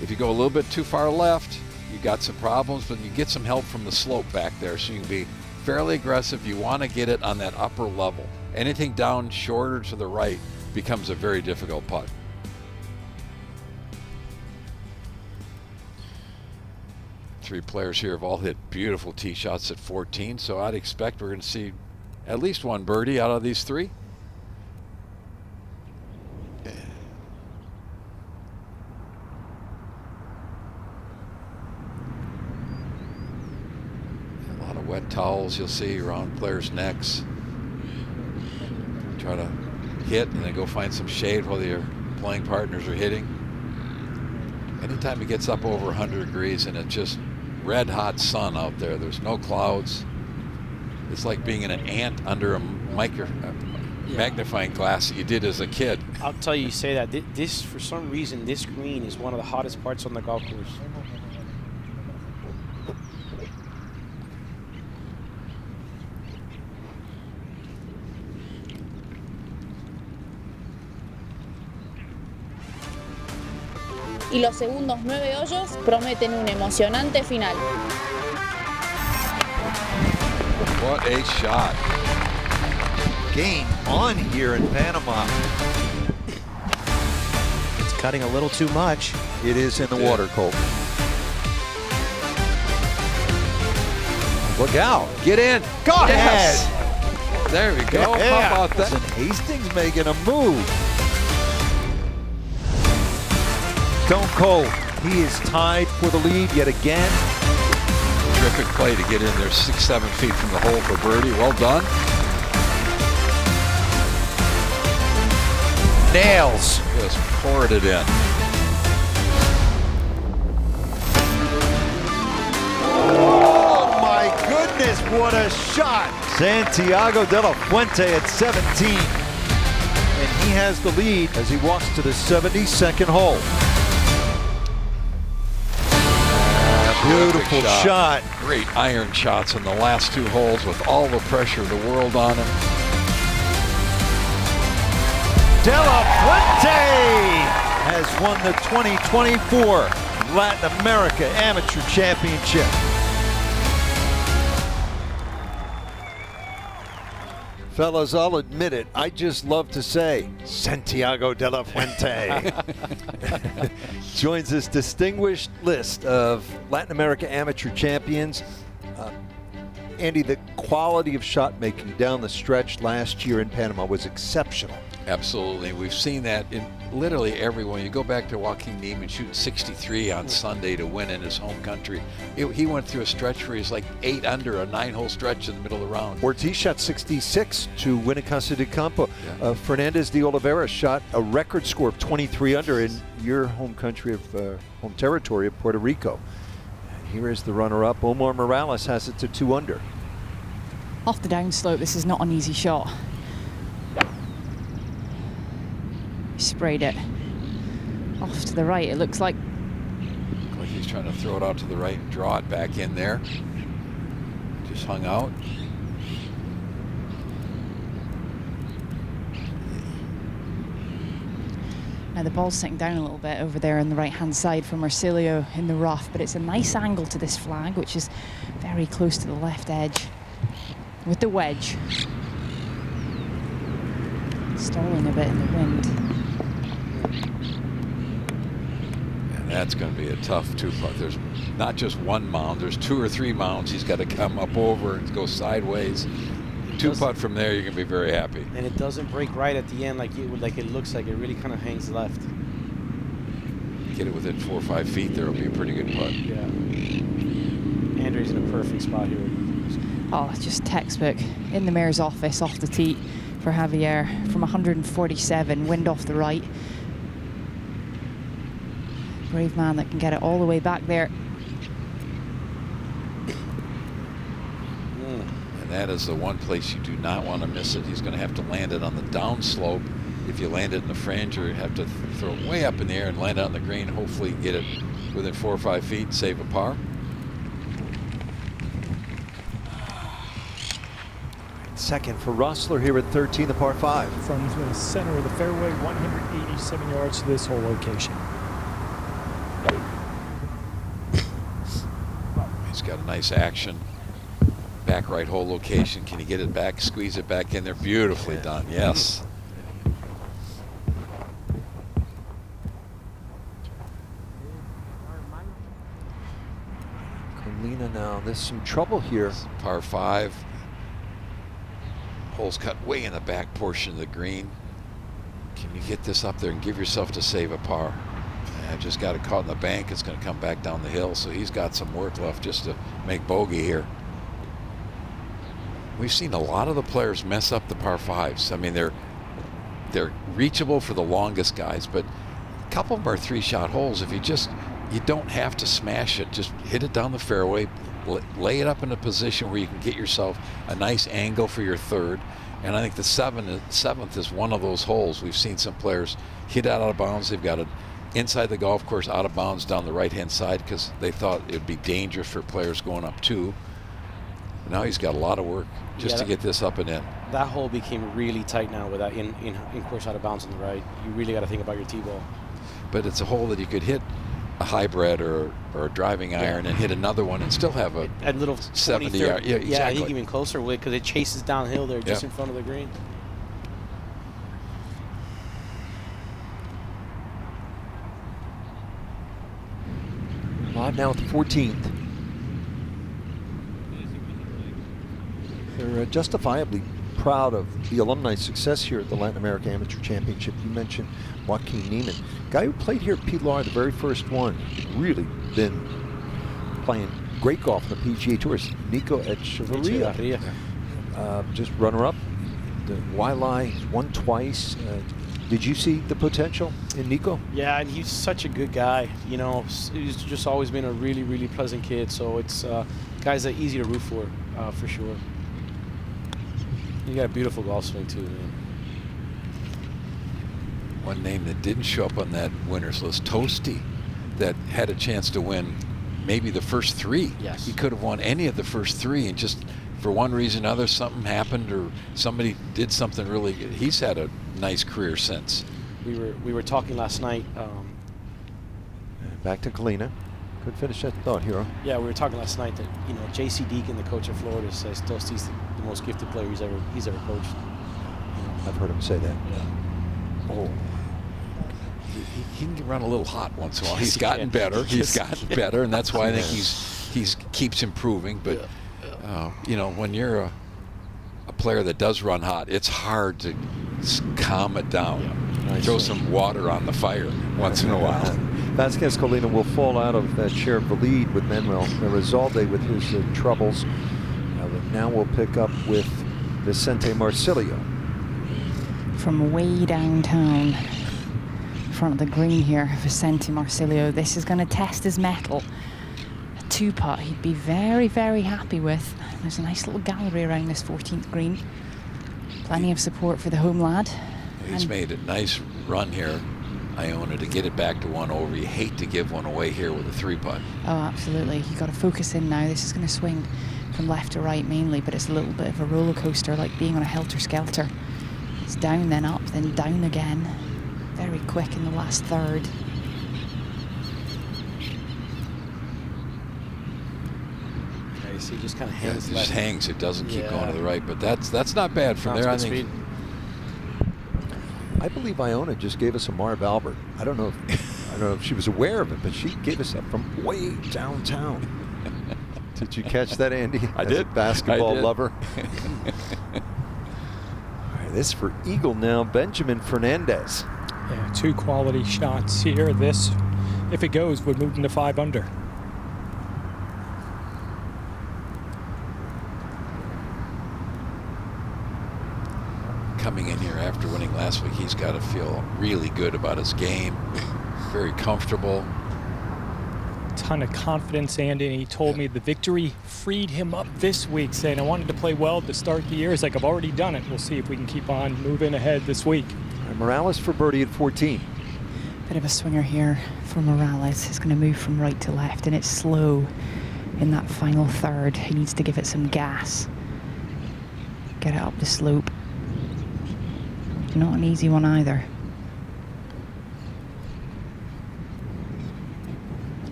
if you go a little bit too far left, you got some problems, but you get some help from the slope back there, so you can be fairly aggressive. You want to get it on that upper level. Anything down shorter to the right becomes a very difficult putt. Three players here have all hit beautiful tee shots at 14, so I'd expect we're going to see at least one birdie out of these three. A lot of wet towels you'll see around players' necks. Try to hit and then go find some shade while your playing partners are hitting. Anytime it gets up over 100 degrees and it's just red hot sun out there, there's no clouds. It's like being an ant under a magnifying glass that you did as a kid. I'll tell you, you say that. This, for some reason, this green is one of the hottest parts on the golf course. Y los segundos 9 hoyos prometen un emocionante final. What a shot. Game on here in Panama. It's cutting a little too much. It is in the water, Colt. Look out. Get in. Go Yes. ahead. There we go. Yeah. How about that? And Hastings making a move. Stone Cold. He is tied for the lead yet again. Terrific play to get in there 6-7 feet from the hole for birdie. Well done. Nails. Just poured it in. Oh my goodness, what a shot. Santiago de la Fuente at 17. And he has the lead as he walks to the 72nd hole. Beautiful shot. Great iron shots in the last 2 holes with all the pressure of the world on him. De La Fuente has won the 2024 Latin America Amateur Championship. Fellas, I'll admit it, I just love to say, Santiago de la Fuente joins this distinguished list of Latin America Amateur Champions. Andy, the quality of shot making down the stretch last year in Panama was exceptional. Absolutely. We've seen that in literally everyone. You go back to Joaquin Niemann shooting 63 on Sunday to win in his home country. He went through a stretch where he's like 8 under, a 9-hole stretch in the middle of the round. Ortiz shot 66 to win at Casa de Campo. Fernandez de Oliveira shot a record score of 23 under in your home country of home territory of Puerto Rico. Here is the runner-up. Omar Morales has it to 2 under. Off the downslope, this is not an easy shot. He sprayed it off to the right, it looks like. Like he's trying to throw it out to the right and draw it back in there. Just hung out. Now the ball's sitting down a little bit over there on the right-hand side from Marcilio in the rough, but it's a nice angle to this flag, which is very close to the left edge. With the wedge. Stalling a bit in the wind. And that's going to be a tough 2-putt. There's not just one mound, there's 2 or 3 mounds he's got to come up over and go sideways. 2-putt from there, you're going to be very happy. And it doesn't break right at the end like it looks like. It really kind of hangs left. Get it within 4 or 5 feet, there will be a pretty good putt. Yeah. Andre's in a perfect spot here. Oh, just textbook. In the mayor's office, off the tee for Javier from 147, wind off the right. Brave man that can get it all the way back there. And that is the one place you do not want to miss it. He's going to have to land it on the downslope. If you land it in the fringe, or you have to throw it way up in the air and land it on the green, hopefully get it within 4 or 5 feet and save a par. Second for Rossler here at 13, the par 5. From the center of the fairway, 187 yards to this whole location. He's got a nice action. Back right hole location. Can he get it back, squeeze it back in there? Beautifully done, yes. Colina now, there's some trouble here. Par 5. Hole's cut way in the back portion of the green. Can you get this up there and give yourself to save a par? I just got it caught in the bank. It's going to come back down the hill, so he's got some work left just to make bogey here. We've seen a lot of the players mess up the par 5s. I mean, they're reachable for the longest guys, but a couple of them are 3-shot holes. If you don't have to smash it, just hit it down the fairway, lay it up in a position where you can get yourself a nice angle for your 3rd. And I think the 7th is one of those holes. We've seen some players hit out of bounds. They've got it inside the golf course, out of bounds down the right-hand side because they thought it would be dangerous for players going up 2. Now he's got a lot of work just to get this up and in. That hole became really tight now with that in course out of bounds on the right. You really got to think about your tee ball. But it's a hole that you could hit a hybrid or a driving iron and hit another one and still have a little 70 yard. Yeah, exactly. I think even closer with because it chases downhill there just in front of the green. Live now at the 14th. They're justifiably proud of the alumni success here at the Latin America Amateur Championship. You mentioned Joaquin Niemann, guy who played here at Pilar, the very first one, really been playing great golf on the PGA Tour. Nico Echeverria, just runner-up. The Wailea, he's won twice. Did you see the potential in Nico? Yeah, and he's such a good guy. You know, he's just always been a really, really pleasant kid. So it's guys that are easy to root for sure. You got a beautiful golf swing too, man. One name that didn't show up on that winners list, Toasty, that had a chance to win maybe the first 3. Yes. He could have won any of the first 3 and just for one reason or another something happened or somebody did something really good. He's had a nice career since. we were talking last night. Back to Kalina. Could finish that thought, Hero. Yeah, we were talking last night that J.C. Deacon, the coach of Florida, says still he's the most gifted player he's ever coached. I've heard him say that. Yeah. Oh. He can run a little hot once in a while. He's gotten better. He's gotten better, and that's why I think he keeps improving. But when you're a player that does run hot, it's hard to calm it down. Yeah. Throw some water on the fire once in a while. Vasquez Colina will fall out of that share of the lead with Manuel Elizalde with his troubles. Now we'll pick up with Vicente Marcilio. From way downtown, front of the green here, Vicente Marcilio. This is going to test his mettle. A 2-putt he'd be very, very happy with. There's a nice little gallery around this 14th green. Plenty of support for the home lad. He's made a nice run here, Iona, to get it back to 1 over. You hate to give one away here with a 3-putt. Oh, absolutely. You've got to focus in now. This is going to swing from left to right mainly, but it's a little bit of a roller coaster, like being on a helter-skelter. It's down, then up, then down again. Very quick in the last third. Okay, so he just kind of hangs. It just hangs. It doesn't keep going to the right, but that's not bad from there. I think. Speed. I believe Iona just gave us a Marv Albert. I don't know if she was aware of it, but she gave us that from way downtown. Did you catch that, Andy? I As did. A basketball I did. lover. All right, this for Eagle now, Benjamin Fernandez. Yeah, 2 quality shots here. This, if it goes, would move into 5 under. Coming in here after winning last week, he's got to feel really good about his game. Very comfortable. Ton of confidence, Andy, and he told me the victory freed him up this week, saying I wanted to play well to start the year. He's like, I've already done it. We'll see if we can keep on moving ahead this week. Morales for birdie at 14. Bit of a swinger here for Morales. It's going to move from right to left, and it's slow in that final third. He needs to give it some gas. Get it up the slope. Not an easy one either.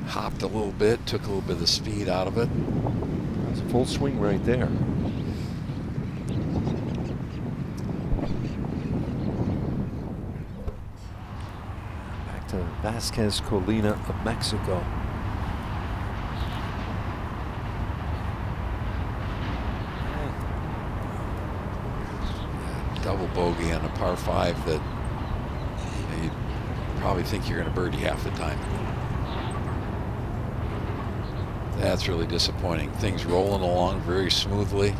Hopped a little bit, took a little bit of the speed out of it. That's a full swing right there. Back to Vasquez Colina of Mexico. Double bogey on a par 5 that you probably think you're going to birdie half the time. That's really disappointing. Things rolling along very smoothly.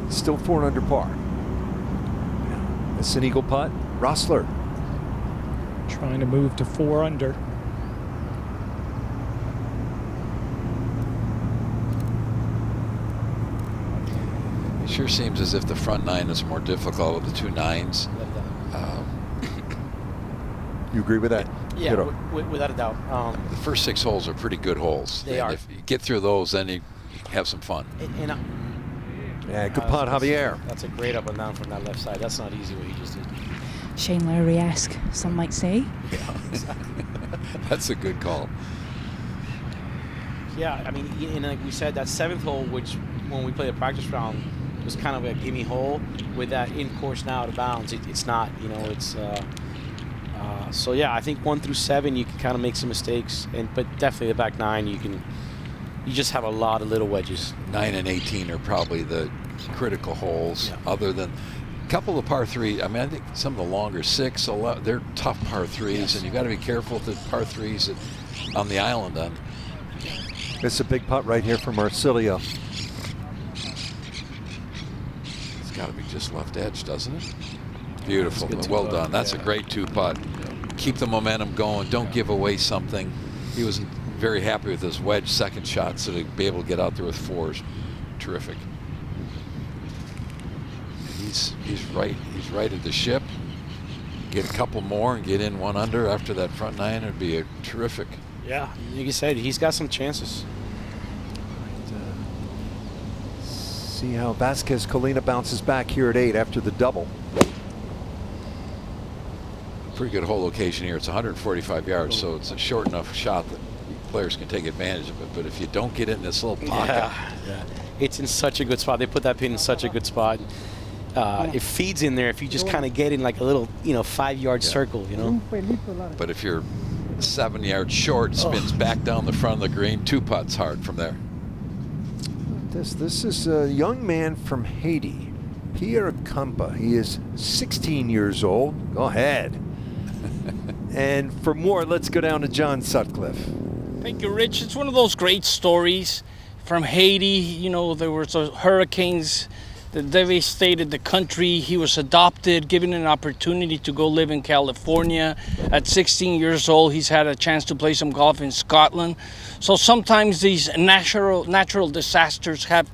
Still 4 under par. It's an eagle putt. Rossler. Trying to move to 4 under. It sure seems as if the front 9 is more difficult with the 2 9s. You agree with that? Yeah, without a doubt. The first 6 holes are pretty good holes. They are. If you get through those, then you have some fun. Yeah, good putt, Javier. That's a great up and down from that left side. That's not easy what he just did. Shane Lowry-esque, some might say. Yeah, that's a good call. Yeah, I mean, and like we said, that 7th hole, which when we played a practice round, was kind of a gimme hole. With that in course now out of bounds, it's not. It's. So yeah, I think 1 through 7 you can kind of make some mistakes, but definitely the back 9 you just have a lot of little wedges. 9 and 18 are probably the critical holes. Yeah. Other than a couple of par 3, I mean, I think some of the longer 6, they're tough par 3s, yes. And you got to be careful with the par 3s on the island. This is a big putt right here from Marcilio. It's got to be just left edge, doesn't it? Beautiful. Well done. That's a great 2-putt. Keep the momentum going. Don't give away something. He wasn't very happy with his wedge second shot, so to be able to get out there with 4s, terrific. He's right. He's right at the ship. Get a couple more and get in 1 under after that front 9 would be a terrific. Yeah, like you said, he's got some chances. See how Vasquez Colina bounces back here at 8 after the double. Pretty good hole location here. It's 145 yards, so it's a short enough shot that players can take advantage of it. But if you don't get in this little pocket, it's in such a good spot. They put that pin in such a good spot. It feeds in there if you just kind of get in like a little, 5-yard circle, But if you're 7 yards short, spins back down the front of the green, 2 putts hard from there. This is a young man from Haiti, Pierre Campa. He is 16 years old. Go ahead. And for more, let's go down to John Sutcliffe. Thank you, Rich. It's one of those great stories from Haiti. There were hurricanes that devastated the country. He was adopted, given an opportunity to go live in California. At 16 years old, he's had a chance to play some golf in Scotland. So sometimes these natural disasters have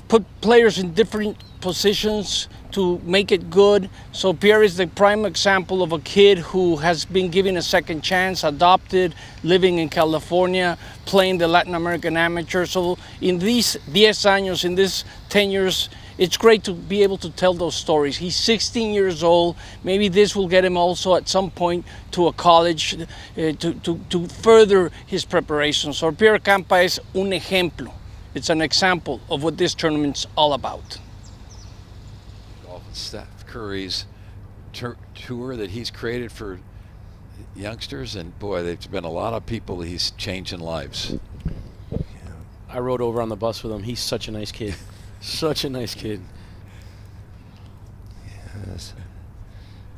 put players in different positions to make it good. So Pierre is the prime example of a kid who has been given a second chance, adopted, living in California, playing the Latin American Amateur. So in these 10 años, in these 10 years, it's great to be able to tell those stories. He's 16 years old. Maybe this will get him also at some point to a college to further his preparation. So Pierre Campa es un ejemplo. It's an example of what this tournament's all about. Steph Curry's tour that he's created for youngsters, and boy, there's been a lot of people that he's changing lives. I rode over on the bus with him. He's such a nice kid. Such a nice kid. Yes.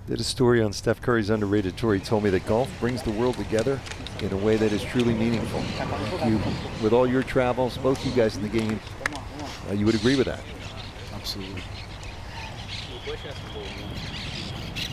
Did a story on Steph Curry's underrated tour. He told me that golf brings the world together in a way that is truly meaningful. With all your travels, both you guys in the game, you would agree with that? Absolutely.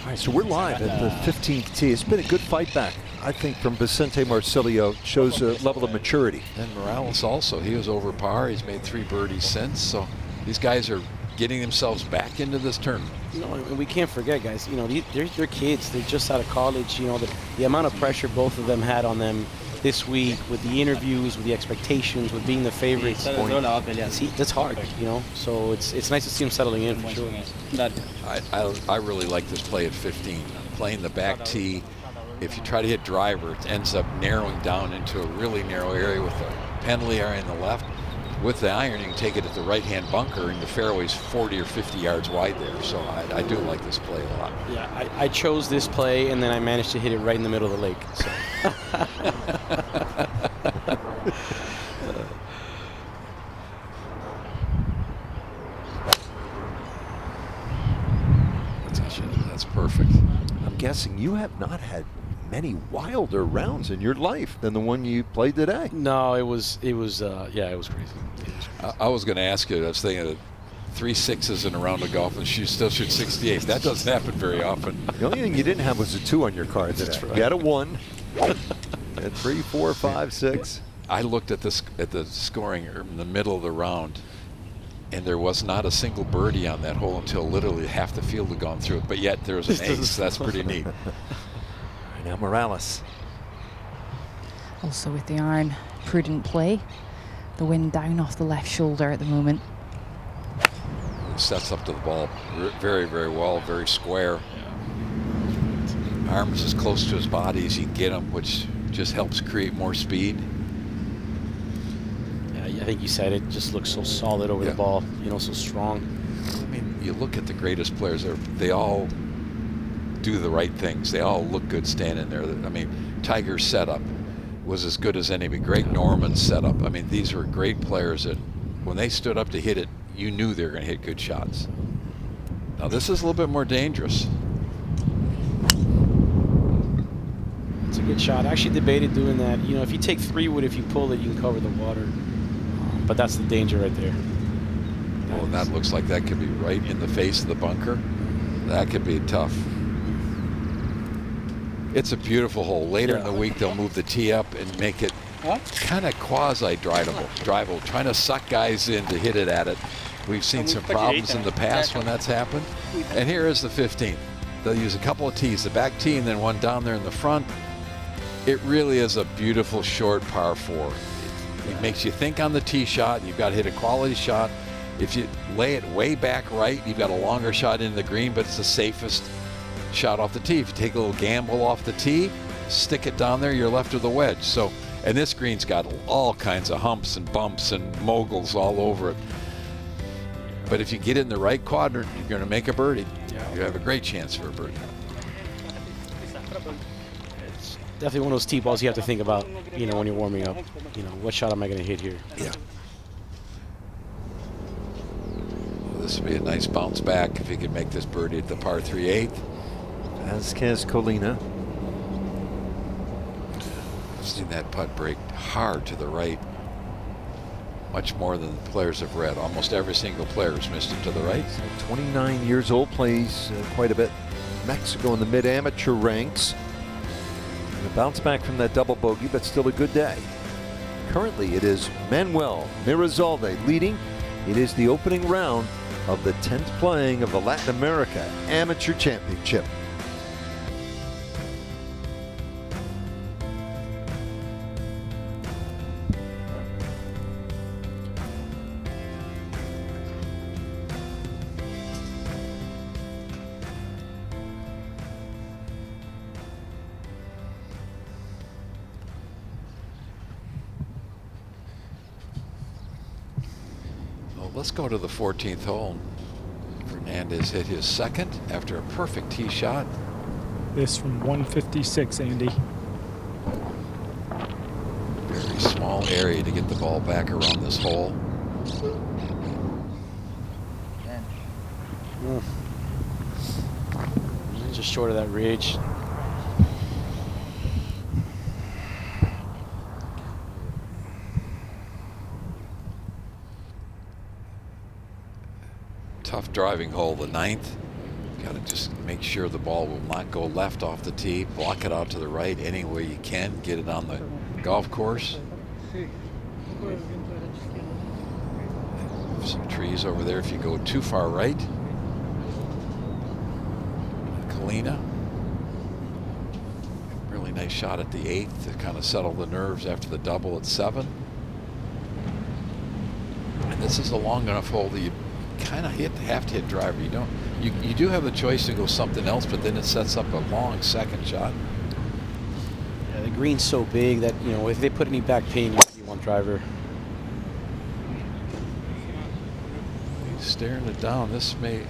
All right, so we're live at the 15th tee. It's been a good fight back, I think, from Vicente Marcilio. Shows a level of maturity. And Morales also. He was over par. He's made 3 birdies since. So these guys are getting themselves back into this tournament. And we can't forget, guys, they're kids. They're just out of college. The amount of pressure both of them had on them this week with the interviews, with the expectations, with being the favorites. That's hard, So it's nice to see them settling in for sure. I really like this play at 15. Playing the back tee. If you try to hit driver, it ends up narrowing down into a really narrow area with the penalty area on the left. With the iron, you can take it at the right-hand bunker, and the fairway's 40 or 50 yards wide there. So I do like this play a lot. Yeah, I chose this play, and then I managed to hit it right in the middle of the lake. So. That's perfect. I'm guessing you have not had many wilder rounds in your life than the one you played today. No, it was crazy. I was going to ask you, I was thinking of 3 6s in a round of golf and you still shoot 68. That doesn't happen very often. The only thing you didn't have was a 2 on your card today. That's right. You had a 1, and 3, 4, 5, 6. I looked at the scoring in the middle of the round, and there was not a single birdie on that hole until literally half the field had gone through it. But yet there was an ace. That's pretty neat. Now Morales. Also with the iron, prudent play. The wind down off the left shoulder at the moment. Sets up to the ball very, very well, very square. Arms as close to his body as you can get him, which just helps create more speed. Yeah, I think you said it. Just looks so solid over the ball, so strong. I mean, you look at the greatest players, they all do the right things. They all look good standing there. I mean, Tiger's setup was as good as any, but Greg Norman's setup. I mean, these were great players that when they stood up to hit it, you knew they were going to hit good shots. Now this is a little bit more dangerous. It's a good shot. I actually debated doing that. If you take 3-wood, if you pull it, you can cover the water. But that's the danger right there. Oh, and that looks like that could be right in the face of the bunker. That could be tough. It's a beautiful hole. Later in the week, they'll move the tee up and make it kind of quasi-drivable, trying to suck guys in to hit it at it. We've seen some problems in the past when that's happened. And here is the 15th. They'll use a couple of tees, the back tee and then one down there in the front. It really is a beautiful short par 4. It makes you think on the tee shot. You've got to hit a quality shot. If you lay it way back right, you've got a longer shot into the green, but it's the safest shot off the tee. If you take a little gamble off the tee, stick it down there, you're left with a wedge. So, and this green's got all kinds of humps and bumps and moguls all over it. But if you get in the right quadrant, you're going to make a birdie. You have a great chance for a birdie. It's definitely one of those tee balls you have to think about, you know, when you're warming up. You know, what shot am I going to hit here? Yeah. Well, this would be a nice bounce back if he could make this birdie at the par 3/8. Vázquez Colina. I've seen that putt break hard to the right, much more than the players have read. Almost every single player has missed it to the right. 29 years old, plays quite a bit Mexico in the mid-amateur ranks. And a bounce back from that double bogey, but still a good day. Currently, it is Manuel Mirazalde leading. It is the opening round of the 10th playing of the Latin America Amateur Championship. Let's go to the 14th hole. Fernandez hit his second after a perfect tee shot. This from 156, Andy. Very small area to get the ball back around this hole. Just short of that ridge. Tough driving hole, the 9th. Got to just make sure the ball will not go left off the tee. Block it out to the right any way you can. Get it on the golf course. Some trees over there if you go too far right. Colina. Really nice shot at the 8th to kind of settle the nerves after the double at 7. And this is a long enough hole that you kind of have to hit driver. You do have the choice to go something else, but then it sets up a long second shot. Yeah, the green's so big that, you know, if they put any back pin, you want driver. He's staring it down. This may.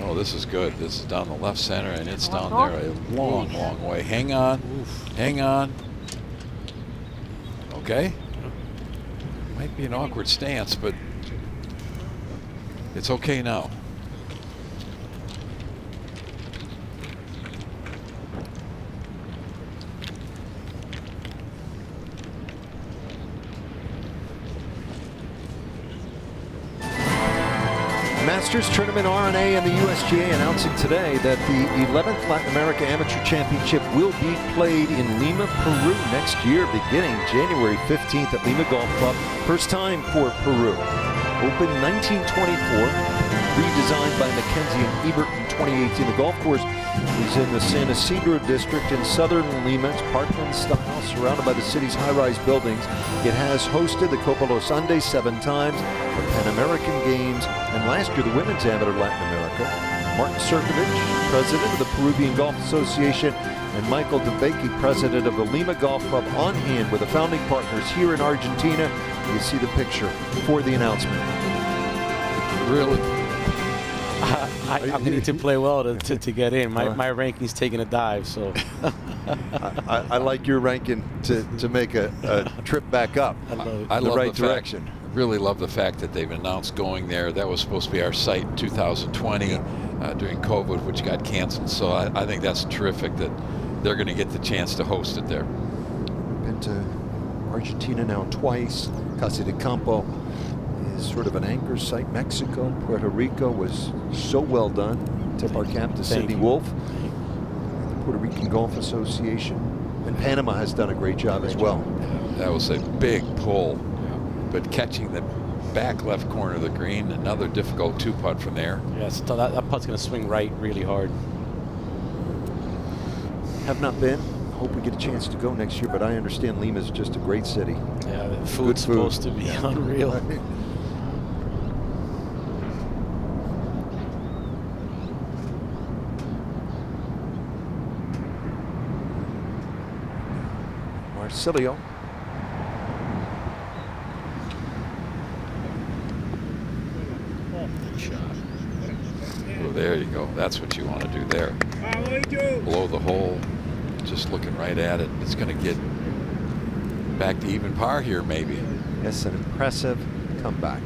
Oh, this is good. This is down the left center, and it's down there a long, long way. Hang on. Hang on. Okay. Might be an awkward stance, but it's okay now. Masters Tournament RNA and the USGA announcing today that the 11th Latin America Amateur Championship will be played in Lima, Peru next year, beginning January 15th at Lima Golf Club. First time for Peru. Opened 1924, redesigned by Mackenzie and Ebert in 2018. The golf course is in the San Isidro district in southern Lima. It's parkland style, surrounded by the city's high-rise buildings. It has hosted the Copa Los Andes 7 times, the Pan American Games, and last year the Women's Amateur Latin America. Martin Sirkovich, president of the Peruvian Golf Association, and Michael DeBakey, president of the Lima Golf Club, on hand with the founding partners here in Argentina. You see the picture for the announcement. Really? I need to play well to get in. My ranking's taking a dive, so. I like your ranking to make a trip back up. I love the right the direction. Fact, really love the fact that they've announced going there. That was supposed to be our site in 2020 during COVID, which got canceled. So I think that's terrific that they're going to get the chance to host it there. Been to Argentina now twice. Casa de Campo is sort of an anchor site. Mexico, Puerto Rico was so well done. Tip our cap to Sidney Wolf, the Puerto Rican Golf Association. And Panama has done a great job as well. That was a big pull, but catching the back left corner of the green, another difficult 2-putt from there. Yes, that putt's going to swing right really hard. Have not been. Hope we get a chance to go next year, but I understand Lima's just a great city. Yeah, the food's supposed to be unreal. Arcilio. Oh, there you go. That's what you want to do there. Below the hole, just looking right at it. It's going to get back to even par here, maybe. Yes, an impressive comeback.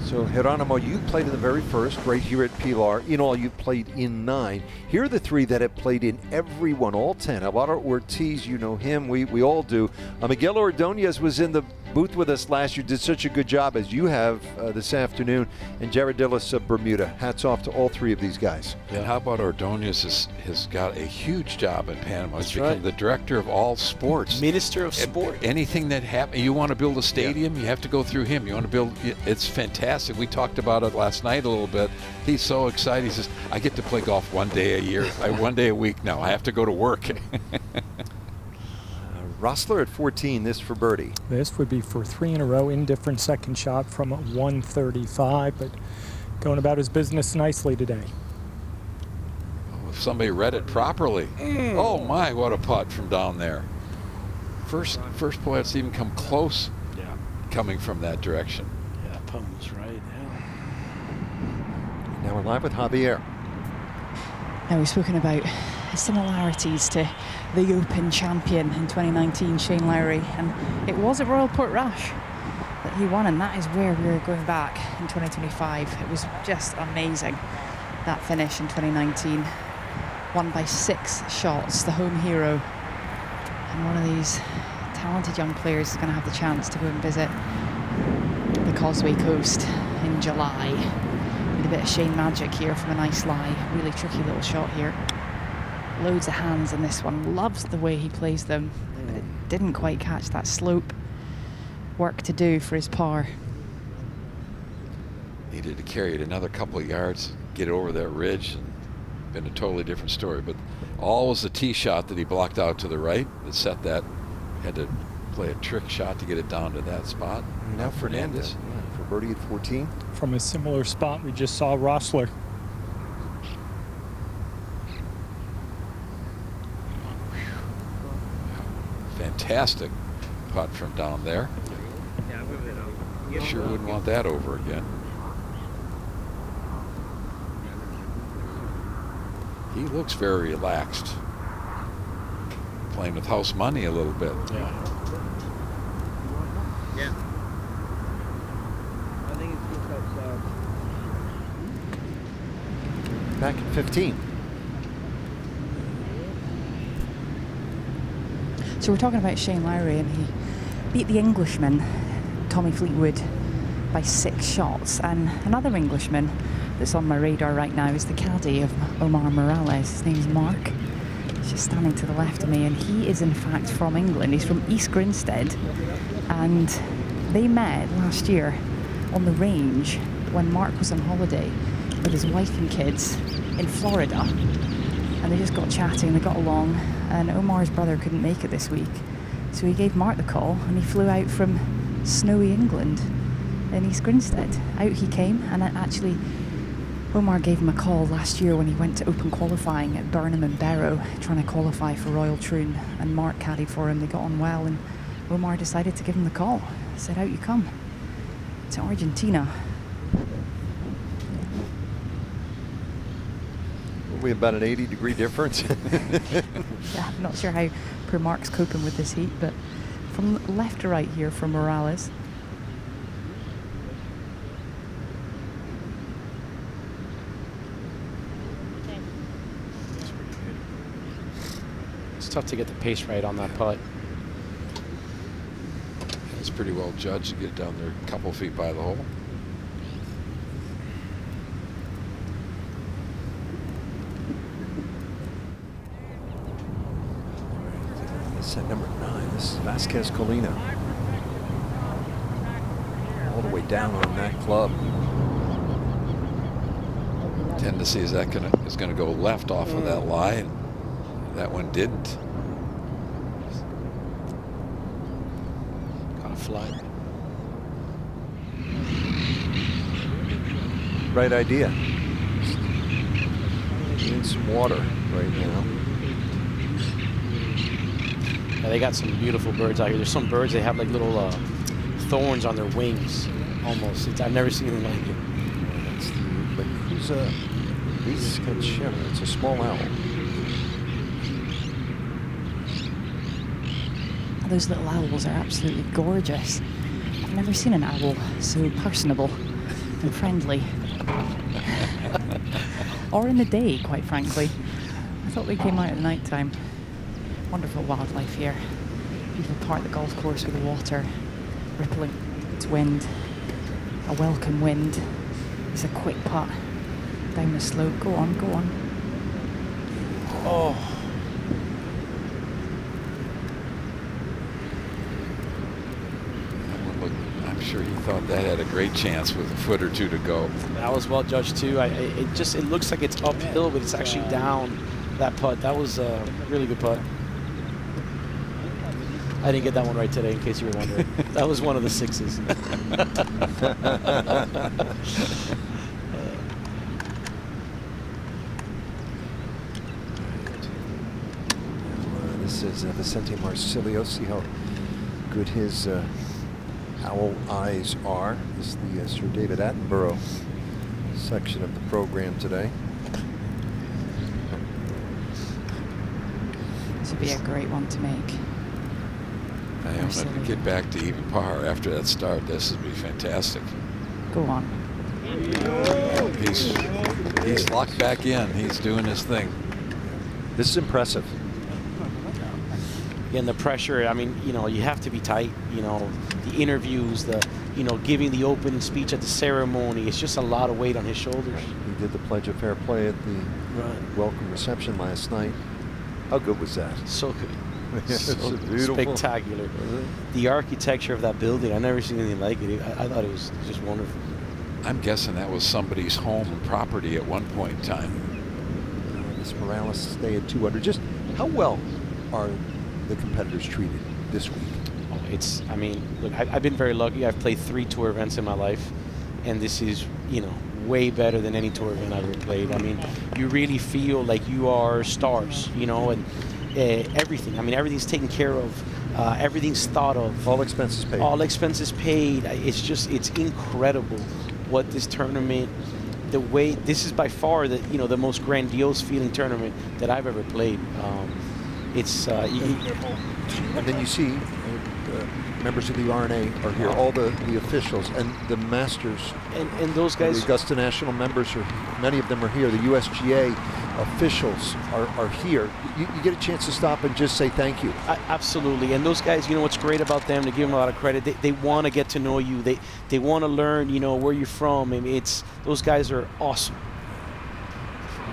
So, Geronimo, you played in the very first right here at Pilar. In all, you played in 9. Here are the 3 that have played in every one, all 10. Alvaro Ortiz, you know him. We all do. Miguel Ordonez was in the booth with us last year, did such a good job as you have this afternoon. And Jared Dillis of Bermuda. Hats off to all 3 of these guys. And how about Ordonez has got a huge job in Panama. He's become right. the director of all sports. Minister of Sport. Anything that happens, you want to build a stadium, you have to go through him. You want to build, it's fantastic. We talked about it last night a little bit. He's so excited. He says, I get to play golf one day a year, one day a week now. I have to go to work. Rossler at 14, this for birdie. This would be for 3 in a row, indifferent second shot from a 135, but going about his business nicely today. Oh, if somebody read it properly. Oh my, what a putt from down there. First play that's even come close. Yeah. Coming from that direction. Yeah, putt was right. Yeah. Now we're live with Javier. Now we've spoken about similarities to the Open champion in 2019, Shane Lowry, and it was at Royal Portrush that he won, and that is where we were going back in 2025. It was just amazing, that finish in 2019. Won by 6 shots, the home hero, and one of these talented young players is going to have the chance to go and visit the Causeway Coast in July. With a bit of Shane magic here from a nice lie. Really tricky little shot here. Loads of hands in this one. Loves the way he plays them, but it didn't quite catch that slope. Work to do for his par. Needed to carry it another couple of yards, get over that ridge, and been a totally different story. But all was the tee shot that he blocked out to the right that set that. Had to play a trick shot to get it down to that spot. Now Fernandez for birdie at 14. From a similar spot, we just saw Rossler. Fantastic putt from down there. Sure wouldn't want that over again. He looks very relaxed. Playing with house money a little bit. Yeah. Yeah. I think it's good touch. Back at 15. So we're talking about Shane Lowry, and he beat the Englishman, Tommy Fleetwood, by 6 shots. And another Englishman that's on my radar right now is the caddy of Omar Morales. His name's Mark. He's just standing to the left of me, and he is in fact from England. He's from East Grinstead, and they met last year on the range when Mark was on holiday with his wife and kids in Florida. And they just got chatting, they got along, and Omar's brother couldn't make it this week. So he gave Mark the call, and he flew out from snowy England in East Grinstead. Out he came, and actually Omar gave him a call last year when he went to open qualifying at Burnham and Barrow, trying to qualify for Royal Troon, and Mark caddied for him. They got on well, and Omar decided to give him the call. Said, out you come to Argentina. We about an 80-degree difference. Yeah, I'm not sure how poor Mark's coping with this heat, but from left to right here for Morales. It's tough to get the pace right on that putt. It's pretty well judged to get it down there a couple feet by the hole. Set number 9. This is Vasquez Colina. All the way down on that club. Tendency is that is gonna go left off of that lie, and that one didn't. Kind of flat. Right idea. In some water right now. Yeah, they got some beautiful birds out here. There's some birds, they have like little thorns on their wings, almost. I've never seen anything like it. That's the Lacusa viscachera. It's a small owl. Those little owls are absolutely gorgeous. I've never seen an owl so personable and friendly. Or in the day, quite frankly. I thought they came out at night time. Wonderful wildlife here. Beautiful part of the golf course with the water rippling. It's wind, a welcome wind. It's a quick putt down the slope. Go on, go on. Oh. I'm sure he thought that had a great chance with a foot or two to go. That was well judged too. It looks like it's uphill, but it's actually down that putt. That was a really good putt. I didn't get that one right today, in case you were wondering. That was one of the sixes. This is Vicente Marcilio. See how good his owl eyes are. This is the Sir David Attenborough section of the program today. This would be a great one to make. I am going to get back to even par after that start. This would be fantastic. Go on. He's locked back in. He's doing his thing. This is impressive. And the pressure, I mean, you know, you have to be tight. You know, the interviews, giving the opening speech at the ceremony. It's just a lot of weight on his shoulders. He did the Pledge of Fair Play at the welcome reception last night. How good was that? So good. So beautiful. Spectacular. The architecture of that building, I've never seen anything like it. I thought it was just wonderful. I'm guessing that was somebody's home and property at one point in time. This Morales stay at 200. Just how well are the competitors treated this week? Oh, I mean, look, I've been very lucky. I've played 3 tour events in my life, and this is, way better than any tour event I've ever played. I mean, you really feel like you are stars, and everything. I mean, everything's taken care of. Everything's thought of. All expenses paid. All expenses paid. It's incredible what this tournament, this is by far the most grandiose feeling tournament that I've ever played. And then you see members of the RNA are here, all the officials and the masters. And those guys. The Augusta National members, many of them are here. The USGA officials are here. You get a chance to stop and just say thank you. Absolutely. And those guys, what's great about them, to give them a lot of credit, they want to get to know you. They want to learn, where you're from. I mean, those guys are awesome.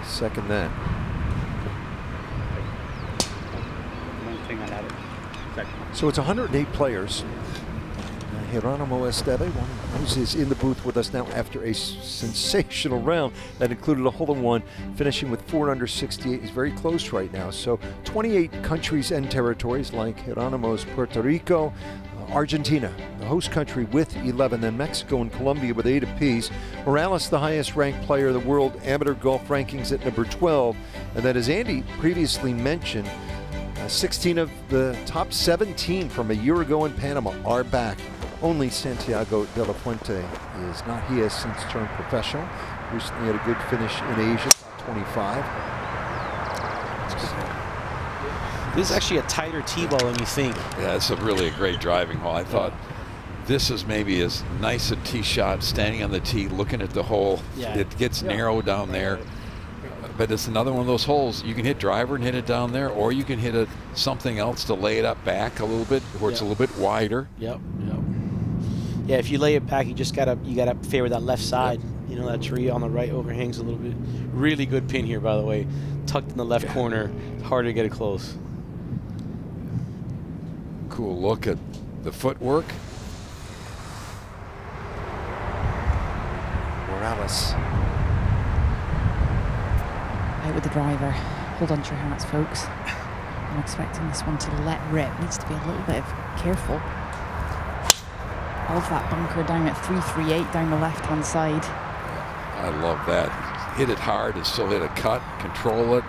Second that. So it's 108 players. Geronimo Esteve, one who's in the booth with us now after a sensational round that included a hole-in-one, finishing with 4 under 68. He's very close right now. So 28 countries and territories like Geronimo's Puerto Rico, Argentina, the host country with 11, then Mexico and Colombia with 8 apiece. Morales, the highest ranked player in the world amateur golf rankings at number 12. And then, as Andy previously mentioned, 16 of the top 17 from a year ago in Panama are back. Only Santiago de la Fuente is not. He has since turned professional. Recently had a good finish in Asia, 25. This is actually a tighter tee ball than you think. Yeah, it's really a great driving hole. I thought this is maybe as nice a tee shot, standing on the tee, looking at the hole. Yeah. It gets narrow down there. But it's another one of those holes. You can hit driver and hit it down there, or you can hit something else to lay it up back a little bit, where it's a little bit wider. Yep. Yeah, if you lay it back, you gotta favor that left side. Yep. That tree on the right overhangs a little bit. Really good pin here, by the way. Tucked in the left corner. Hard to get it close. Cool look at the footwork. Morales. Out with the driver. Hold on to your hats, folks. I'm expecting this one to let rip. Needs to be a little bit careful of that bunker down at 338 down the left-hand side. I love that. Hit it hard and still hit a cut. Control it.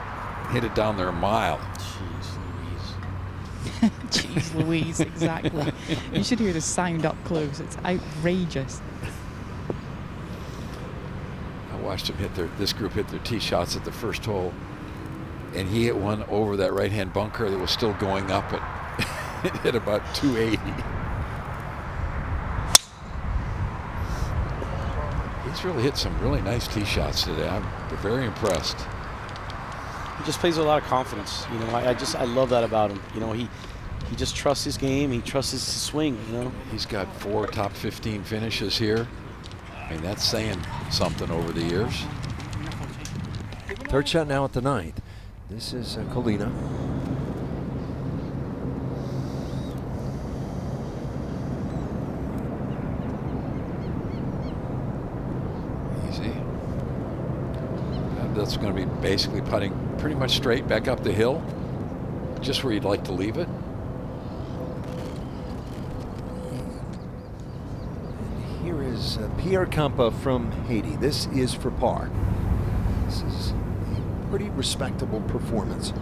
Hit it down there a mile. Jeez Jeez Louise, exactly. You should hear the sound up close. It's outrageous. I watched him this group hit their tee shots at the first hole, and he hit one over that right-hand bunker that was still going up. It hit about 280. He's really hit some really nice tee shots today. I'm very impressed. He just plays with a lot of confidence. You know, I love that about him. You know, he just trusts his game. He trusts his swing. You know, he's got 4 top 15 finishes here. I mean, that's saying something over the years. Third shot now at the 9th. This is Colina. Easy. And that's going to be basically putting pretty much straight back up the hill, just where you'd like to leave it. Here is Pierre Campa from Haiti. This is for par. This is a pretty respectable performance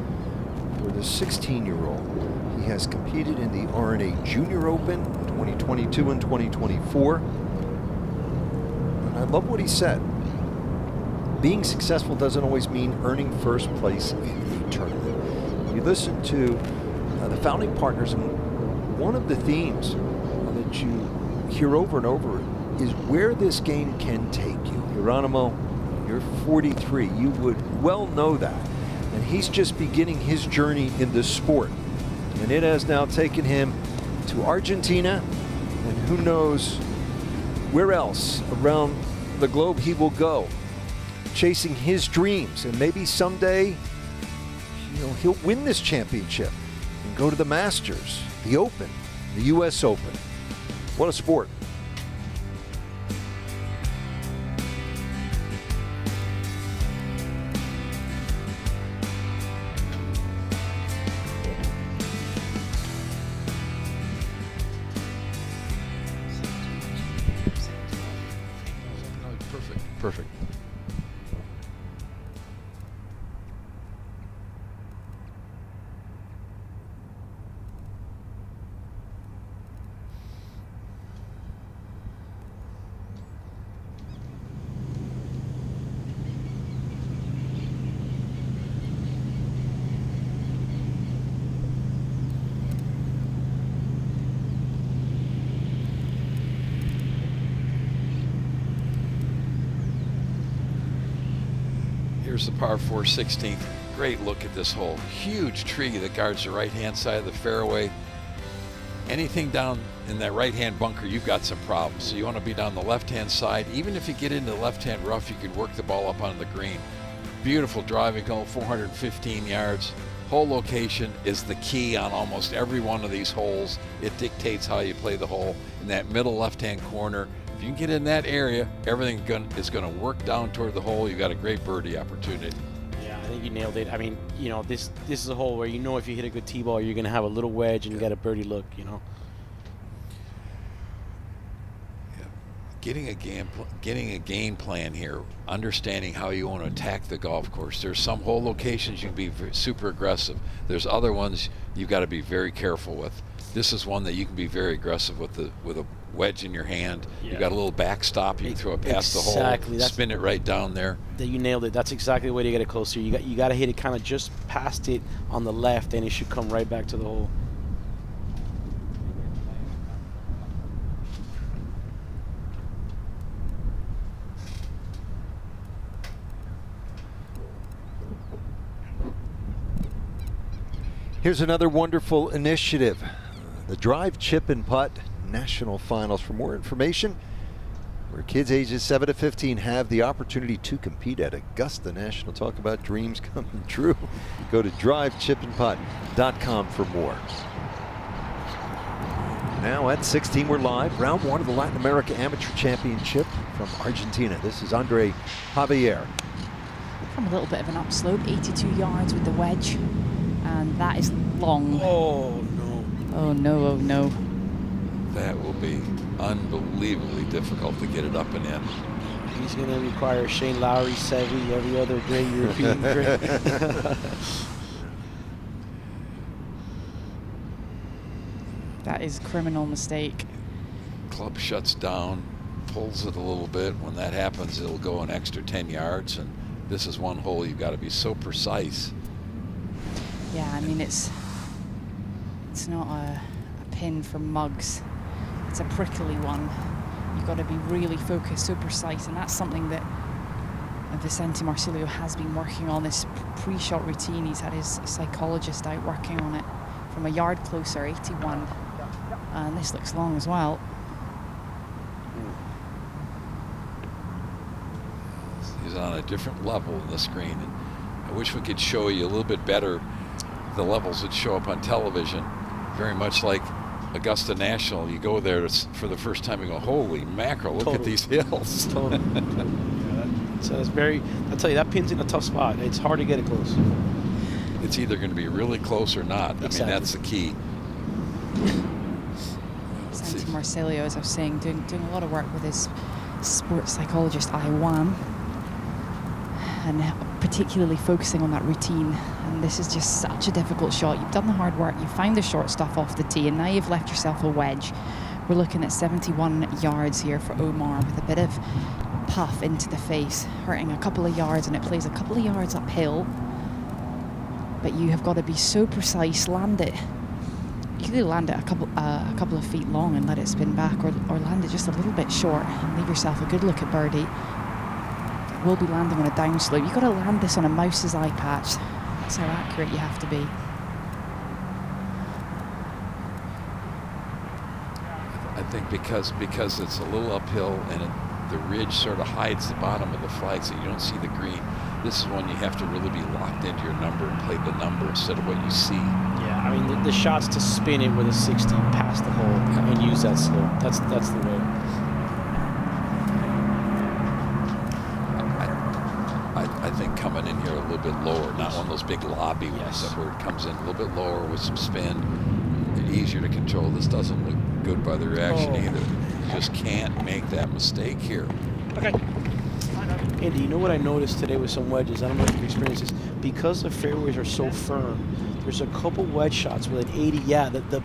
for the 16-year-old. He has competed in the RNA Junior Open 2022 and 2024. And I love what he said. Being successful doesn't always mean earning first place in a tournament. You listen to the founding partners, and one of the themes that you hear over and over is where this game can take you. Geronimo, you're 43. You would well know that. And he's just beginning his journey in the sport. And it has now taken him to Argentina, and who knows where else around the globe he will go, chasing his dreams. And maybe someday, you know, he'll win this championship and go to the Masters, the Open, the US Open. What a sport. Perfect. Here's the par 4 16th. Great look at this hole. Huge tree that guards the right-hand side of the fairway. Anything down in that right-hand bunker, you've got some problems. So you want to be down the left-hand side. Even if you get into the left-hand rough, you can work the ball up on the green. Beautiful driving hole, 415 yards. Hole location is the key on almost every one of these holes. It dictates how you play the hole. In that middle left-hand corner, if you can get in that area, everything is going to work down toward the hole. You got a great birdie opportunity. Yeah, I think you nailed it. I mean, you know, this is a hole where you know if you hit a good tee ball, you're going to have a little wedge and you got a birdie look, you know. Yeah. Getting a game plan here, understanding how you want to attack the golf course. There's some hole locations you can be super aggressive. There's other ones you've got to be very careful with. This is one that you can be very aggressive with a wedge in your hand. Yeah. You've got a little backstop. You can throw it past the hole, spin it right down there. You nailed it. That's exactly the way to get it closer. You got to hit it kind of just past it on the left, and it should come right back to the hole. Here's another wonderful initiative. The Drive, Chip, and Putt National Finals. For more information, where kids ages 7 to 15 have the opportunity to compete at Augusta National. Talk about dreams coming true. Go to drivechipandputt.com for more. Now at 16, we're live. Round 1 of the Latin America Amateur Championship from Argentina. This is Andre Javier. From a little bit of an upslope, 82 yards with the wedge. And that is long. Oh, no. Oh, no, oh, no. That will be unbelievably difficult to get it up and in. He's going to require Shane Lowry, Seve, every other great European great. That is a criminal mistake. Club shuts down, pulls it a little bit. When that happens, it'll go an extra 10 yards. And this is one hole you've got to be so precise. Yeah, I mean, it's not a pin from Muggs. It's a prickly one. You've got to be really focused, so precise, and that's something that Vicente Marcilio has been working on, this pre-shot routine. He's had his psychologist out working on it from a yard closer, 81. And this looks long as well. He's on a different level in the screen. And I wish we could show you a little bit better the levels that show up on television. Very much like Augusta National. You go there for the first time, you go, holy mackerel, look at these hills. Totally. So that's very, I'll tell you, that pin's in a tough spot. It's hard to get it close. It's either going to be really close or not. Exactly. I mean, that's the key. Vicente Marcilio, as I was saying, doing a lot of work with his sports psychologist, Iwan, and particularly focusing on that routine. And this is just such a difficult shot. You've done the hard work, you've found the short stuff off the tee, and now you've left yourself a wedge. We're looking at 71 yards here for Omar with a bit of puff into the face, hurting a couple of yards, and it plays a couple of yards uphill. But you have got to be so precise, land it. You could land it a couple of feet long and let it spin back, or land it just a little bit short and leave yourself a good look at birdie. It will be landing on a downslope. You've got to land this on a mouse's eye patch. That's how accurate you have to be. I think because it's a little uphill and the ridge sort of hides the bottom of the flag so you don't see the green. This is when you have to really be locked into your number and play the number instead of what you see. Yeah, I mean, the shot's to spin it with a 60 past the hole and use that slope. That's the way. I think coming in here a little bit lower, not one of those big lobby ones where it comes in a little bit lower with some spin, easier to control. This doesn't look good by the reaction either. You just can't make that mistake here. Okay. Andy, you know what I noticed today with some wedges? I don't know if you've experienced this. Because the fairways are so firm, there's a couple wedge shots with an 80. Yeah, the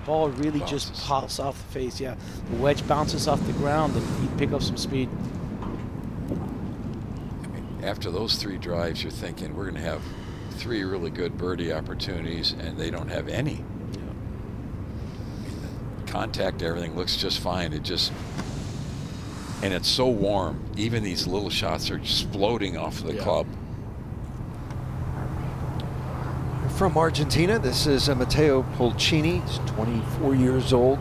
ball really just pops off the face. Yeah, the wedge bounces off the ground and you pick up some speed. After those three drives, you're thinking we're going to have three really good birdie opportunities, and they don't have any. I mean, the contact, everything looks just fine. And it's so warm. Even these little shots are exploding off the club. From Argentina, this is Matteo Pulcini. He's 24 years old.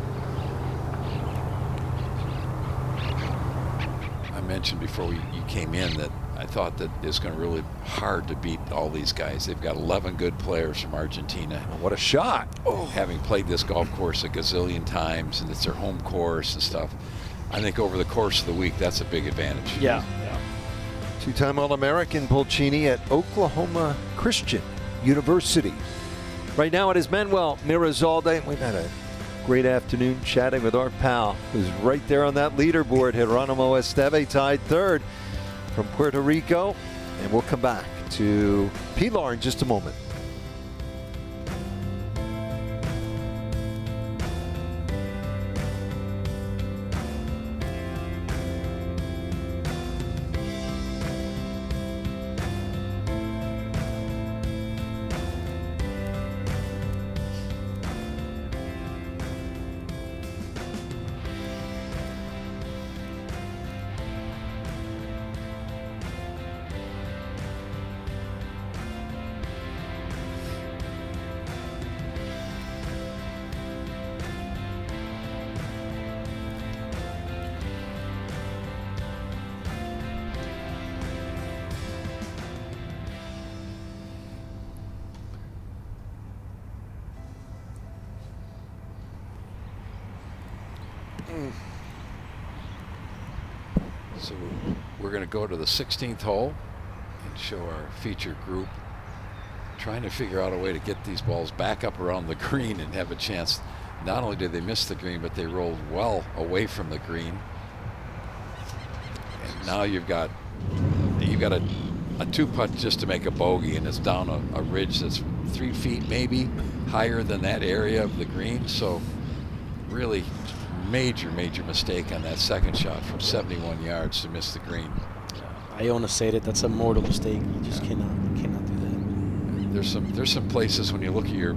I mentioned before you came in that I thought that it's going to be really hard to beat all these guys. They've got 11 good players from Argentina. What a shot. Having played this golf course a gazillion times, and it's their home course and stuff, I think over the course of the week, that's a big advantage. Yeah. Two-time All-American Pulcini at Oklahoma Christian University. Right now it is Manuel Mirazalde. We've had a great afternoon chatting with our pal who's right there on that leaderboard. Geronimo Esteve tied third from Puerto Rico. And we'll come back to Pilar in just a moment. So we're going to go to the 16th hole and show our featured group trying to figure out a way to get these balls back up around the green and have a chance. Not only did they miss the green, but they rolled well away from the green. And now you've got a two-putt just to make a bogey, and it's down a ridge that's 3 feet maybe higher than that area of the green. So really major mistake on that second shot from 71 yards to miss the green. Iona said it. That's a mortal mistake. You just cannot do that. There's some places when you look at your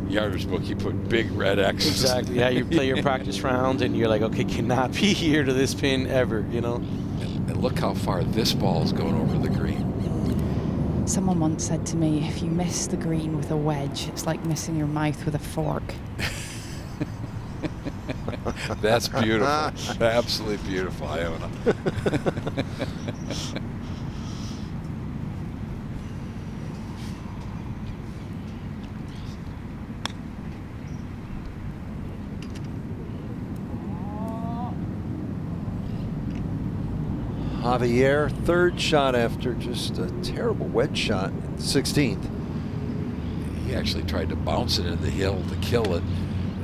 yardage book, you put big red X's. Exactly. Yeah, you play your practice rounds, and you're like, okay, cannot be here to this pin ever, you know. And look how far this ball is going over the green. Someone once said to me, if you miss the green with a wedge, it's like missing your mouth with a fork. That's beautiful. Absolutely beautiful, Iona. Javier, third shot after just a terrible wedge shot, 16th. He actually tried to bounce it into the hill to kill it.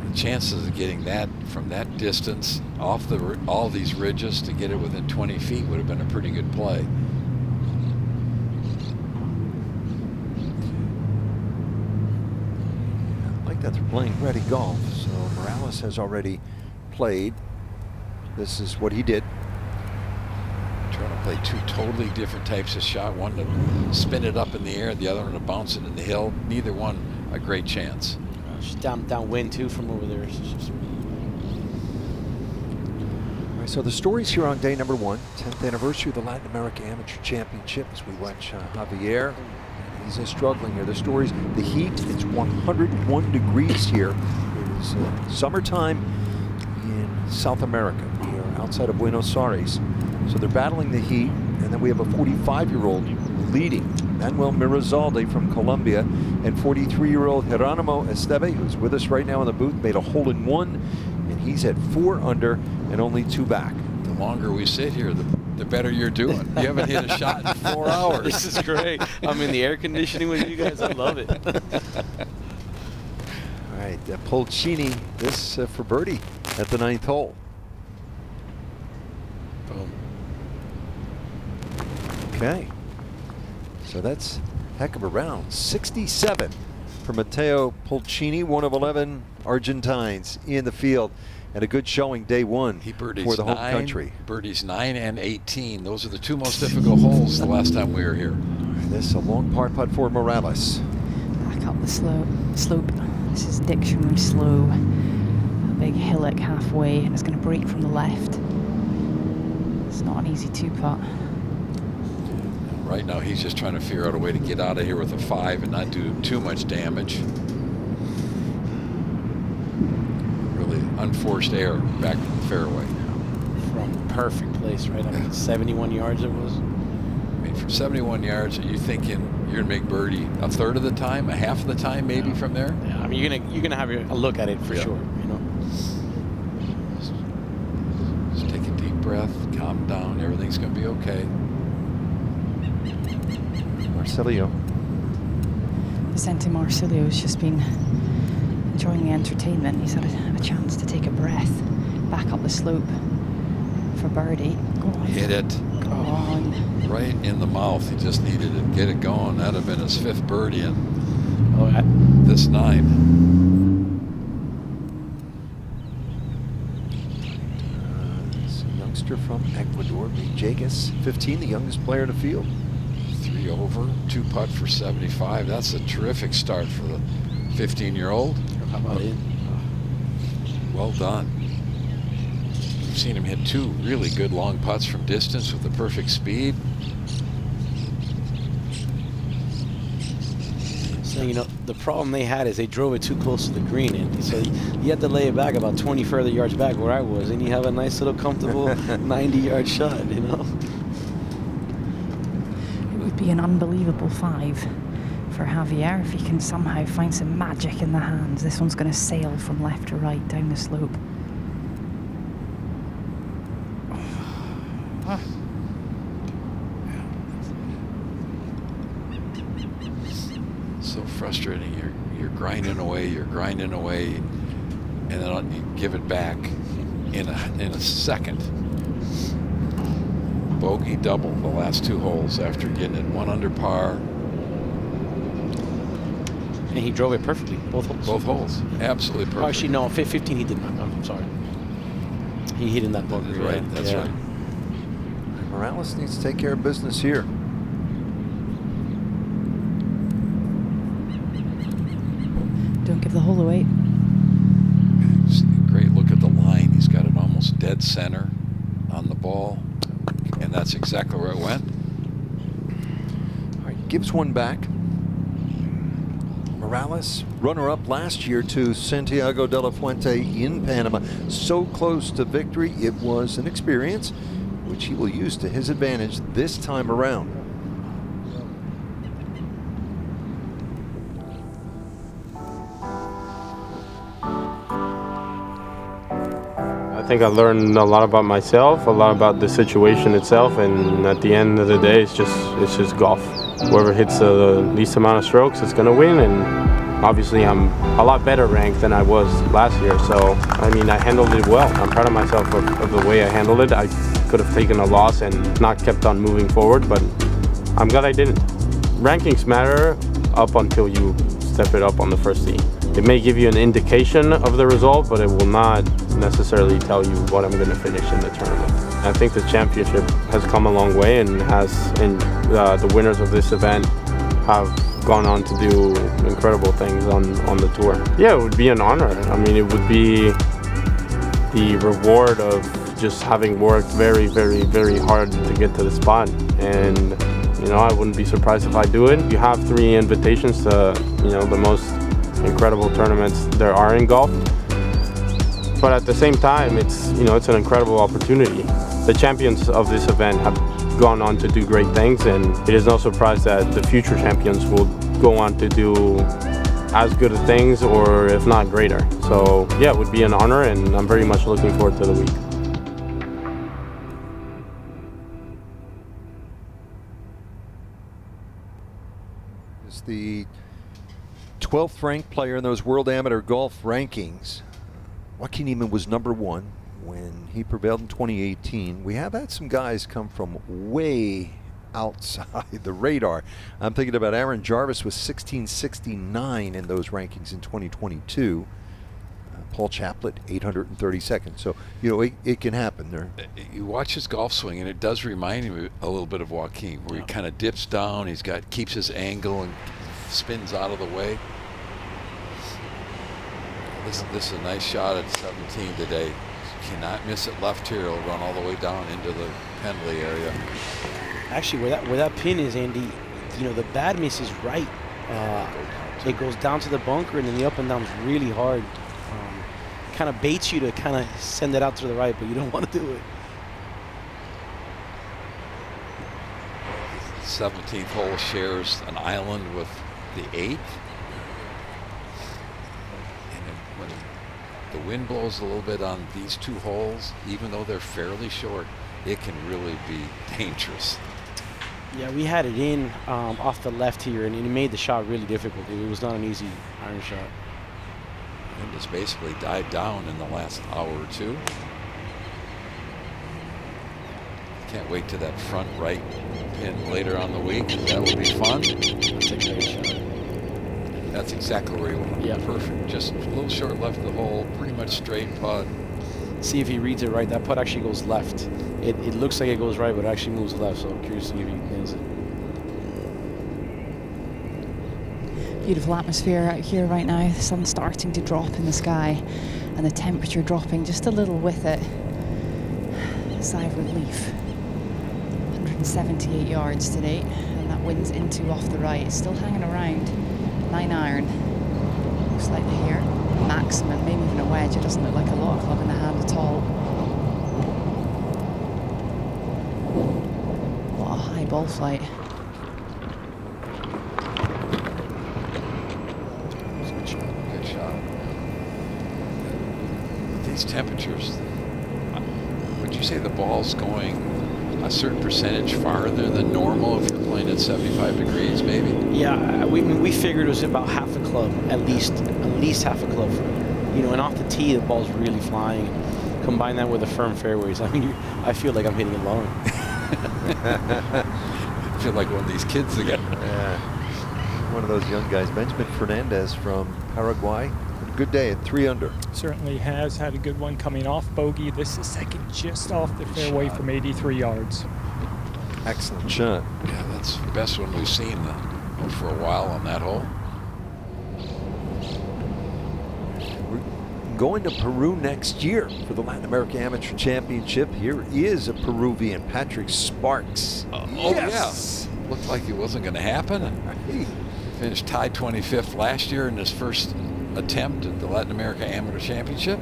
The chances of getting that from that distance off all these ridges to get it within 20 feet would have been a pretty good play. I like that they're playing ready golf. So Morales has already played. This is what he did. Trying to play two totally different types of shot. One to spin it up in the air, the other one to bounce it in the hill. Neither one a great chance. She's downwind too from over there. All right, so the stories here on day number 1, 10th anniversary of the Latin America Amateur Championship, as we watch Javier. He's struggling here. The stories, the heat, it's 101 degrees here. It is summertime in South America. We are outside of Buenos Aires. So they're battling the heat, and then we have a 45-year-old leading, Manuel Mirazalde from Colombia, and 43-year-old Geronimo Esteve, who's with us right now in the booth, made a hole-in-one, and he's at 4 under and only 2 back. The longer we sit here, the better you're doing. You haven't hit a shot in 4 hours. This is great. I'm in the air conditioning with you guys. I love it. All right, Polcini, this for birdie at the 9th hole. Boom. Okay, so that's heck of a round. 67 for Matteo Polcini, one of 11 Argentines in the field, and a good showing day 1 for the home country. Birdies 9 and 18. Those are the 2 most difficult holes the last time we were here. This is a long par putt for Morales. Back up the slope. This is dictionary slow. A big hillock halfway, and it's going to break from the left. It's not an easy 2-putt. Right now, he's just trying to figure out a way to get out of here with a 5 and not do too much damage. Really unforced error back to the fairway. From perfect place, right? I mean, 71 yards it was. I mean, from 71 yards, are you thinking you're gonna make birdie a third of the time, a half of the time, maybe from there? Yeah, I mean, you're gonna have a look at it for sure. You know. Just take a deep breath, calm down. Everything's gonna be okay. Marcilio. Vicente Marcilio's just been enjoying the entertainment. He's had a chance to take a breath. Back up the slope for birdie. Go on. Hit it. Go on. Right in the mouth. He just needed to get it going. That'd have been his 5th birdie in this 9. It's a youngster from Ecuador, Villegas, 15, the youngest player in the field. 3 over, 2 putt for 75. That's a terrific start for the 15-year-old. How about it? Well done. We've seen him hit 2 really good long putts from distance with the perfect speed. So, you know, the problem they had is they drove it too close to the green, and so you had to lay it back about 20 further yards back where I was, and you have a nice little comfortable 90-yard shot, you know. Be an unbelievable 5 for Javier if he can somehow find some magic in the hands. This one's going to sail from left to right down the slope. So frustrating. You're grinding away, and then you give it back in a second. Bogey double the last 2 holes after getting it 1 under par. And he drove it perfectly, both holes. Both holes, absolutely perfect. Oh, actually, no, 15 he did not. I'm sorry. He hit in that bunker. That's right, that's right. Morales needs to take care of business here. Don't give the hole away. Great look at the line. He's got it almost dead center on the ball, and that's exactly where it went. All right, gives one back. Morales, runner-up last year to Santiago de la Fuente in Panama. So close to victory, it was an experience which he will use to his advantage this time around. I think I learned a lot about myself, a lot about the situation itself, and at the end of the day, it's just golf. Whoever hits the least amount of strokes is going to win, and obviously I'm a lot better ranked than I was last year, so I mean I handled it well. I'm proud of myself of the way I handled it. I could have taken a loss and not kept on moving forward, but I'm glad I didn't. Rankings matter up until you step it up on the first tee. It may give you an indication of the result, but it will not necessarily tell you what I'm going to finish in the tournament. I think the championship has come a long way, and the winners of this event have gone on to do incredible things on the tour. Yeah, it would be an honor. I mean, it would be the reward of just having worked very, very, very hard to get to the spot. And you know, I wouldn't be surprised if I do it. You have 3 invitations to, you know, the most incredible tournaments there are in golf. But at the same time, it's an incredible opportunity. The champions of this event have gone on to do great things, and it is no surprise that the future champions will go on to do as good of things, or if not greater. So yeah, it would be an honor, and I'm very much looking forward to the week. Is the 12th ranked player in those World Amateur Golf rankings. Joaquin Niemann was #1 when he prevailed in 2018. We have had some guys come from way outside the radar. I'm thinking about Aaron Jarvis with 1669 in those rankings in 2022. Paul Chaplet, 832nd. So, you know, it can happen there. You watch his golf swing, and it does remind me a little bit of Joaquin, where he kind of dips down, keeps his angle and spins out of the way. This is a nice shot at 17 today. You cannot miss it left here. It'll run all the way down into the penalty area. Actually, where that pin is, Andy, you know, the bad miss is right. It goes down to the bunker, and then the up and down is really hard. Kind of baits you to kind of send it out to the right, but you don't want to do it. 17th hole shares an island with the 8th. And when the wind blows a little bit on these 2 holes, even though they're fairly short, it can really be dangerous. Yeah, we had it in off the left here, and it made the shot really difficult. It was not an easy iron shot. Wind has basically died down in the last hour or 2. Can't wait to that front right pin later on the week. That will be fun. That's a great shot. That's exactly where he went. Yeah. Perfect. Just a little short left of the hole, pretty much straight putt. See if he reads it right. That putt actually goes left. It looks like it goes right, but it actually moves left, so I'm curious to see if he nails it. Beautiful atmosphere out here right now. The sun's starting to drop in the sky and the temperature dropping just a little with it. A sigh of relief. 178 yards to date, and that wind's into off the right. It's still hanging around. 9 iron. Looks like here. Maximum, maybe even a wedge. It doesn't look like a lot of club in the hand at all. What a high ball flight. Good shot. These temperatures, would you say the ball's going a certain percentage farther than normal if you're playing at 75 degrees, maybe? Yeah, we figured it was about half a club, at least half a club. You know, and off the tee, the ball's really flying. Combine that with the firm fairways. I mean, I feel like I'm hitting it long. I feel like one of these kids again. Yeah. one of those young guys. Benjamin Fernandez from Paraguay. Had a good day at 3 under. Certainly has had a good one coming off bogey. This is second just off the fairway from 83 yards. Excellent shot. Yeah, that's the best one we've seen for a while on that hole. We're going to Peru next year for the Latin America Amateur Championship. Here is a Peruvian, Patrick Sparks. Yes. Looked like it wasn't going to happen. He finished tied 25th last year in his first attempt at the Latin America Amateur Championship.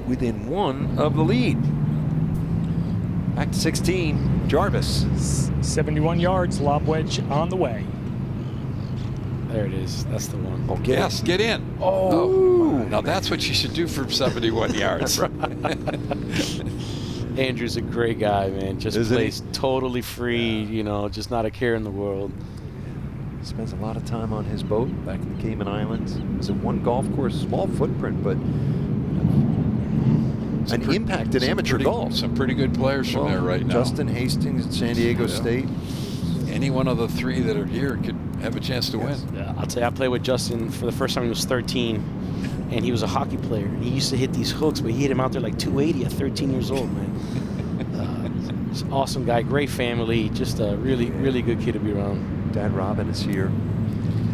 Within 1 of the lead. Back to 16, Jarvis. 71 yards, lob wedge on the way. There it is. That's the one. Okay. Yes, get in. Oh. Now that's what you should do from 71 yards. Andrew's a great guy, man. Just Isn't plays totally free, you know, just not a care in the world. Spends a lot of time on his boat back in the Cayman Islands. It was a one golf course, small footprint, but an impact in amateur golf. Some pretty good players from there right now. Justin Hastings at San Diego State. Any one of the 3 that are here could have a chance to win. Yeah, I'll tell you, I played with Justin for the first time when he was 13, and he was a hockey player. He used to hit these hooks, but he hit him out there like 280 at 13 years old, man. He's an awesome guy, great family, just a really, really good kid to be around. Dad Robin is here.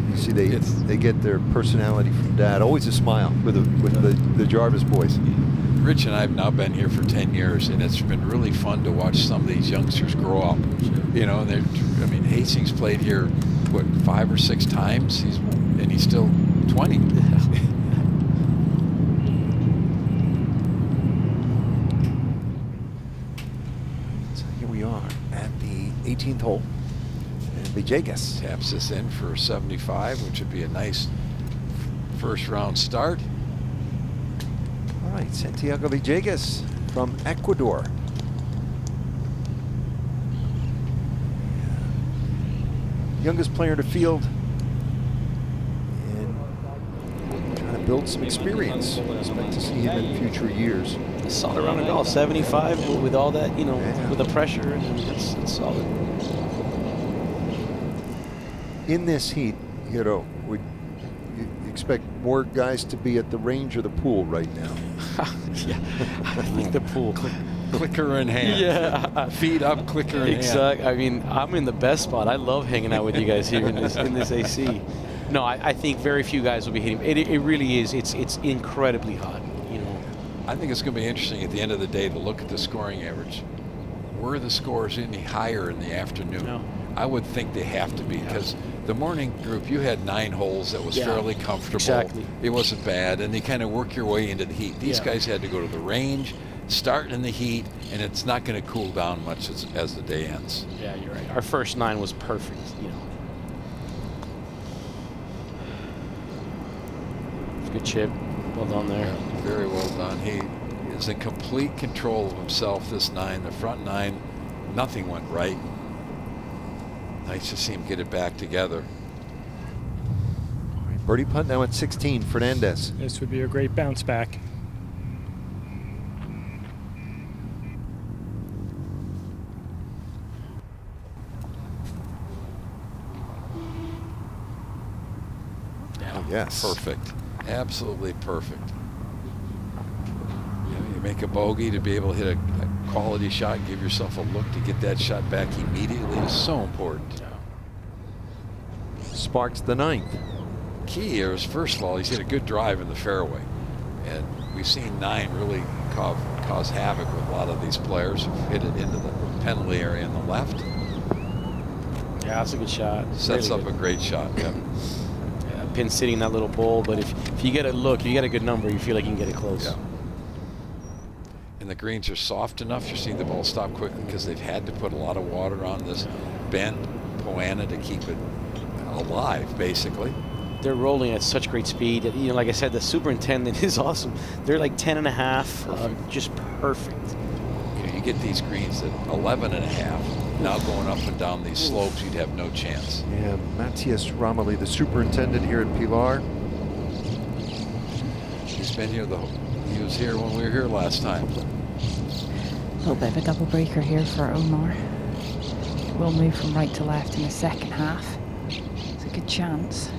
You see, they get their personality from Dad. Always a smile with the Jarvis boys. Rich and I have now been here for 10 years, and it's been really fun to watch some of these youngsters grow up. You know, Hastings played here, what, 5 or 6 times, and he's still 20. So here we are at the 18th hole. And Villegas taps this in for 75, which would be a nice first round start. All right, Santiago Villegas from Ecuador. Youngest player in the field, and trying to build some experience. Expect to see him in future years. A solid round of golf, 75 with all that, you know, with the pressure, and it's solid. In this heat, you know, would you expect more guys to be at the range or the pool right now? Yeah, I think the pool. Clicker in hand. Yeah. Feet up, clicker in hand. Exactly. I mean, I'm in the best spot. I love hanging out with you guys here in this AC. No, I think very few guys will be hitting. It really is. It's incredibly hot. You know. I think it's going to be interesting at the end of the day to look at the scoring average. Were the scores any higher in the afternoon? No. I would think they have to be, because the morning group, you had 9 holes that was fairly comfortable. Exactly. It wasn't bad, and you kind of work your way into the heat. These guys had to go to the range, start in the heat, and it's not going to cool down much as the day ends. Yeah, you're right. Our first 9 was perfect. You know. Good chip. Well done there. Yeah, very well done. He is in complete control of himself, this 9. The front 9, nothing went right. Nice to see him get it back together. All right, birdie putt now at 16, Fernandez. This would be a great bounce back. Yeah, yes. Perfect. Absolutely perfect. You make a bogey to be able to hit a quality shot, give yourself a look to get that shot back immediately is so important. Sparks the 9th. Key here is, first of all, he's hit a good drive in the fairway. And we've seen 9 really cause havoc with a lot of these players who hit it into the penalty area on the left. Yeah, that's a good shot. Sets really up good. a great shot, yeah. Pin sitting in that little bowl, but if you get a look, you get a good number, you feel like you can get it close. Yeah. And the greens are soft enough. You're seeing the ball stop quickly because they've had to put a lot of water on this bent Poana to keep it alive, basically. They're rolling at such great speed. You know, like I said, the superintendent is awesome. They're like 10.5, just perfect. You get these greens at 11.5. Now going up and down these slopes, you'd have no chance. Yeah, Matthias Romilly, the superintendent here at Pilar. He's been here, he was here when we were here last time. A little bit of a double breaker here for Omar. will move from right to left in the second half. It's a good chance.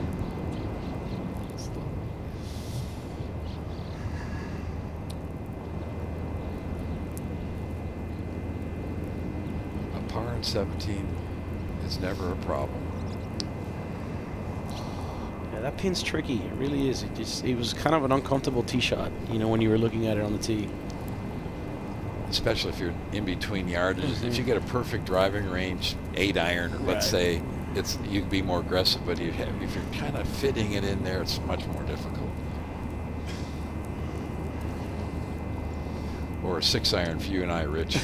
A par in 17 is never a problem. Yeah, that pin's tricky. It really is. It was kind of an uncomfortable tee shot, you know, when you were looking at it on the tee. Especially if you're in between yardages. If you get a perfect driving range, 8-iron, let's say, you can be more aggressive. But if you're kind of fitting it in there, it's much more difficult. Or a 6-iron for you and I, Rich.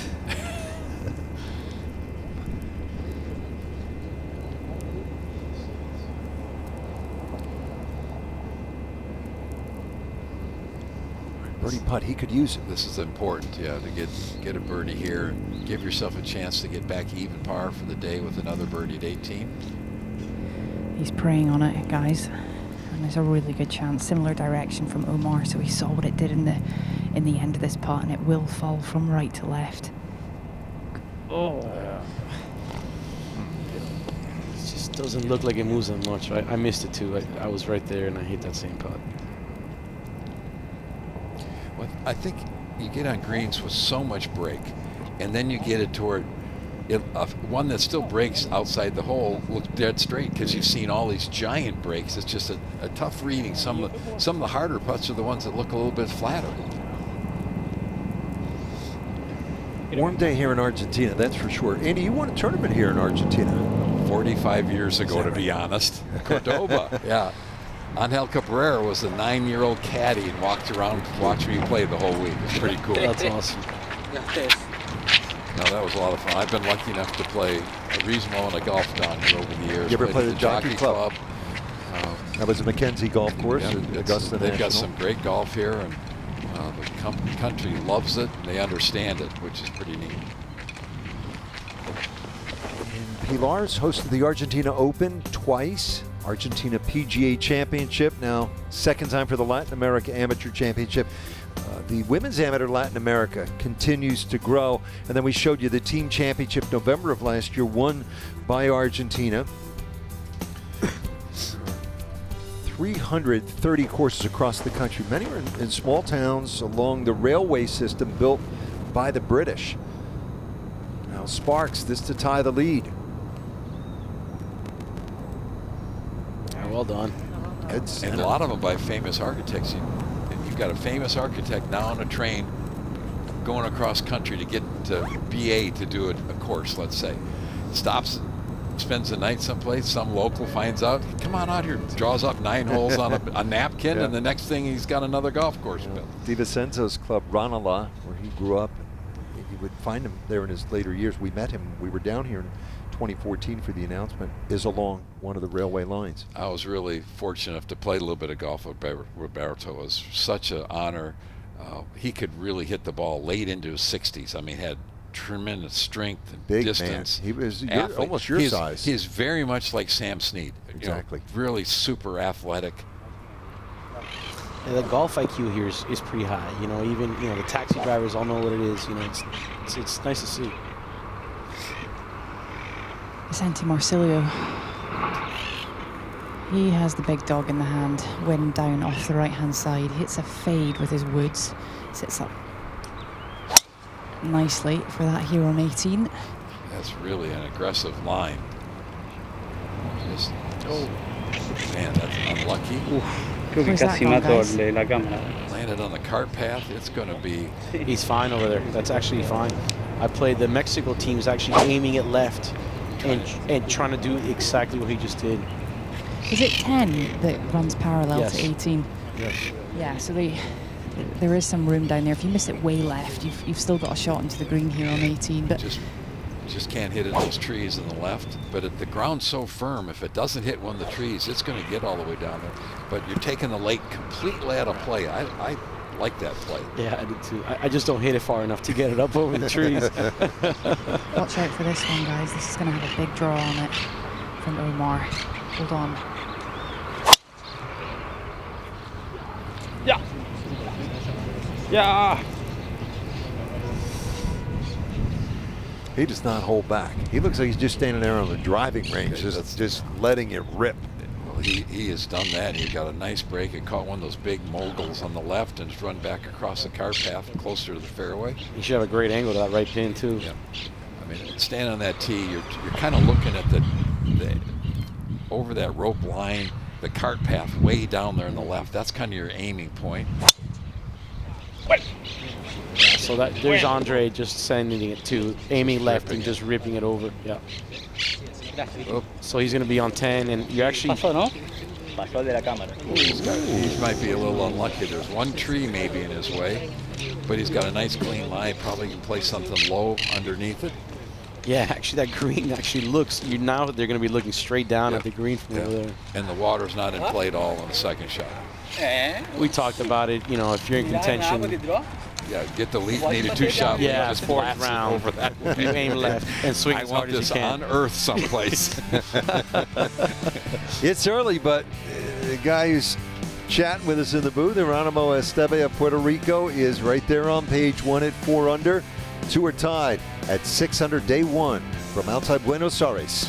Birdie putt, he could use it. This is important, yeah, to get a birdie here and give yourself a chance to get back even par for the day with another birdie at 18. He's preying on it, guys, and there's a really good chance. Similar direction from Omar, so he saw what it did in the end of this putt, and it will fall from right to left. Oh. It just doesn't look like it moves that much. I missed it too. I was right there and I hit that same putt. Well, I think you get on greens with so much break, and then you get it toward one that still breaks outside the hole looks dead straight because you've seen all these giant breaks. It's just a tough reading. Some of the harder putts are the ones that look a little bit flatter. Warm day here in Argentina, that's for sure. Andy, you won a tournament here in Argentina. 45 years ago, to be honest. Cordoba, yeah. Angel Cabrera was a 9-year-old caddy and walked around watching me play the whole week. It was pretty cool. That's awesome. No, that was a lot of fun. I've been lucky enough to play a reasonable amount of golf down here over the years. You ever played at the Jockey Club? That was a Mackenzie Golf Course at Augusta They've National. got some great golf here, and the country loves it, and they understand it, which is pretty neat. And Pilar's hosted the Argentina Open twice. Argentina PGA Championship, now second time for the Latin America Amateur Championship. The Women's Amateur Latin America continues to grow. And then we showed you the Team Championship November of last year, won by Argentina. 330 courses across the country. Many are in small towns along the railway system built by the British. Now Sparks, this to tie the lead. Well done. And a lot of them by famous architects. You've got a famous architect now on a train going across country to get to BA to do a course, let's say. Stops, spends the night someplace, some local finds out, come on out here, draws up 9 holes on a napkin, and the next thing he's got another golf course built. DiVincenzo's club, Ranelagh, where he grew up, and you would find him there in his later years. We met him, we were down here in 2014 for the announcement, is along one of the railway lines. I was really fortunate enough to play a little bit of golf with Roberto. It was such an honor. He could really hit the ball late into his 60s. I mean, had tremendous strength and big distance. Man. He was almost your size. He's very much like Sam Snead. Exactly. You know, really super athletic. Yeah, the golf IQ here is pretty high. You know, even the taxi drivers all know what it is. You know, it's nice to see. Vicente Marcilio. He has the big dog in the hand, wind down off the right-hand side. Hits a fade with his woods. Sits up nicely for that here on 18. That's really an aggressive line. Man, that's unlucky. Where's that gone, guys? Landed on the cart path. It's going to be... He's fine over there. That's actually fine. I played the Mexico team's actually aiming it left and trying to do exactly what he just did. Is it 10 that runs parallel to 18? Yes. Yeah, so there is some room down there. If you miss it way left, you've still got a shot into the green here on 18. But just can't hit in those trees on the left. But the ground's so firm, if it doesn't hit one of the trees, it's going to get all the way down there. But you're taking the lake completely out of play. I like that play. Yeah, I did too. I just don't hit it far enough to get it up over the trees. watch out for this one, guys. This is going to have a big draw on it from Omar. Hold on. Yeah. Yeah. He does not hold back. He looks like he's just standing there on the driving range, just letting it rip. Well, he has done that. He got a nice break. He caught one of those big moguls on the left and just run back across the cart path and closer to the fairway. You should have a great angle to that right pin too. Yeah. I mean, standing on that tee, you're kind of looking at the over that rope line, the cart path way down there on the left. That's kind of your aiming point. Yeah, so there's Andre just sending it to aiming left and just ripping it over. Yeah. So he's going to be on 10, and you actually. He might be a little unlucky. There's one tree maybe in his way, but he's got a nice clean line. Probably can play something low underneath it. Yeah, actually, that green actually looks. Now they're going to be looking straight down at the green from over there. And the water's not in play at all on the second shot. We talked about it. You know, if you're in contention. Yeah, get the lead, need a two-shot. Yeah, just fourth round. Over that way. You aim left and swing as hard as you can. I want this on earth someplace. It's early, but the guy who's chatting with us in the booth, Geronimo Esteve of Puerto Rico, is right there on page 1 at 4 under. 2 are tied at 6 under day 1 from outside Buenos Aires.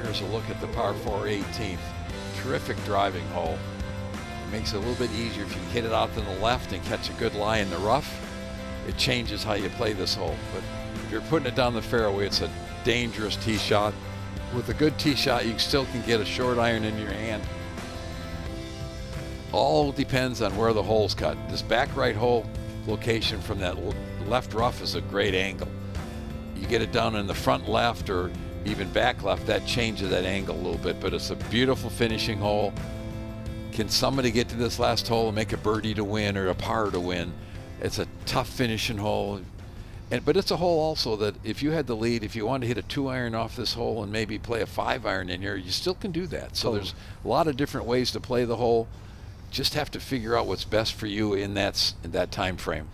Here's a look at the par 4 18th. Terrific driving hole. It makes it a little bit easier if you can hit it out to the left and catch a good lie in the rough. It changes how you play this hole. But if you're putting it down the fairway, it's a dangerous tee shot. With a good tee shot, you still can get a short iron in your hand. All depends on where the hole's cut. This back right hole location from that left rough is a great angle. You get it down in the front left or even back left, that changes that angle a little bit, but it's a beautiful finishing hole. Can somebody get to this last hole and make a birdie to win or a par to win? It's a tough finishing hole. But it's a hole also that if you had the lead, if you wanted to hit a 2-iron off this hole and maybe play a 5-iron in here, you still can do that. So there's a lot of different ways to play the hole. Just have to figure out what's best for you in that time frame.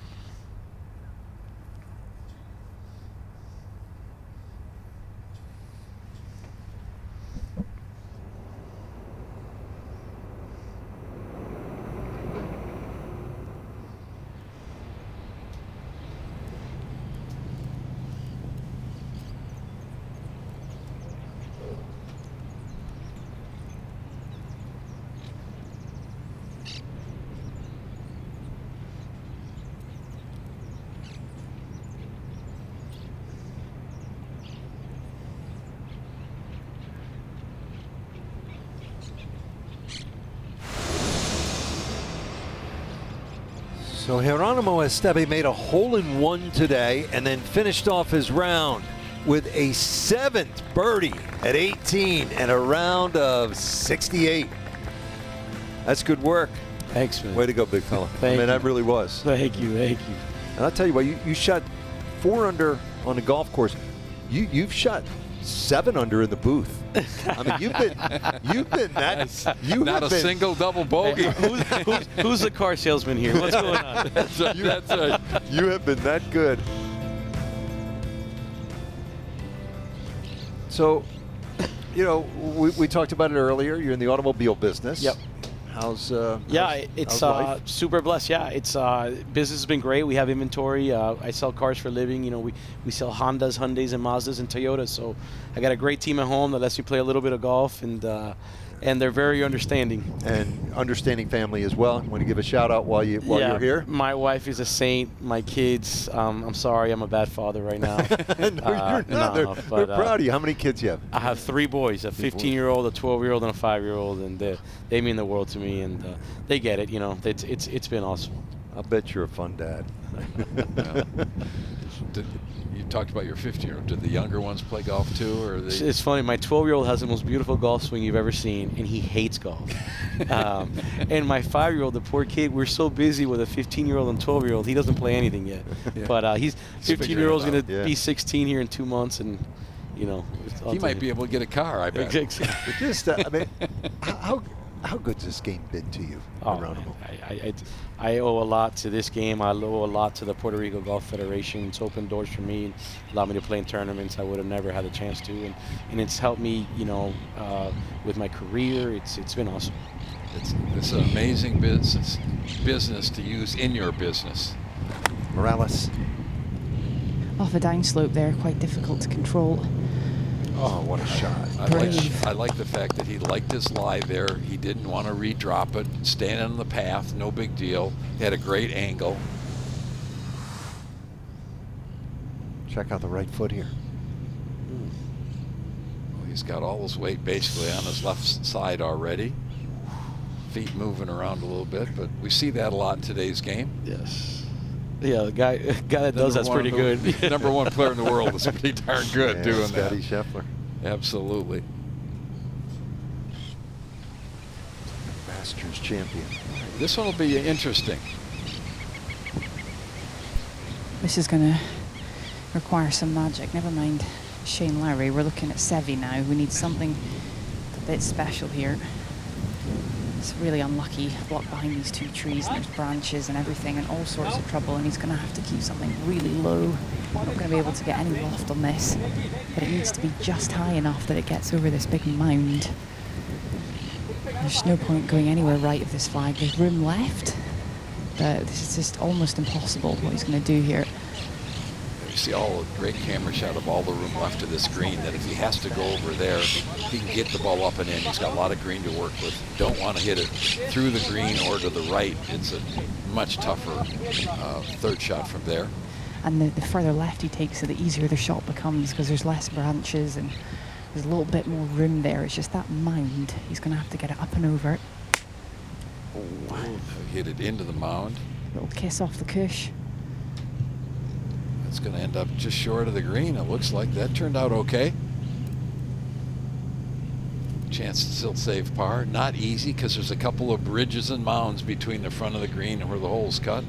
So Geronimo Esteve made a hole-in-one today and then finished off his round with a 7th birdie at 18 and a round of 68. That's good work. Thanks, man. Way to go, big fella. Thank you. That really was. Thank you. And I'll tell you what, you shot 4 under on the golf course. You've shot 7 under in the booth. I mean, you've been that. Not a single double bogey. Who's the car salesman here? What's going on? That's right. You have been that good. So, you know, we talked about it earlier. You're in the automobile business. Yep. How's it's life? super blessed. Yeah, it's business has been great. We have inventory. I sell cars for a living. You know, we sell Hondas, Hyundais, and Mazdas and Toyotas. So I got a great team at home that lets me play a little bit of golf, and they're very understanding. And understanding family as well. Want to give a shout out while you're here? My wife is a saint. My kids. I'm sorry, I'm a bad father right now. No, you're not. They're proud of you. How many kids you have? I have 3 boys: a 15-year-old, a 12-year-old, and a 5-year-old, and they mean the world to me, and they get it. You know, it's been awesome. I'll bet you're a fun dad. talked about your 15-year-old. Do the younger ones play golf too, or they? It's funny. My 12-year-old has the most beautiful golf swing you've ever seen, and he hates golf. And my 5-year-old, the poor kid, we're so busy with a 15-year-old and 12-year-old, he doesn't play anything yet. Yeah. But he's 15-year-old's going to Yeah. be 16 here in 2 months, and He might be able to get a car, I bet. But just, I mean, how good's this game been to you, Geronimo? I owe a lot to this game. I owe a lot to the Puerto Rico Golf Federation. It's opened doors for me, allowed me to play in tournaments I would have never had a chance to, and it's helped me, with my career. It's been awesome. It's an amazing business to use in your business. Morales. Off a downslope there, quite difficult to control. Oh, what a shot. I like the fact that he liked his lie there. He didn't want to redrop it. Standing on the path, no big deal. He had a great angle. Check out the right foot here. Well, he's got all his weight basically on his left side already. Feet moving around a little bit, but we see that a lot in today's game. Yes. Yeah, the guy that does that's pretty good. Number one player in the world is pretty darn good doing Scotty that. Scheffler. Absolutely. Masters champion. This one will be interesting. This is going to require some magic. Never mind Shane Lowry. We're looking at Seve now. We need something a bit special here. It's really unlucky, blocked behind these two trees, and there's branches and everything and all sorts of trouble, and he's going to have to keep something really low. Not going to be able to get any loft on this, but it needs to be just high enough that it gets over this big mound. There's no point going anywhere right of this flag. There's room left, but this is just almost impossible what he's going to do here. You see all a great camera shot of all the room left of this green, that if he has to go over there, he can get the ball up and in. He's got a lot of green to work with. Don't want to hit it through the green or to the right. It's a much tougher third shot from there. And the further left he takes it, the easier the shot becomes, because there's less branches and there's a little bit more room there. It's just that mound. He's going to have to get it up and over. Oh, hit it into the mound. Little kiss off the cush. It's going to end up just short of the green. It looks like that turned out okay. Chance to still save par. Not easy because there's a couple of bridges and mounds between the front of the green and where the hole's cut.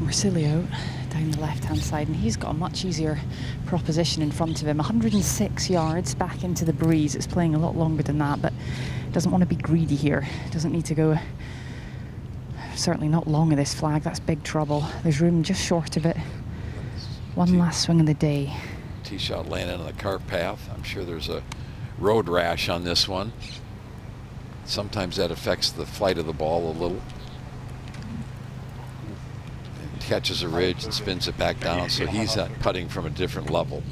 Marsilio down the left-hand side, and he's got a much easier proposition in front of him. 106 yards back into the breeze. It's playing a lot longer than that, but doesn't want to be greedy here. Doesn't need to go, certainly not long of this flag. That's big trouble. There's room just short of it. One last swing of the day. Tee shot landing on the cart path. I'm sure there's a road rash on this one. Sometimes that affects the flight of the ball a little. Catches a ridge and spins it back down, so he's putting from a different level.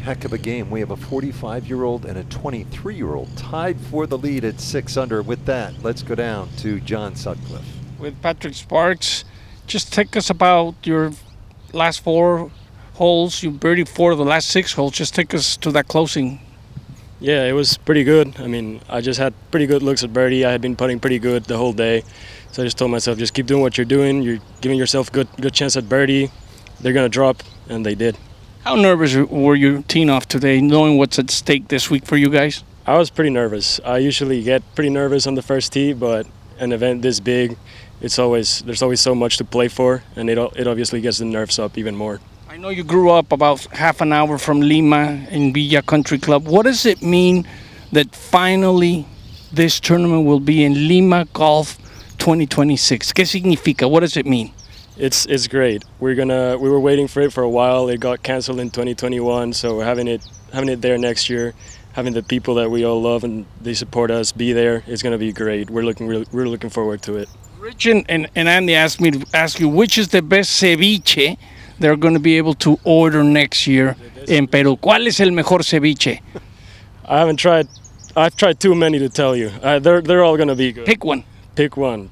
Heck of a game. We have a 45-year-old and a 23-year-old tied for the lead at 6 under. With that, let's go down to John Sutcliffe. With Patrick Sparks, just take us about your last 4 holes. You birdied 4 of the last 6 holes. Just take us to that closing. Yeah, it was pretty good. I mean, I just had pretty good looks at birdie. I had been putting pretty good the whole day. So I just told myself, just keep doing what you're doing. You're giving yourself good chance at birdie. They're going to drop, and they did. How nervous were you teeing off today, knowing what's at stake this week for you guys? I was pretty nervous. I usually get pretty nervous on the first tee, but an event this big, there's always so much to play for, and it obviously gets the nerves up even more. I know you grew up about half an hour from Lima in Villa Country Club. What does it mean that finally this tournament will be in Lima Golf 2026? ¿Qué significa? What does it mean? It's great. We were waiting for it for a while. It got canceled in 2021, so having it there next year, having the people that we all love and they support us be there, it's going to be great. We're looking forward to it. Rich and Andy asked me to ask you which is the best ceviche they're going to be able to order next year in Peru. ¿Cuál es el mejor ceviche? I've tried too many to tell you. They're all going to be good. Pick one. Pick one.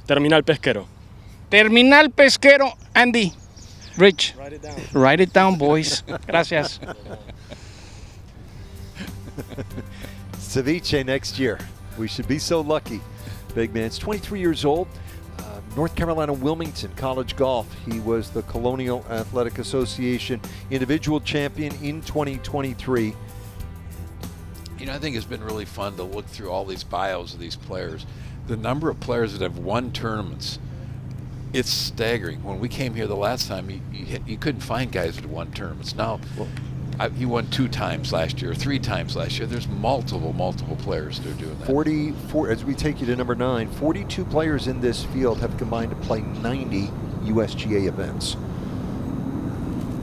Terminal Pesquero. Terminal Pesquero. Andy, Rich. Write it down. Write it down, boys. Gracias. Ceviche next year. We should be so lucky. Big man's 23 years old. North Carolina Wilmington College Golf. He was the Colonial Athletic Association individual champion in 2023. You know, I think it's been really fun to look through all these bios of these players. The number of players that have won tournaments, it's staggering. When we came here the last time, you couldn't find guys that won tournaments. Now, he won 2 times last year, 3 times last year. There's multiple players that are doing that. 44, as we take you to number 9, 42 players in this field have combined to play 90 USGA events.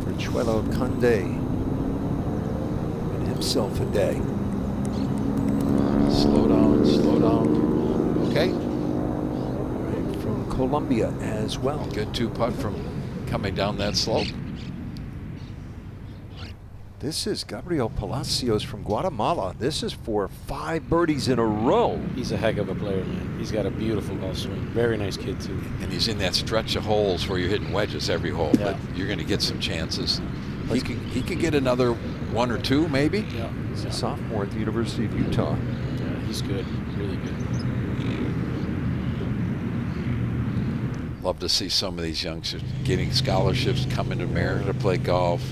Richuelo Conde and himself a day. Slow down. Okay. From Colombia as well. Good 2-putt from coming down that slope. This is Gabriel Palacios from Guatemala. This is for 5 birdies in a row. He's a heck of a player, man. He's got a beautiful golf swing. Very nice kid, too. And he's in that stretch of holes where you're hitting wedges every hole, Yeah. but you're going to get some chances. He could get another 1 or 2, maybe. Yeah. He's a sophomore at the University of Utah. Yeah, he's good. Really good. Love to see some of these youngsters getting scholarships, coming to America to play golf,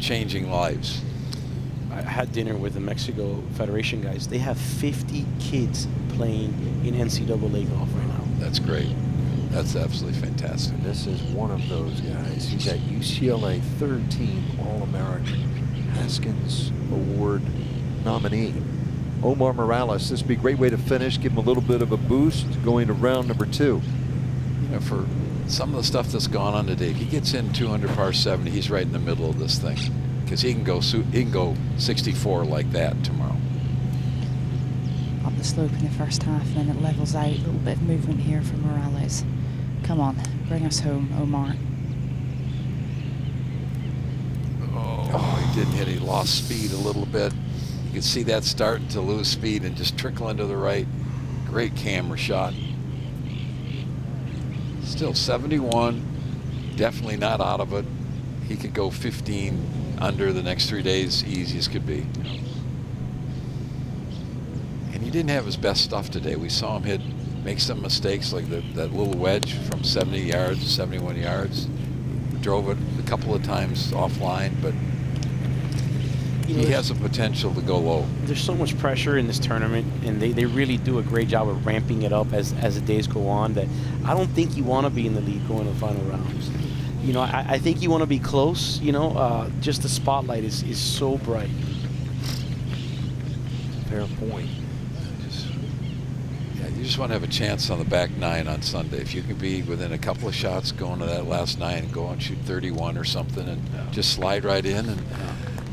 changing lives. I had dinner with the Mexico Federation guys. They have 50 kids playing in NCAA golf right now. That's great. That's absolutely fantastic. This is one of those guys. He's at UCLA, 3rd team All-American, Haskins Award nominee. Omar Morales, this would be a great way to finish, give him a little bit of a boost going to round number 2. You know, for some of the stuff that's gone on today, if he gets in 2 under par 70, he's right in the middle of this thing, because he can go 64 like that tomorrow. Up the slope in the first half, then it levels out. A little bit of movement here from Morales. Come on, bring us home, Omar. Oh, he didn't hit. He lost speed a little bit. You can see that starting to lose speed and just trickling to the right. Great camera shot. Still 71. Definitely not out of it. He could go 15 under the next 3 days, easy as could be. And he didn't have his best stuff today. We saw him make some mistakes, like that little wedge from 70 yards to 71 yards. Drove it a couple of times offline, but he has a potential to go low. There's so much pressure in this tournament, and they really do a great job of ramping it up as the days go on, that I don't think you want to be in the lead going to the final rounds. You know, I think you want to be close, you know, just the spotlight is so bright. Fair point. You just want to have a chance on the back 9 on Sunday. If you can be within a couple of shots going to that last 9 and go and shoot 31 or something and just slide right in. And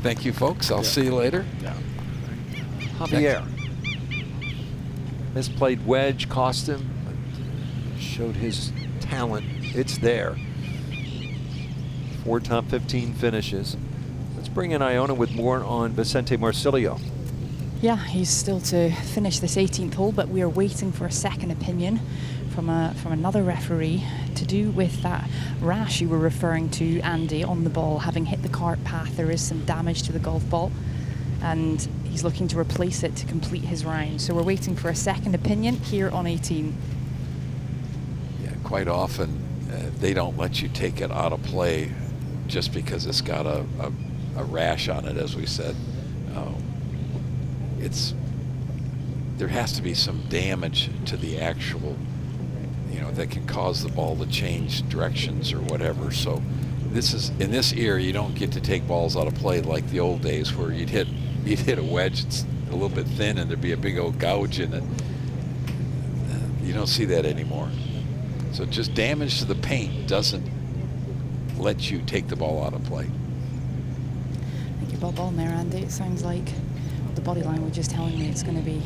thank you, folks. I'll see you later. Javier. Misplayed wedge cost him, but showed his talent. It's there. 4 top 15 finishes. Let's bring in Iona with more on Vicente Marcilio. Yeah, he's still to finish this 18th hole, but we are waiting for a second opinion from another referee to do with that rash you were referring to, Andy, on the ball. Having hit the cart path, there is some damage to the golf ball, and he's looking to replace it to complete his round. So we're waiting for a second opinion here on 18. Yeah, quite often they don't let you take it out of play just because it's got a rash on it, as we said. There has to be some damage to the actual, you know, that can cause the ball to change directions or whatever. So this is, in this era, you don't get to take balls out of play like the old days where you'd hit a wedge, it's a little bit thin and there'd be a big old gouge in it. You don't see that anymore. So just damage to the paint doesn't let you take the ball out of play. I think you're bob on there, Andy. It sounds like the body language just telling me it's going to be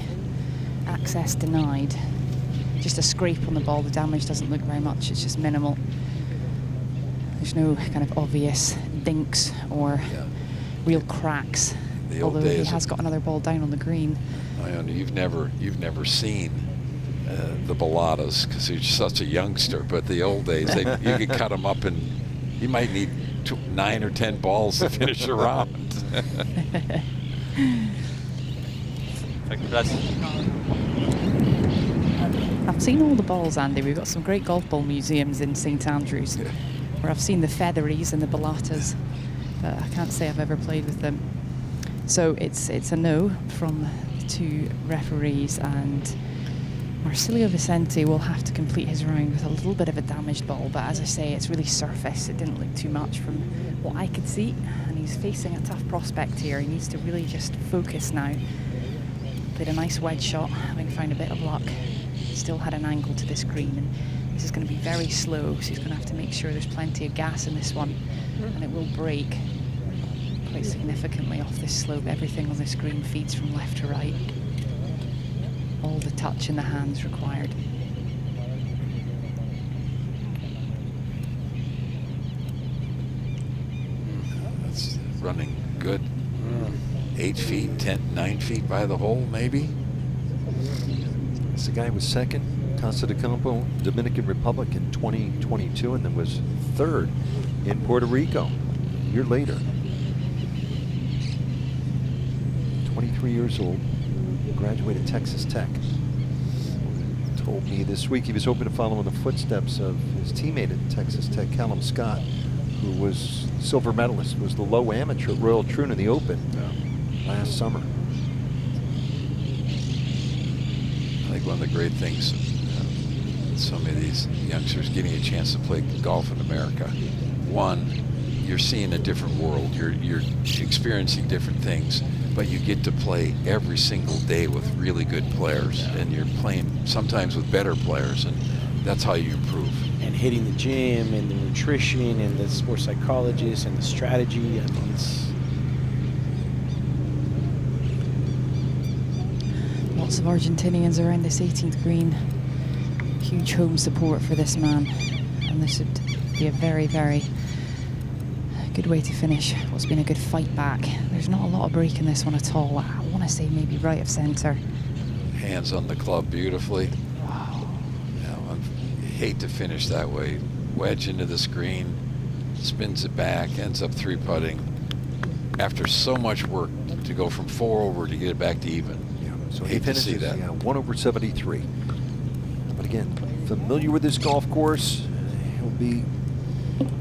access denied. Just a scrape on the ball. The damage doesn't look very much. It's just minimal. There's no kind of obvious dinks or real cracks. Although he has got another ball down on the green. You've never seen the Bellatas because you're such a youngster. But the old days, you could cut them up, and you might need 9 or 10 balls to finish a round. Gracias. I've seen all the balls, Andy. We've got some great golf ball museums in St Andrews, where I've seen the featheries and the ballatas, but I can't say I've ever played with them. So it's a no from the 2 referees, and Marcilio Vicente will have to complete his round with a little bit of a damaged ball, but as I say, it's really surface. It didn't look too much from what I could see, and he's facing a tough prospect here. He needs to really just focus now. Played a nice wedge shot, having found a bit of luck. Still had an angle to this green, and this is going to be very slow, so he's going to have to make sure there's plenty of gas in this one, and it will break quite significantly off this slope. Everything on this green feeds from left to right. All the touch in the hands required. That's running good. 8 feet, 9 feet by the hole, maybe. This guy was second, Costa de Campo, Dominican Republic in 2022, and then was third in Puerto Rico a year later. 23 years old, graduated Texas Tech. Told me this week he was hoping to follow in the footsteps of his teammate at Texas Tech, Callum Scott, who was silver medalist, was the low amateur at Royal Troon in the Open last summer. I think one of the great things, so many of these youngsters getting a chance to play golf in America. One, you're seeing a different world. You're experiencing different things, but you get to play every single day with really good players, and you're playing sometimes with better players, and that's how you improve. And hitting the gym and the nutrition and the sports psychologist and the strategy. I mean, it's Lots of Argentinians around this 18th green. Huge home support for this man, and this would be a very, very good way to finish what's been a good fight back. There's not a lot of break in this one at all. I want to say maybe right of center. Hands on the club beautifully. Wow. Yeah, I hate to finish that way. Wedge into the screen, spins it back, ends up 3-putting. After so much work to go from 4 over to get it back to even. So hate to see that. 1 over 73. But again, familiar with this golf course. He'll be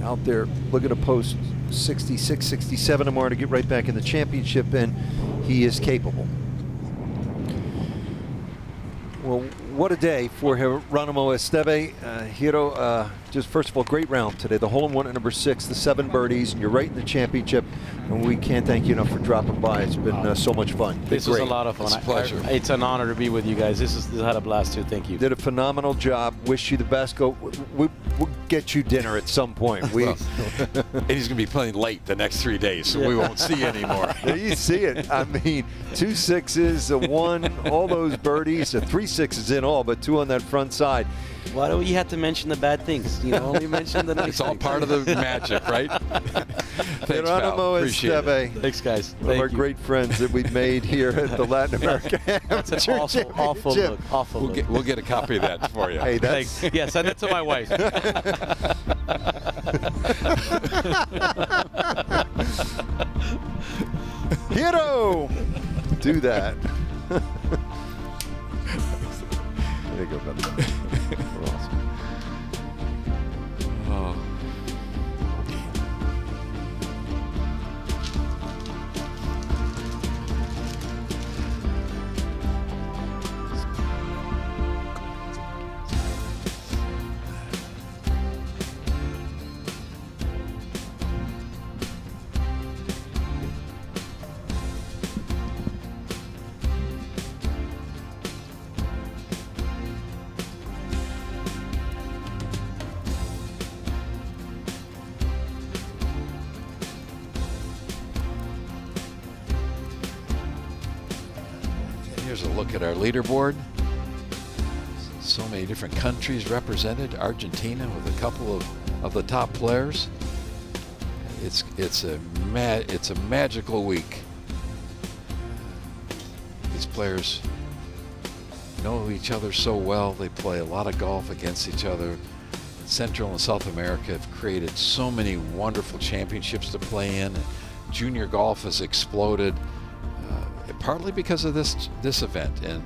out there looking to post 66, 67 tomorrow to get right back in the championship, and he is capable. Well, what a day for Geronimo Esteve. Hiro, just first of all, great round today. The hole-in-one at number 6, the 7 birdies, and you're right in the championship. And we can't thank you enough for dropping by. It's been so much fun. This was a lot of fun. It's a pleasure. It's an honor to be with you guys. This had a blast too. Thank you. Did a phenomenal job. Wish you the best. We'll get you dinner at some point. And he's going to be playing late the next 3 days, so we won't see anymore. There you see it. I mean, 2 6s, a 1, all those birdies, 3 6s in all, but 2 on that front side. Why do you have to mention the bad things? You know, only mention the nice It's all things. part of the magic, right? Thanks, Geronimo Esteve. Thanks, guys. One of our great friends that we've made here at the Latin America That's an awful Jim. look. Awful look. We'll get a copy of that for you. Hey, that's... Thanks. Yeah, send it to my wife. Hiro! Do that. There you go, brother. We're awesome. Oh. Here's a look at our leaderboard. So many different countries represented. Argentina with a couple of the top players. It's a magical week. These players know each other so well. They play a lot of golf against each other. Central and South America have created so many wonderful championships to play in. Junior golf has exploded. Partly because of this event. And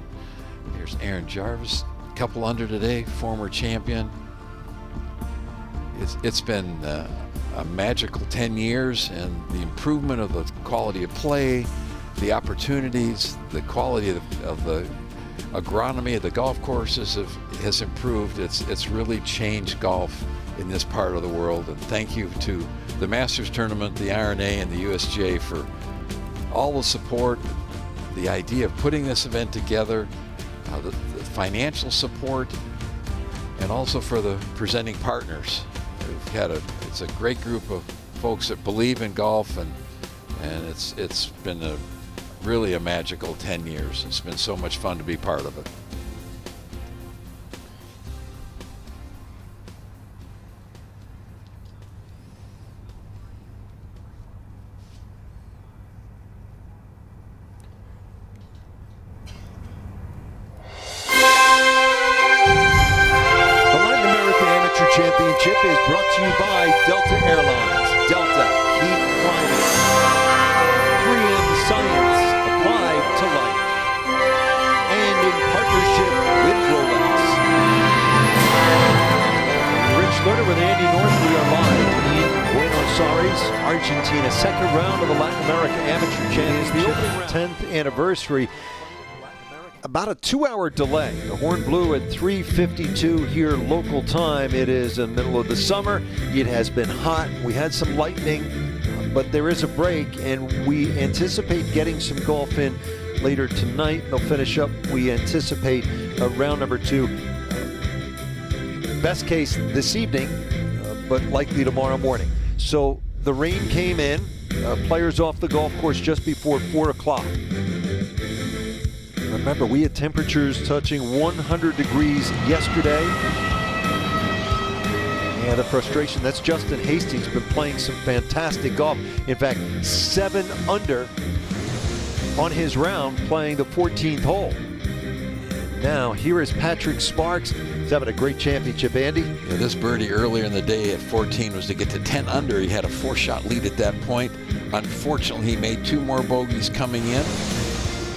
here's Aaron Jarvis couple under today, former champion. It's been a magical 10 years, and the improvement of the quality of play, the opportunities, the quality of the agronomy of the golf courses has improved. It's really changed golf in this part of the world. And thank you to the Masters Tournament, the R&A, and the USGA for all the support, the idea of putting this event together, the financial support, and also for the presenting partners. It's a great group of folks that believe in golf, and it's been really a magical 10 years. It's been so much fun to be part of it. Championship is brought to you by Delta Airlines. Delta, keep climbing. 3M Science, applied to life. And in partnership with Rolex. Rich Lerner with Andy North. We are live in Buenos Aires, Argentina. Second round of the Latin America Amateur Championship. The opening 10th anniversary. About a 2-hour delay. The horn blew at 3:52 here local time. It is in the middle of the summer. It has been hot. We had some lightning, but there is a break, and we anticipate getting some golf in later tonight. They'll finish up, we anticipate, round number 2. Best case this evening, but likely tomorrow morning. So the rain came in. Players off the golf course just before 4 o'clock. Remember, we had temperatures touching 100 degrees yesterday. And the frustration, that's Justin Hastings, been playing some fantastic golf. In fact, 7 under on his round, playing the 14th hole. And now, here is Patrick Sparks. He's having a great championship, Andy. Yeah, this birdie earlier in the day at 14 was to get to 10 under. He had a 4-shot lead at that point. Unfortunately, he made 2 more bogeys coming in.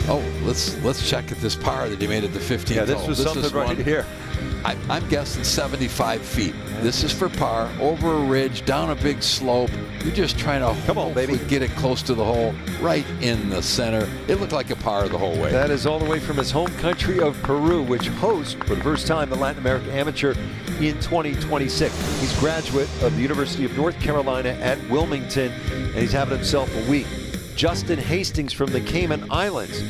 Oh, let's check at this par that he made at the 15th hole. Yeah, this was something right here. I'm guessing 75 feet. This is for par, over a ridge, down a big slope. You're just trying to get it close to the hole, right in the center. It looked like a par the whole way. That is all the way from his home country of Peru, which hosts for the first time the Latin American Amateur in 2026. He's a graduate of the University of North Carolina at Wilmington, and he's having himself a week. Justin Hastings from the Cayman Islands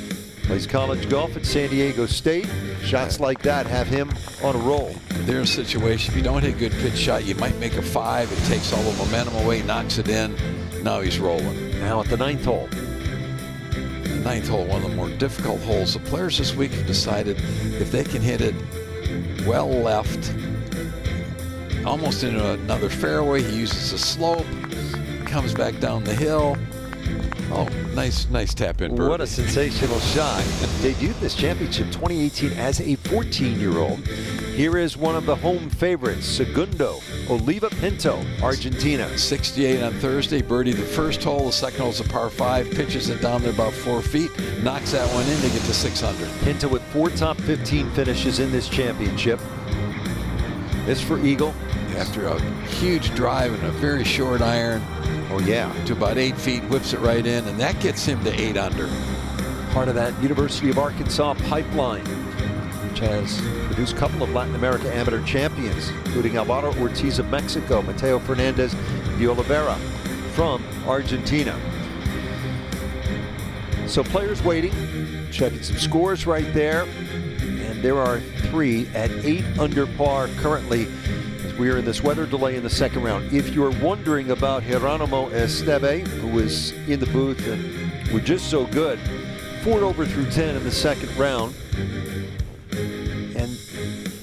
plays college golf at San Diego State. Shots like that have him on a roll. There's a situation, if you don't hit a good pitch shot, you might make a 5. It takes all the momentum away, knocks it in. Now he's rolling. Now at the 9th hole. The 9th hole, one of the more difficult holes. The players this week have decided if they can hit it well left, almost into another fairway, he uses the slope, comes back down the hill. Oh, nice tap in birdie. What a sensational shot. Debuted this championship 2018 as a 14-year-old. Here is one of the home favorites, Segundo, Oliva Pinto, Argentina. 68 on Thursday, birdie the first hole. The second hole is a par 5, pitches it down there about 4 feet, knocks that one in to get to 600. Pinto with 4 top 15 finishes in this championship. This for Eagle. After a huge drive and a very short iron. Oh yeah. To about 8 feet, whips it right in, and that gets him to 8 under. Part of that University of Arkansas pipeline, which has produced a couple of Latin America amateur champions, including Alvaro Ortiz of Mexico, Mateo Fernandez de Oliveira from Argentina. So players waiting, checking some scores right there, and there are 3 at 8 under par currently. We are in this weather delay in the second round. If you're wondering about Geronimo Esteve, who was in the booth and were just so good, 4 over through 10 in the second round. And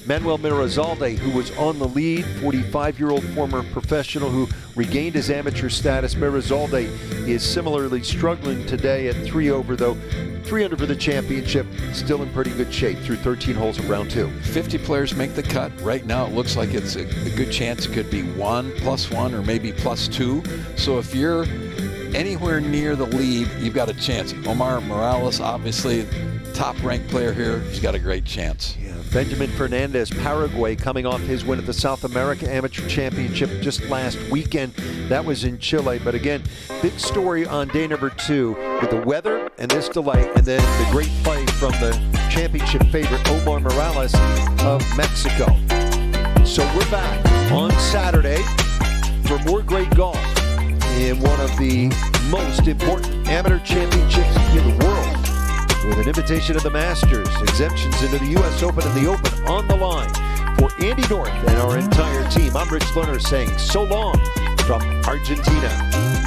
Manuel Mirazalde, who was on the lead, 45-year-old former professional who regained his amateur status. Mirazalde is similarly struggling today at 3 over, though 3 under for the championship, still in pretty good shape through 13 holes of round 2. 50 players make the cut. Right now it looks like it's a good chance it could be 1, +1, or maybe +2. So if you're anywhere near the lead, you've got a chance. Omar Morales, obviously top-ranked player here, he's got a great chance. Yeah, Benjamin Fernandez, Paraguay, coming off his win at the South America Amateur Championship just last weekend. That was in Chile. But again, big story on day number 2 with the weather and this delay, and then the great play from the championship favorite Omar Morales of Mexico. So we're back on Saturday for more great golf in one of the most important amateur championships in the world, with an invitation to the Masters, exemptions into the U.S. Open and the Open on the line. For Andy North and our entire team, I'm Rich Lerner saying so long from Argentina.